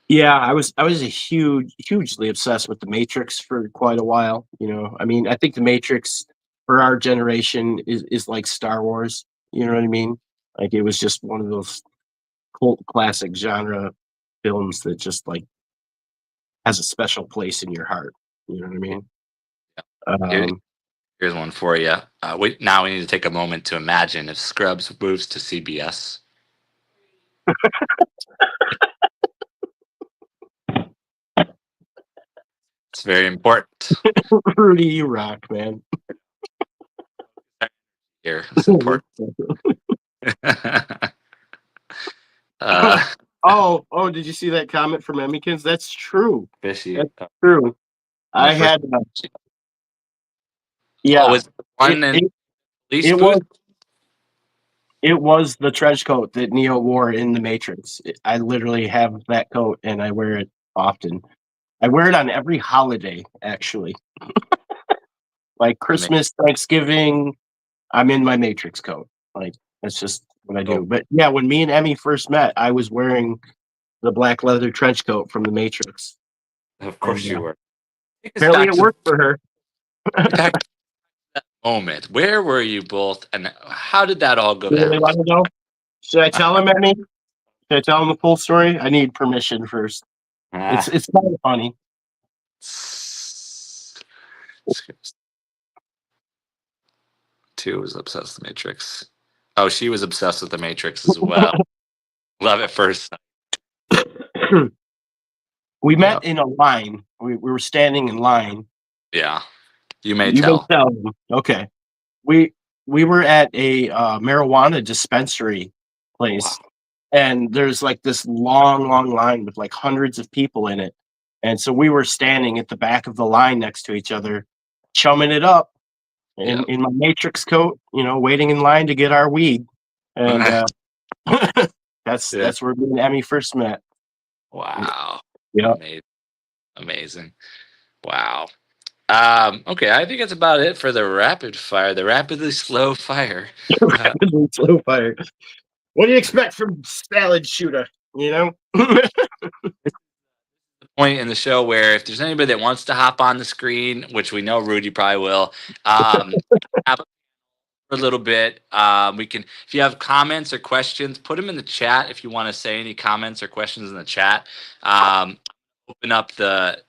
Yeah, I was a hugely obsessed with The Matrix for quite a while, I mean, I think The Matrix for our generation is like Star Wars, you know what I mean? Like, it was just one of those cult classic genre films that just, like, has a special place in your heart. You know what I mean? Here, Um, here's one for you. Now we need to take a moment to imagine if Scrubs moves to CBS. It's very important. Rudy, you rock, man. Here, it's important. uh, Oh, did you see that comment from Emmykins? That's true. Fishy. That's true. On the I first. had, Oh, yeah, was the one it, in it, police it booth? was, it was the trench coat that Neo wore in the Matrix. I literally have that coat and I wear it often. I wear it on every holiday, actually. Like Amazing. Christmas, Thanksgiving, I'm in my Matrix coat. Like, that's just what I do. Oh, But yeah, when me and Emmy first met, I was wearing the black leather trench coat from the Matrix. of And course you were. Take us apparently back it to worked for her. back to that moment. Where were you both, and how did that all go You really down? want to know? Should I tell him, Emmy? Should I tell him the full story? I need permission first. Ah, It's kind of funny. Two was obsessed with the Matrix. Oh, she was obsessed with the Matrix as well. Love at first sight. We Yeah, met in a line. We were standing in line. yeah. You may You may tell. tell him. Okay. We we were at a marijuana dispensary Wow. place, and there's like this long line with like hundreds of people in it. And so we were standing at the back of the line next to each other, chumming it up Yeah. in my Matrix coat, waiting in line to get our weed. And that's Yeah. that's where me and Emmy first met. Wow. Yeah. Amazing. Amazing. Wow. Okay, I think that's about it for the rapid fire, the rapidly slow fire. Uh, Rapidly slow fire. What do you expect from salad shooter? Point in the show where if there's anybody that wants to hop on the screen, which we know Rudy probably will, have for a little bit. We can, if you have comments or questions, put them in the chat. If you want to say any comments or questions in the chat, open up the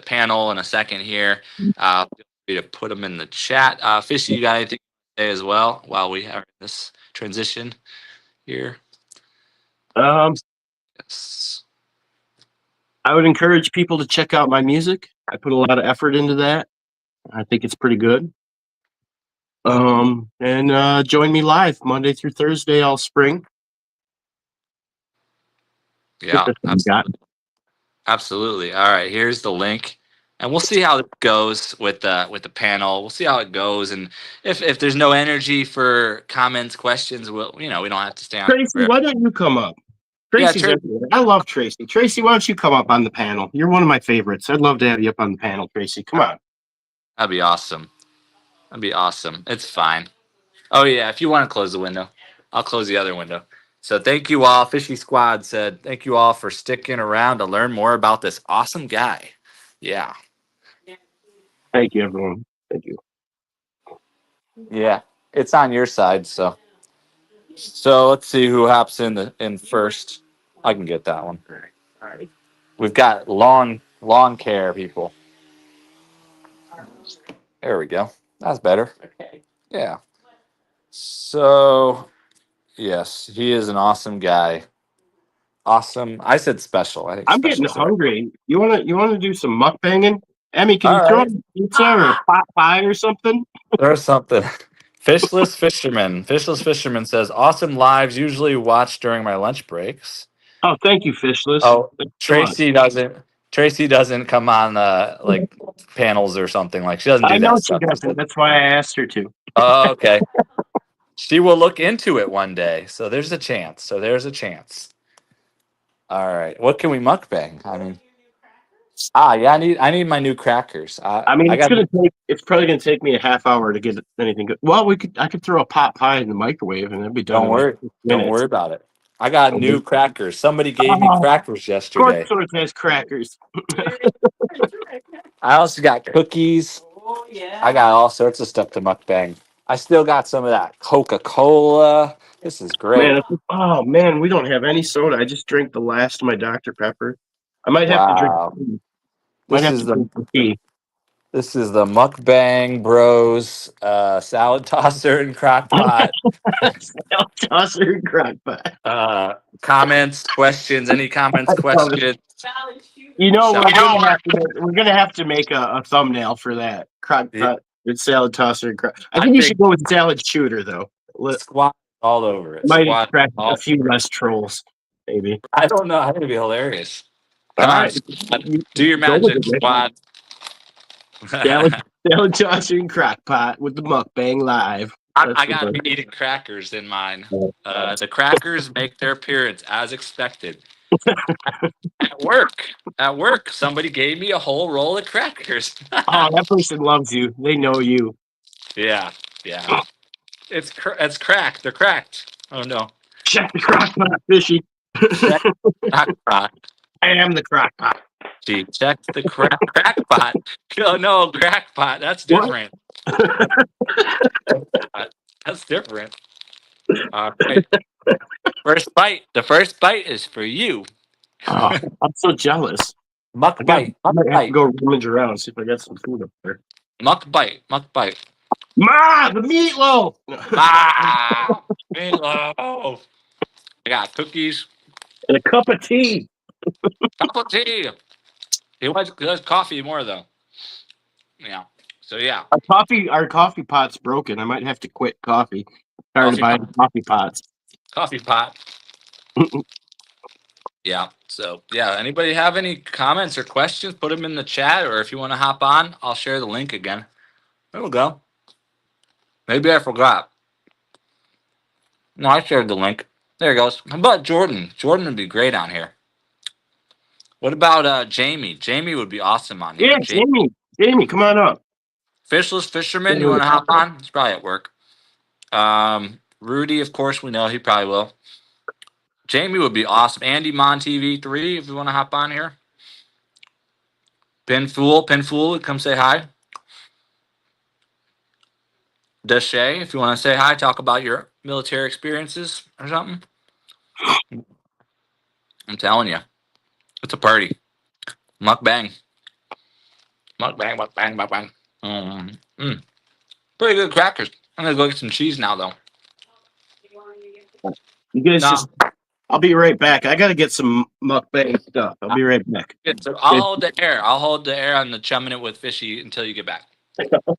panel in a second here. Feel free to put them in the chat. Fishy, you got anything to say as well while we have this transition here? Um, Yes. I would encourage people to check out my music. I put a lot of effort into that. I think it's pretty good. And join me live Monday through Thursday all spring. I think Yeah, that's what we got. absolutely. Absolutely. All right, here's the link. And we'll see how it goes with the panel. We'll see how it goes, and if there's no energy for comments, questions, we don't have to stay on Tracy, forever. why don't you come up? Yeah, Tracy's everywhere. I love Tracy. Tracy, why don't you come up on the panel? You're one of my favorites. I'd love to have you up on the panel, Tracy. Come on. that'd be awesome. That'd be awesome. It's fine. Oh yeah, if you want to close the window, I'll close the other window. So thank you all. Fishy Squad said thank you all for sticking around to learn more about this awesome guy. Yeah. Thank you, everyone. Thank you. Yeah. It's on your side, so let's see who hops in first. I can get that one. We've got lawn care people. There we go. That's better. Yeah. So yes, he is an awesome guy. Awesome. I said special. I think I'm getting special's the right. hungry. You wanna do some mukbanging? Emmy, can you All throw right. in pizza or a pot pie or something? There's something. Fishless Fisherman. Fishless Fisherman says, awesome lives usually watch during my lunch breaks. Oh, thank you, Fishless. Oh, Thanks a lot. Tracy doesn't come on like panels or something. Like she doesn't I do know that she stuff. doesn't. That's why I asked her to. Oh, okay. She will look into it one day. So there's a chance. All right. What can we mukbang? I mean, yeah, I need my new crackers. I mean, I got it's probably gonna take me a half hour to get anything good. Well, I could throw a pot pie in the microwave and it'd be done don't in like worry. 6 Don't minutes. worry about it. I got Oh, new crackers. Somebody gave me of crackers course, yesterday. Source has crackers. I also got cookies. I got all sorts of stuff to mukbang. I still got some of that Coca-Cola. This is great. Man, oh man, we don't have any soda. I just drank the last of my Dr. Pepper. I might have to drink. Wow. Might This have is to the drink some tea. this is the Mukbang Bros salad tosser and crock pot. I'll toss her in crockpot. Comments, questions, any comments, questions? You know, So, we're gonna have to make a thumbnail for that yeah, crockpot. It's salad tosser and crock. I I think you should think go with salad shooter though. squat all over it. Might Squat attract a all. few less trolls, maybe. I don't know. I think it'd be hilarious. All Come on, right, squad. you Do your go with magic, it, Rick. squad. Salad, salad tosser and crockpot with the mukbang live. That's I the got to best. be eating crackers in mine. The crackers make their appearance as expected. At work, somebody gave me a whole roll of crackers. Oh, that person loves you. They know you. Yeah, yeah. It's cracked. They're cracked. Oh no. Check the crockpot, fishy. Check crackpot. I am the crockpot. Gee, check the crackpot. Oh no, crackpot. That's What? different. That's different. All right. First bite. The first bite is for you. Oh, I'm so jealous. Muck bite. I Muck might have to bite. go rummage around and see if I got some food up there. Muck bite. Muck bite. Ma, the meatloaf. Ah, meatloaf. I got cookies, And a cup of tea. cup of tea. He likes coffee more though. Yeah. So yeah, Our coffee pot's broken. I might have to quit coffee. Tired of coffee pot. buying coffee pots. Coffee pot. Yeah. So yeah. Anybody have any comments or questions? Put them in the chat, or if you want to hop on, I'll share the link again. There we go. Maybe I forgot. No, I shared the link. There it goes. How about Jordan? Jordan would be great on here. What about Jamie? Jamie would be awesome on here. Yeah, Jamie. Jamie, come on up. Fishless Fisherman, you want to hop on? He's probably at work. Rudy, of course, we know he probably will. Jamie would be awesome. Andy Mon TV3, if you want to hop on here. Pinfool, come say hi. Deshay, if you want to say hi, talk about your military experiences or something. I'm telling you, it's a party. Mukbang. Mukbang. Pretty good crackers. I'm going to go get some cheese now, though. You guys No, just. I'll be right back. I gotta get some mukbang stuff. I'll be right back. I'll hold the air. I'll hold the air on the chumming it with Fishy until you get back. All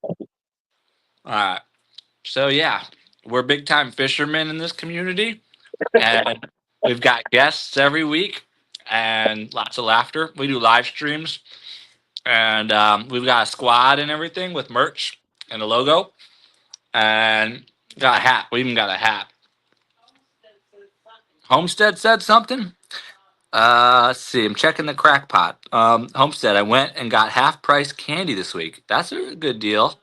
right. So yeah, we're big time fishermen in this community, and we've got guests every week and lots of laughter. We do live streams, and we've got a squad and everything with merch and a logo, and got a hat. We even got a hat. Homestead said something. Let's see. I'm checking the crack pot. Homestead, I went and got half price candy this week. That's a good deal.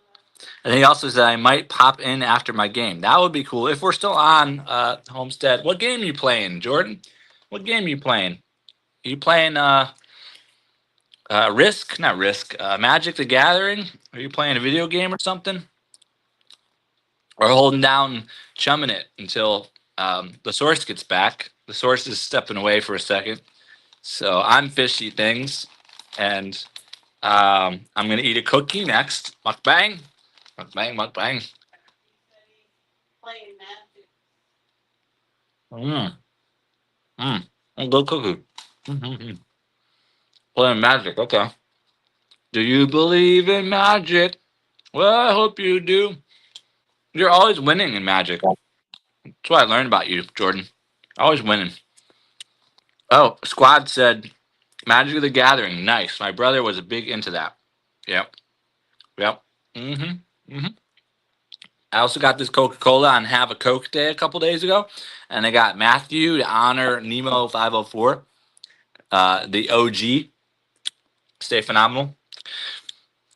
And he also said I might pop in after my game. That would be cool. If we're still on Homestead, what game are you playing, Jordan? What game are you playing? Are you playing Risk? Not Risk. Magic the Gathering? Are you playing a video game or something? Or holding down, chumming it until the source gets back. The source is stepping away for a second. So I'm Fishy Things, and I'm gonna eat a cookie next. Mukbang, mukbang. A good cookie. Mm-hmm. Playing magic. Okay. Do you believe in magic? Well, I hope you do. You're always winning in magic. That's what I learned about you, Jordan. Always winning. Oh, Squad said Magic of the Gathering. Nice. My brother was a big into that. Yep. Yep. Mm-hmm. I also got this Coca-Cola on Have a Coke Day a couple days ago, and I got Matthew to honor Nemo 504, the OG. Stay phenomenal.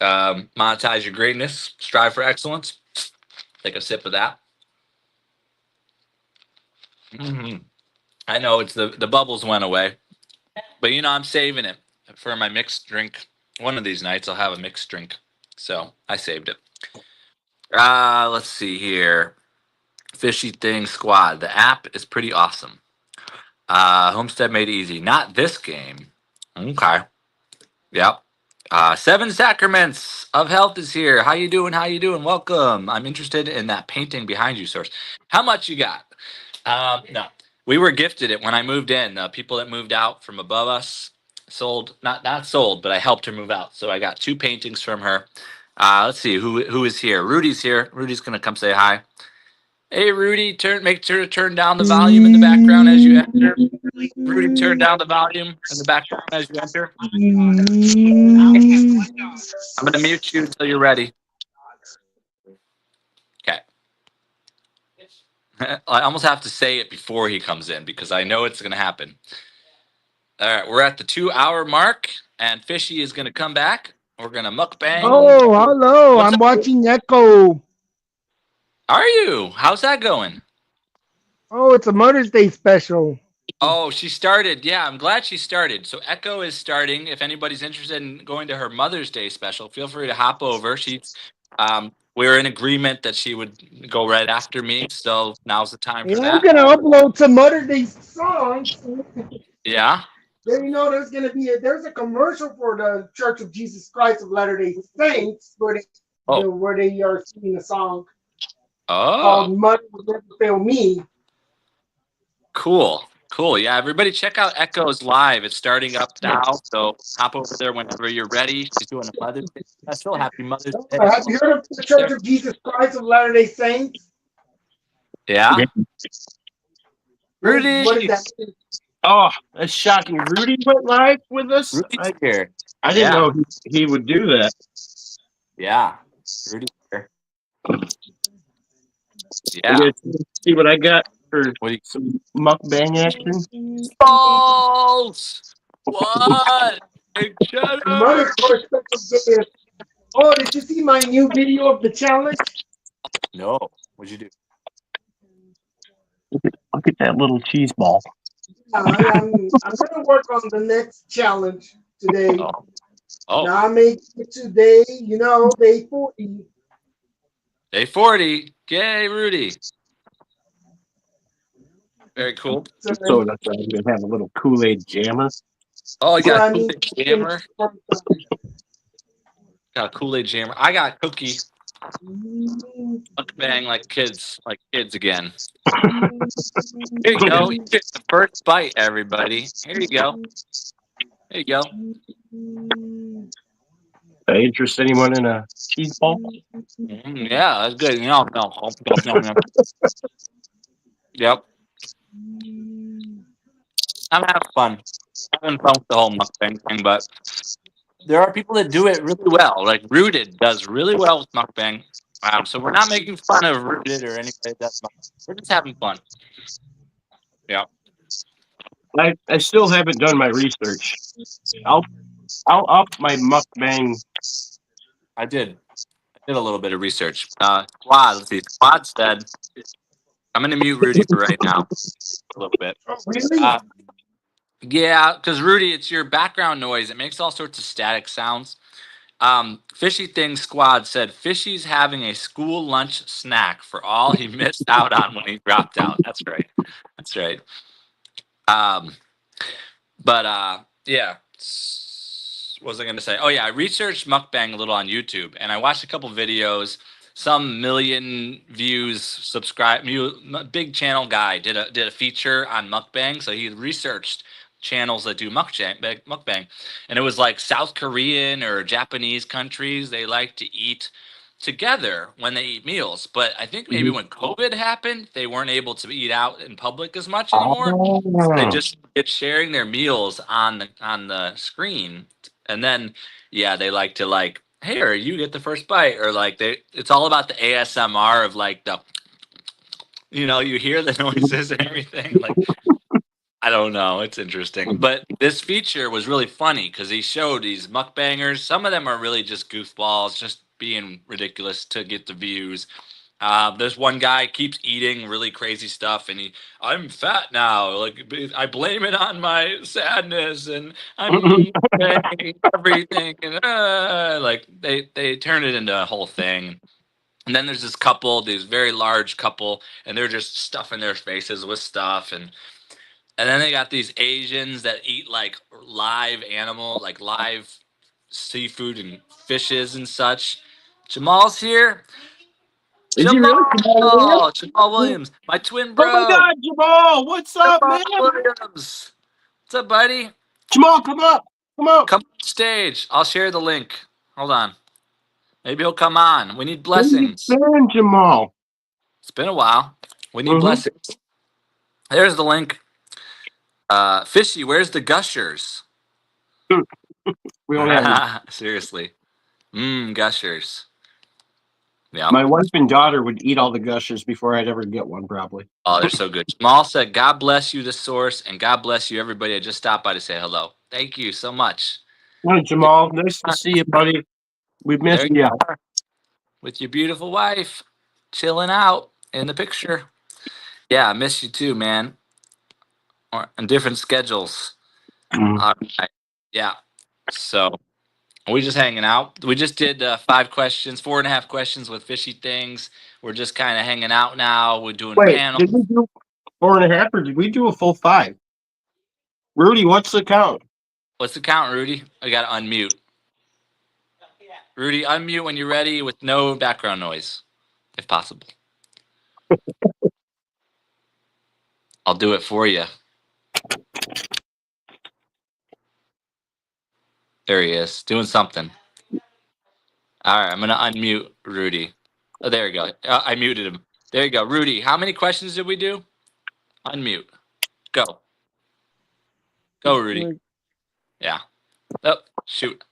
Monetize your greatness. Strive for excellence. Take a sip of that. I know it's the bubbles went away, but I'm saving it for my mixed drink. One of these nights I'll have a mixed drink, so I saved it. Let's see here. Fishy Things Squad. The app is pretty awesome. Homestead made it easy. Not this game. Okay. Yep. Seven Sacraments of Health is here. How you doing? How you doing? Welcome. I'm interested in that painting behind you, source. How much you got? No, we were gifted it when I moved in. People that moved out from above us sold, not sold, but I helped her move out. So I got two paintings from her. Let's see who is here. Rudy's here. Rudy's gonna come say hi. Hey, Rudy, make sure to turn down the volume in the background as you enter. Rudy, turn down the volume in the background as you enter. I'm gonna mute you until you're ready. Okay. I almost have to say it before he comes in because I know it's gonna happen. All right, we're at the 2 hour mark, and Fishy is gonna come back. We're gonna mukbang. Oh, hello. What's I'm up? watching Echo. Are you? How's that going? Oh, it's a Mother's Day special. Oh, she started. Yeah, I'm glad she started. So Echo is starting. If anybody's interested in going to her Mother's Day special, feel free to hop over. We're in agreement that she would go right after me. So now's the time for Yeah, I'm that. gonna upload some Mother's Day songs. Yeah. Then there's a commercial for the Church of Jesus Christ of Latter Day Saints Oh. where they are singing a song Oh. called "Mother Will Never Fail Me." Cool. Cool. Yeah, everybody check out Echoes Live. It's starting up now. So hop over there whenever you're ready. She's doing a Mother's Day special. Happy Mother's Day. Have you heard of the Church of Jesus Christ of Latter Day Saints? Yeah. What is Rudy. that? Oh, that's shocking. Rudy went live with us. Rudy's here. I didn't Yeah. know he would do that. Yeah. Rudy's here. You Yeah. guys see what I got for What do you some mukbang action? balls? What? Big cheddar. Mother's Day special gift. Oh, did you see my new video of the challenge? No. What'd you do? Look at that little cheese ball. I'm gonna work on the next challenge today. Oh. Oh. Now I made it today, day 40. Day 40. Yay, Rudy. Very cool. So, So that's why I'm gonna have a little Kool-Aid jammer. Oh, you so got I a need Kool-Aid to jammer. finish. Got a Kool-Aid jammer. I got cookie. Mukbang like kids again. Here you go. You get the first bite, everybody. Here you go. There you go. Interest anyone in a cheese ball? Yeah, that's good. No. Yep. I'm having fun. Having fun with the whole mukbang thing, but there are people that do it really well. Like Rooted does really well with mukbang. So we're not making fun of Rooted or anybody that does mukbang. We're just having fun. Yeah. I still haven't done my research. I'll up my mukbang. I did a little bit of research. Squad, let's see. Squad said, I'm going to mute Rudy for right now a little bit. Oh, really? Yeah, because Rudy, it's your background noise. It makes all sorts of static sounds. Fishy Things Squad said Fishy's having a school lunch snack for all he missed out on when he dropped out. That's right. That's right. But yeah. What was I going to say? Oh yeah, I researched mukbang a little on YouTube, and I watched a couple videos. Some million views, big channel guy did a feature on mukbang. So he researched channels that do mukbang, and it was like South Korean or Japanese countries. They like to eat together when they eat meals, but I think maybe when COVID happened, they weren't able to eat out in public as much anymore. They just get sharing their meals on the screen, and then yeah, they like to like, hey, or you get the first bite, or like it's all about the ASMR of like you hear the noises and everything. Like I don't know, it's interesting, but this feature was really funny because he showed these mukbangers. Some of them are really just goofballs, just being ridiculous to get the views. This one guy keeps eating really crazy stuff, and I'm fat now. Like I blame it on my sadness, and I'm eating everything, and like they turn it into a whole thing. And then there's this couple, this very large couple, and they're just stuffing their faces with stuff, and And then they got these Asians that eat like live animal, like live seafood and fishes and such. Jamal's here. Is he really? Jamal Williams, my twin Oh my bro. God, Jamal! What's up, Jamal man? Williams. What's up, buddy? Jamal, come up! Come up! Come on stage. I'll share the link. Hold on. Maybe he'll come on. We need Where you blessings. been, Jamal? It's been a while. We need Mhm. blessings. There's the link. Fishy, where's the gushers? We don't have any. Seriously. Gushers. Yeah. My wife and daughter would eat all the gushers before I'd ever get one, probably. Oh, they're so good. Jamal said, God bless you, the source, and God bless you, everybody. I just stopped by to say hello. Thank you so much. Hi, Jamal. Nice to see you, buddy. We've There missed you you. are with your beautiful wife chilling out in the picture. Yeah, I miss you too, man. On different schedules. Mm. All right. Yeah. So we just hanging out. We just did 5 questions, 4.5 questions with Fishy Things. We're just kind of hanging out now. We're doing Wait, panels. did we do 4.5 or did we do a full 5? Rudy, what's the count? What's the count, Rudy? I got to unmute. Rudy, unmute when you're ready with no background noise, if possible. I'll do it for you. There he is, doing something. All right, I'm going to unmute Rudy. Oh, there you go. I muted him. There you go. Rudy, how many questions did we do? Unmute. Go. Go, Rudy. Yeah. Oh, shoot.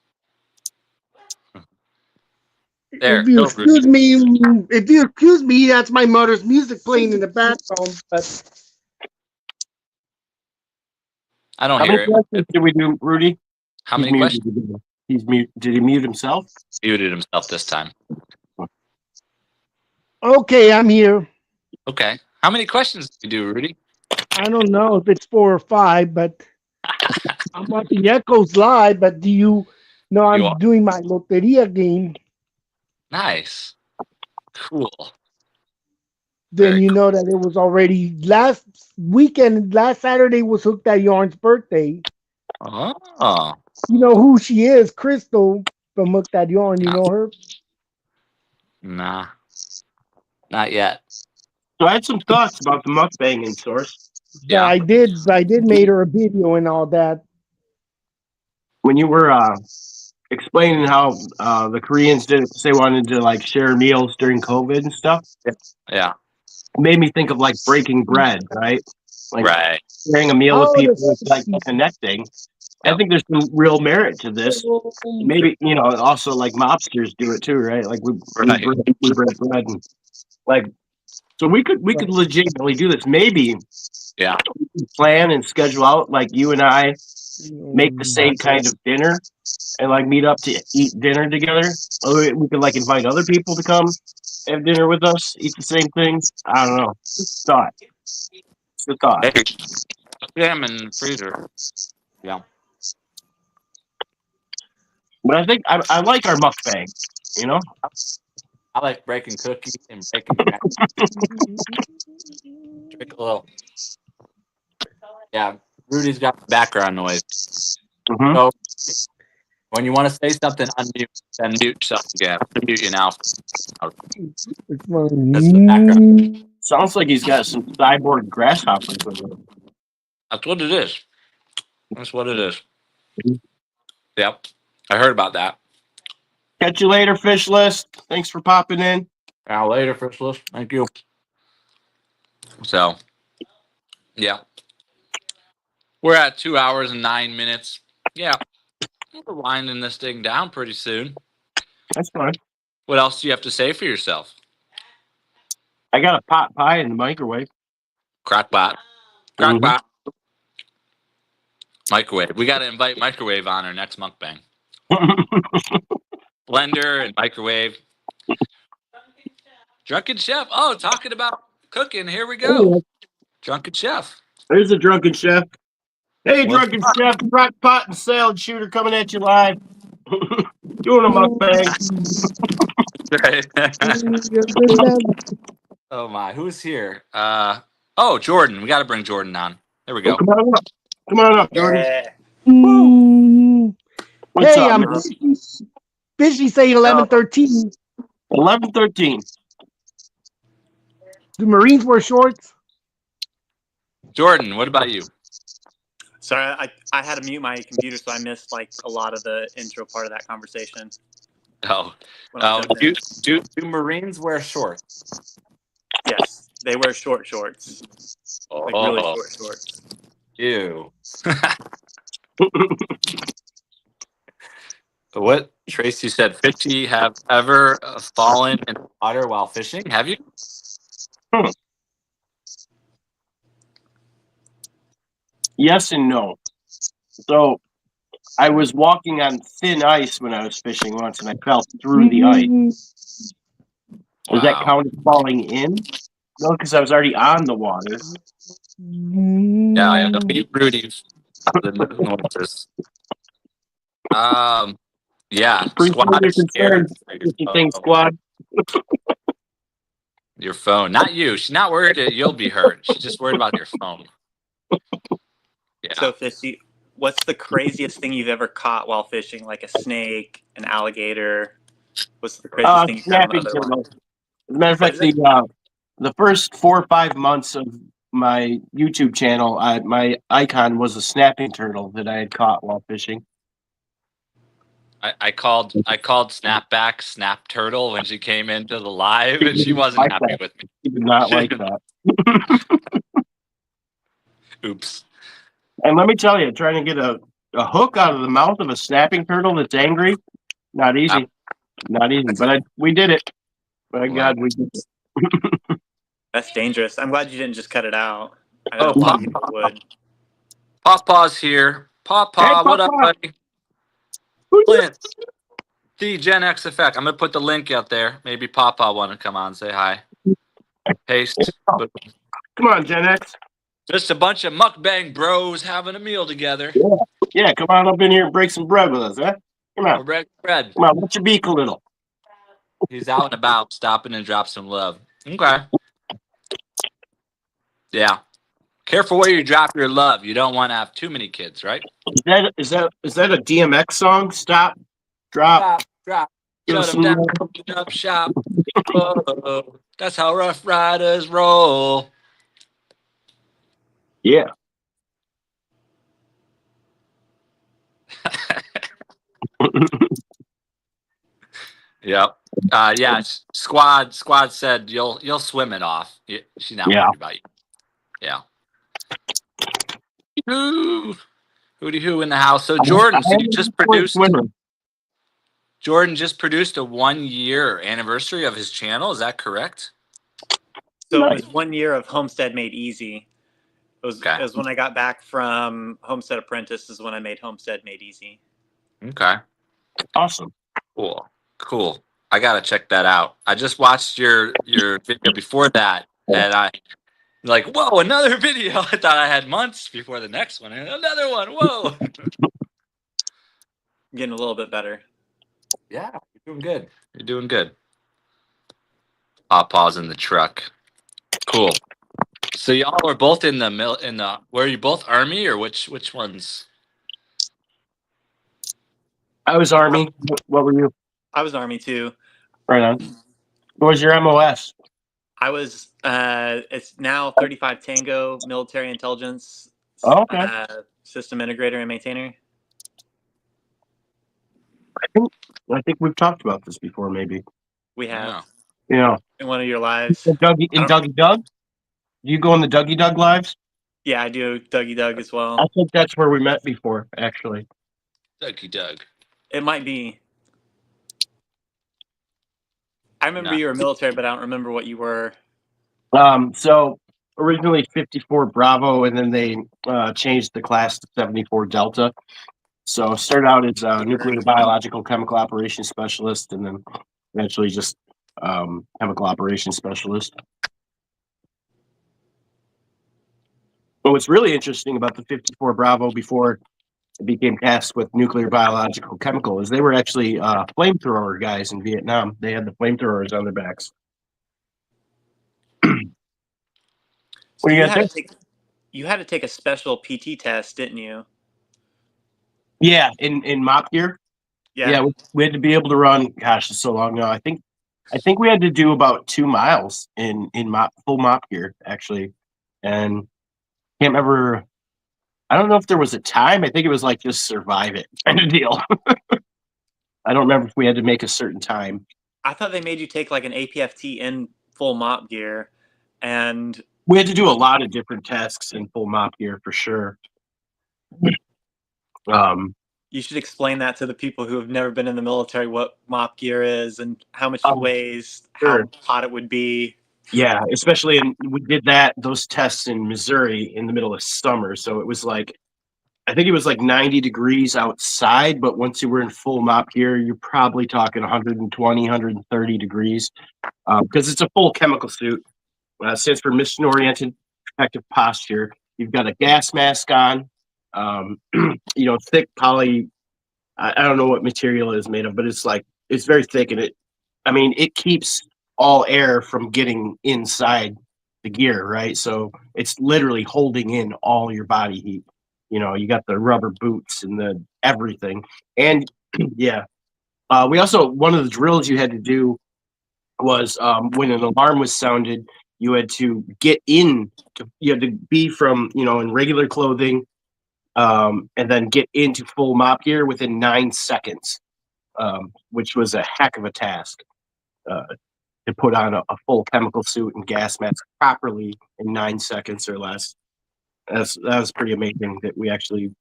There. If you Go, Rudy. excuse me, that's my mother's music playing in the background. But I don't How hear many it. questions did we do, Rudy? How He's many muted. questions? He's mute. Did he mute himself? Muted himself this time. okay, I'm here. Okay. How many questions did we do, Rudy? I don't know if it's 4 or 5, but I'm watching Echoes live. But do you know You are. I'm doing my Loteria game? Nice. Cool. Then Very you cool. know that it was already last weekend. Last Saturday was Hooked at Yarn's birthday. Oh. You know who she is, Crystal from Hooked at Yarn. You Nah. know her? Nah. Not yet. So I had some thoughts about the mukbanging source. But Yeah. I did made her a video and all that. When you were explaining how the Koreans did they wanted to like share meals during COVID and stuff, Yeah. it made me think of like breaking bread, right? Like Right. sharing a meal with Oh, people is like connecting. I Yep. think there's some real merit to this. Maybe also like mobsters do it too, right? Like we Right. break bread and like so we could legitimately do this. Maybe Yeah. we could plan and schedule out like you and I make the same kind of dinner and like meet up to eat dinner together. Or we could like invite other people to come have dinner with us, eat the same thing. I don't know. Just a thought. It's a thought. Hey, them in the freezer. Yeah. But I think I like our mukbang, you know? I like breaking cookies and breaking bread. Drink a little. Yeah. Rudy's got the background noise. Mm-hmm. So when you want to say something, unmute, then mute yourself again. Mute you now. That's the background. Sounds like he's got some cyborg grasshoppers with him. That's what it is. That's what it is. Yep. I heard about that. Catch you later, fish list. Thanks for popping in. Now later, First List. Thank you. So, yeah. We're at 2 hours and 9 minutes. Yeah. We're winding this thing down pretty soon. That's fine. What else do you have to say for yourself? I got a pot pie in the microwave. Crockpot. Crockpot. Microwave. We got to invite Microwave on our next mukbang. Blender and microwave. Drunken Chef. Oh, talking about cooking. Here we go. Drunken Chef. There's a drunken chef. Hey, What's drunken chef, crock pot and salad shooter coming at you live. Doing a mukbang. Oh my, who's here? Oh, Jordan. We got to bring Jordan on. There we Oh, go. come on up. Come on up, Jordan. Yeah. What's Hey, up, I'm man? Fishy say 11:13. 11:13. Do Marines wear shorts? Jordan, what about you? Sorry, I had to mute my computer, so I missed like a lot of the intro part of that conversation. Oh, When I jumped do, in. do Marines wear shorts? Yes, they wear shorts, like really Oh, short shorts. ew. What Tracy said, Fishy, have ever fallen in the water while fishing? Have you? Yes and no. So I was walking on thin ice when I was fishing once, and I fell through the ice. Does that Wow. count as falling in? No, because I was already on the water. Yeah, don't be Rudy. The noises. Yeah, Appreciate squad your is scared. concern, Fishy Things squad. Your phone, not you. She's not worried that you'll be hurt. She's just worried about your phone. Yeah. So, Fishy, what's the craziest thing you've ever caught while fishing? Like a snake, an alligator? What's the craziest thing you've had on the Snapping other turtle. line? As a matter of What fact, is it? the first 4 or 5 months of my YouTube channel, my icon was a snapping turtle that I had caught while fishing. I called Snapback Snap Turtle when she came into the live, and she wasn't Like happy that. with me. He did not like that. Oops. And let me tell you, trying to get a hook out of the mouth of a snapping turtle that's angry, not easy. Not easy. But we did it. By God, we did it. That's dangerous. I'm glad you didn't just cut it out. I Oh, know a lot of people would. Pawpaw's here. Hey, Pawpaw, what up, Papa! buddy? Who's Clint. The Gen X effect. I'm gonna put the link out there. Maybe Pawpaw want to come on and say hi. Paste. this? Come on, Gen X. Just a bunch of mukbang bros having a meal together. Yeah, come on up in here and break some bread with us, huh? Come on. We're breaking bread. Come on, let your beak a little. He's out and about, stopping and drop some love. Okay. Yeah. Careful where you drop your love. You don't want to have too many kids, right? Is that a DMX song? Stop, drop. Drop. Give us Shut them some down. love. Open up shop. Whoa. That's how Rough Riders roll. Yeah. Yep. Yeah. Squad said you'll swim it off. She's not Yeah. worried about you. Yeah. Ooh. Hooty hoo in the house. So Jordan, so you just produced. Jordan just produced a 1-year anniversary of his channel. Is that correct? So Nice. it was 1 year of Homestead Made Easy. It was when I got back from Homestead Apprentice is when I made Homestead Made Easy. Okay. Awesome. Cool. I gotta check that out. I just watched your video before that, and I like, whoa, another video. I thought I had months before the next one, and another one. Whoa. Getting a little bit better. Yeah, you're doing good. You're doing good. Pawpaw's in the truck. Cool. So y'all were both in the were you both Army or which ones? I was Army. What were you? I was Army too. Right on. What was your MOS? I was it's now 35 Tango military intelligence Oh, okay. system integrator and maintainer. I think we've talked about this before, maybe. We have Yeah. in one of your lives. Dougie Doug? Do you go on the Dougie Doug lives? Yeah, I do Dougie Doug as well. I think that's where we met before, actually. Dougie Doug. It might be. I remember you were military, but I don't remember what you were. So originally 54 Bravo, and then they changed the class to 74 Delta. So started out as a nuclear biological chemical operations specialist, and then eventually just chemical operations specialist. But what's really interesting about the 54 Bravo before it became tasked with nuclear biological chemical is they were actually flamethrower guys in Vietnam. They had the flamethrowers on their backs. What do you got there? You had to take a special PT test, didn't you? Yeah, in mop gear. Yeah, we had to be able to run. Gosh, it's so long now. I think we had to do about 2 miles in full mop gear actually, and can't remember. I don't know if there was a time. I think it was like just survive it kind of deal. I don't remember if we had to make a certain time. I thought they made you take like an APFT in full mop gear, and We had to do a lot of different tasks in full mop gear for sure. Um, you should explain that to the people who have never been in the military what mop gear is and how much it Oh, weighs, sure. how hot it would be. Yeah, especially we did those tests in Missouri in the middle of summer, so it was like I think it was like 90 degrees outside, but once you were in full mop gear, you're probably talking 120, 130 degrees because it's a full chemical suit. It stands for mission-oriented protective posture. You've got a gas mask on, thick poly. I don't know what material it is made of, but it's very thick, and it keeps all air from getting inside the gear, right? So it's literally holding in all your body heat. You got the rubber boots and the everything, and yeah. We also one of the drills you had to do was when an alarm was sounded, you had to you had to be from in regular clothing, and then get into full mop gear within 9 seconds, which was a heck of a task. To put on a full chemical suit and gas mask properly in 9 seconds or less. That was pretty amazing that we actually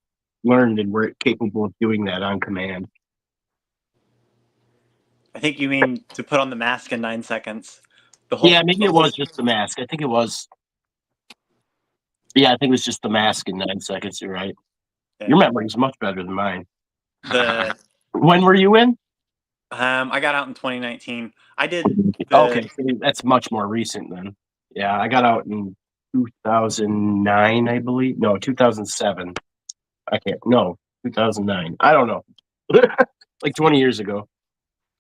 learned and were capable of doing that on command. I think you mean to put on the mask in 9 seconds. Yeah, maybe it was just the mask. I think it was. Yeah, I think it was just the mask in 9 seconds. You're right. Yeah. Your memory is much better than mine. When were you in? I got out in 2019. I did. Okay, so that's much more recent then. Yeah, I got out in 2009, I believe. No, 2007. 2009. I don't know. Like 20 years ago.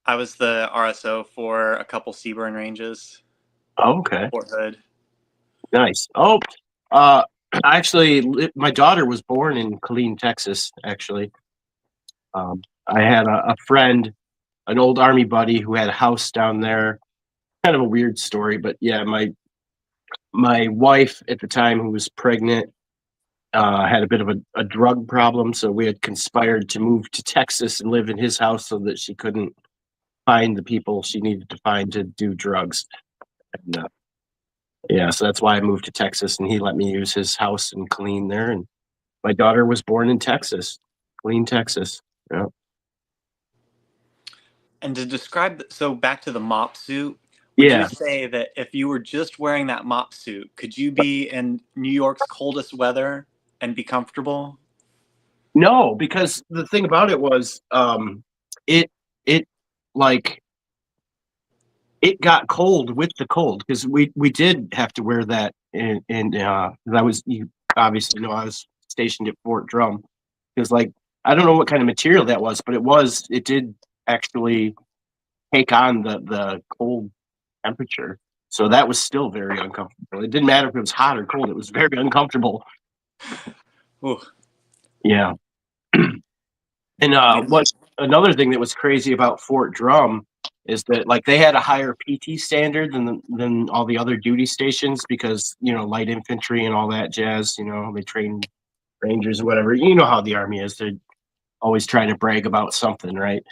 I was the RSO for a couple Seaburn ranges. Oh, okay. Fort Hood. Nice. Actually, my daughter was born in Killeen, Texas, actually. I had a friend, an old Army buddy who had a house down there. Kind of a weird story, but yeah, my wife at the time, who was pregnant, had a bit of a drug problem, so we had conspired to move to Texas and live in his house so that she couldn't find the people she needed to find to do drugs. And, yeah, so that's why I moved to Texas, and he let me use his house in Killeen there. And my daughter was born in Texas, Killeen, Texas. Yeah. And to describe, so back to the mop suit, would you say that if you were just wearing that mop suit, could you be in New York's coldest weather and be comfortable? No, because the thing about it was, it got cold with the cold because we did have to wear that, and you obviously know I was stationed at Fort Drum, because I don't know what kind of material that was, but it did actually take on the cold temperature, so that was still very uncomfortable. It didn't matter if it was hot or cold; it was very uncomfortable. Ooh. Yeah. And what another thing that was crazy about Fort Drum is that they had a higher PT standard than all the other duty stations, because light infantry and all that jazz. They train rangers or whatever. You know how the Army is; they're always trying to brag about something, right?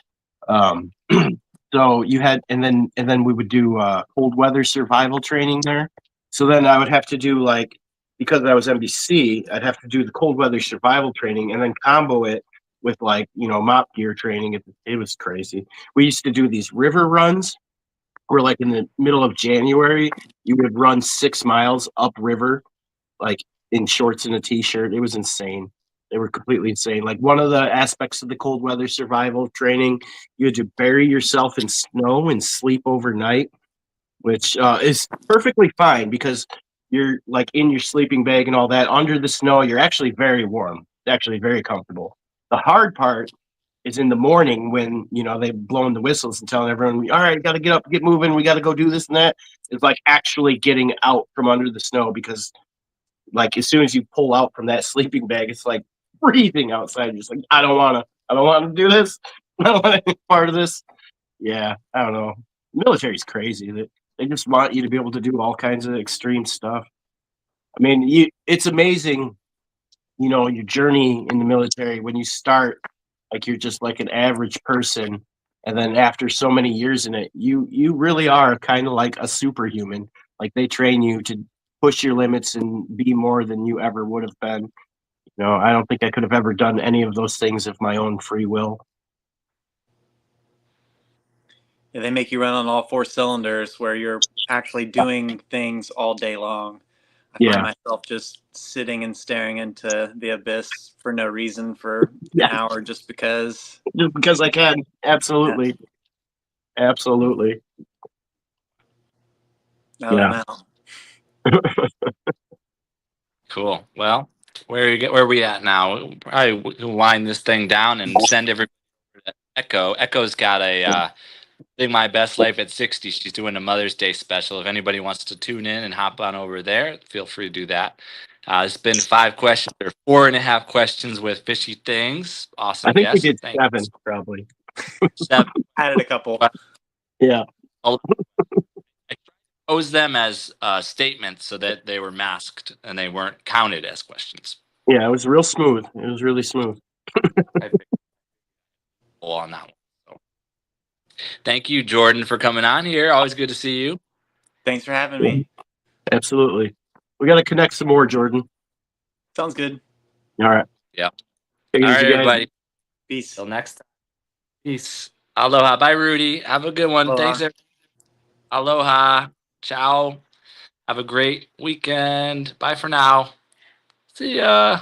So you had, and then we would do cold weather survival training there. So then I would have to do, because I was NBC, I'd have to do the cold weather survival training and then combo it with mop gear training. It was crazy. We used to do these river runs where in the middle of January, you would run 6 miles upriver, in shorts and a t-shirt. It was insane. They were completely insane. One of the aspects of the cold weather survival training, you had to bury yourself in snow and sleep overnight, which is perfectly fine because you're in your sleeping bag and all that. Under the snow, you're actually very warm, actually very comfortable. The hard part is in the morning when they've blown the whistles and telling everyone, all right, got to get up, get moving, we got to go do this and that. It's actually getting out from under the snow, because like as soon as you pull out from that sleeping bag, it's like freezing outside. You're just like, I don't want to do this. I don't want any part of this. Yeah, I don't know. Military's crazy. They just want you to be able to do all kinds of extreme stuff. I mean, it's amazing, your journey in the military when you start, like you're just like an average person, and then after so many years in it, you really are kind of like a superhuman. Like they train you to push your limits and be more than you ever would have been. I don't think I could have ever done any of those things of my own free will. Yeah, they make you run on all four cylinders where you're actually doing things all day long. I Yeah. find myself just sitting and staring into the abyss for no reason for Yeah. an hour just because. Just because I can. Absolutely. Yeah. Absolutely. Now that I'm out. Cool. Well, where are we at now? Probably wind this thing down and send everybody to Echo. Echo's got a Live My Best Life at 60. She's doing a Mother's Day special. If anybody wants to tune in and hop on over there, feel free to do that. It's been 5 questions or 4.5 questions with Fishy Things. Awesome I think we guest. did Thanks. 7 probably. 7. Added a couple. Yeah. I posed them as statements so that they were masked and they weren't counted as questions. Yeah, it was real smooth. It was really smooth. On that one. So. Thank you, Jordan, for coming on here. Always good to see you. Thanks for having me. Absolutely. We got to connect some more, Jordan. Sounds good. All right. Yeah. Take it All right, easy, guys. everybody. Peace. Till next time. Peace. Aloha. Bye, Rudy. Have a good one. Aloha. Thanks, everybody. Aloha. Ciao. Have a great weekend. Bye for now. See ya.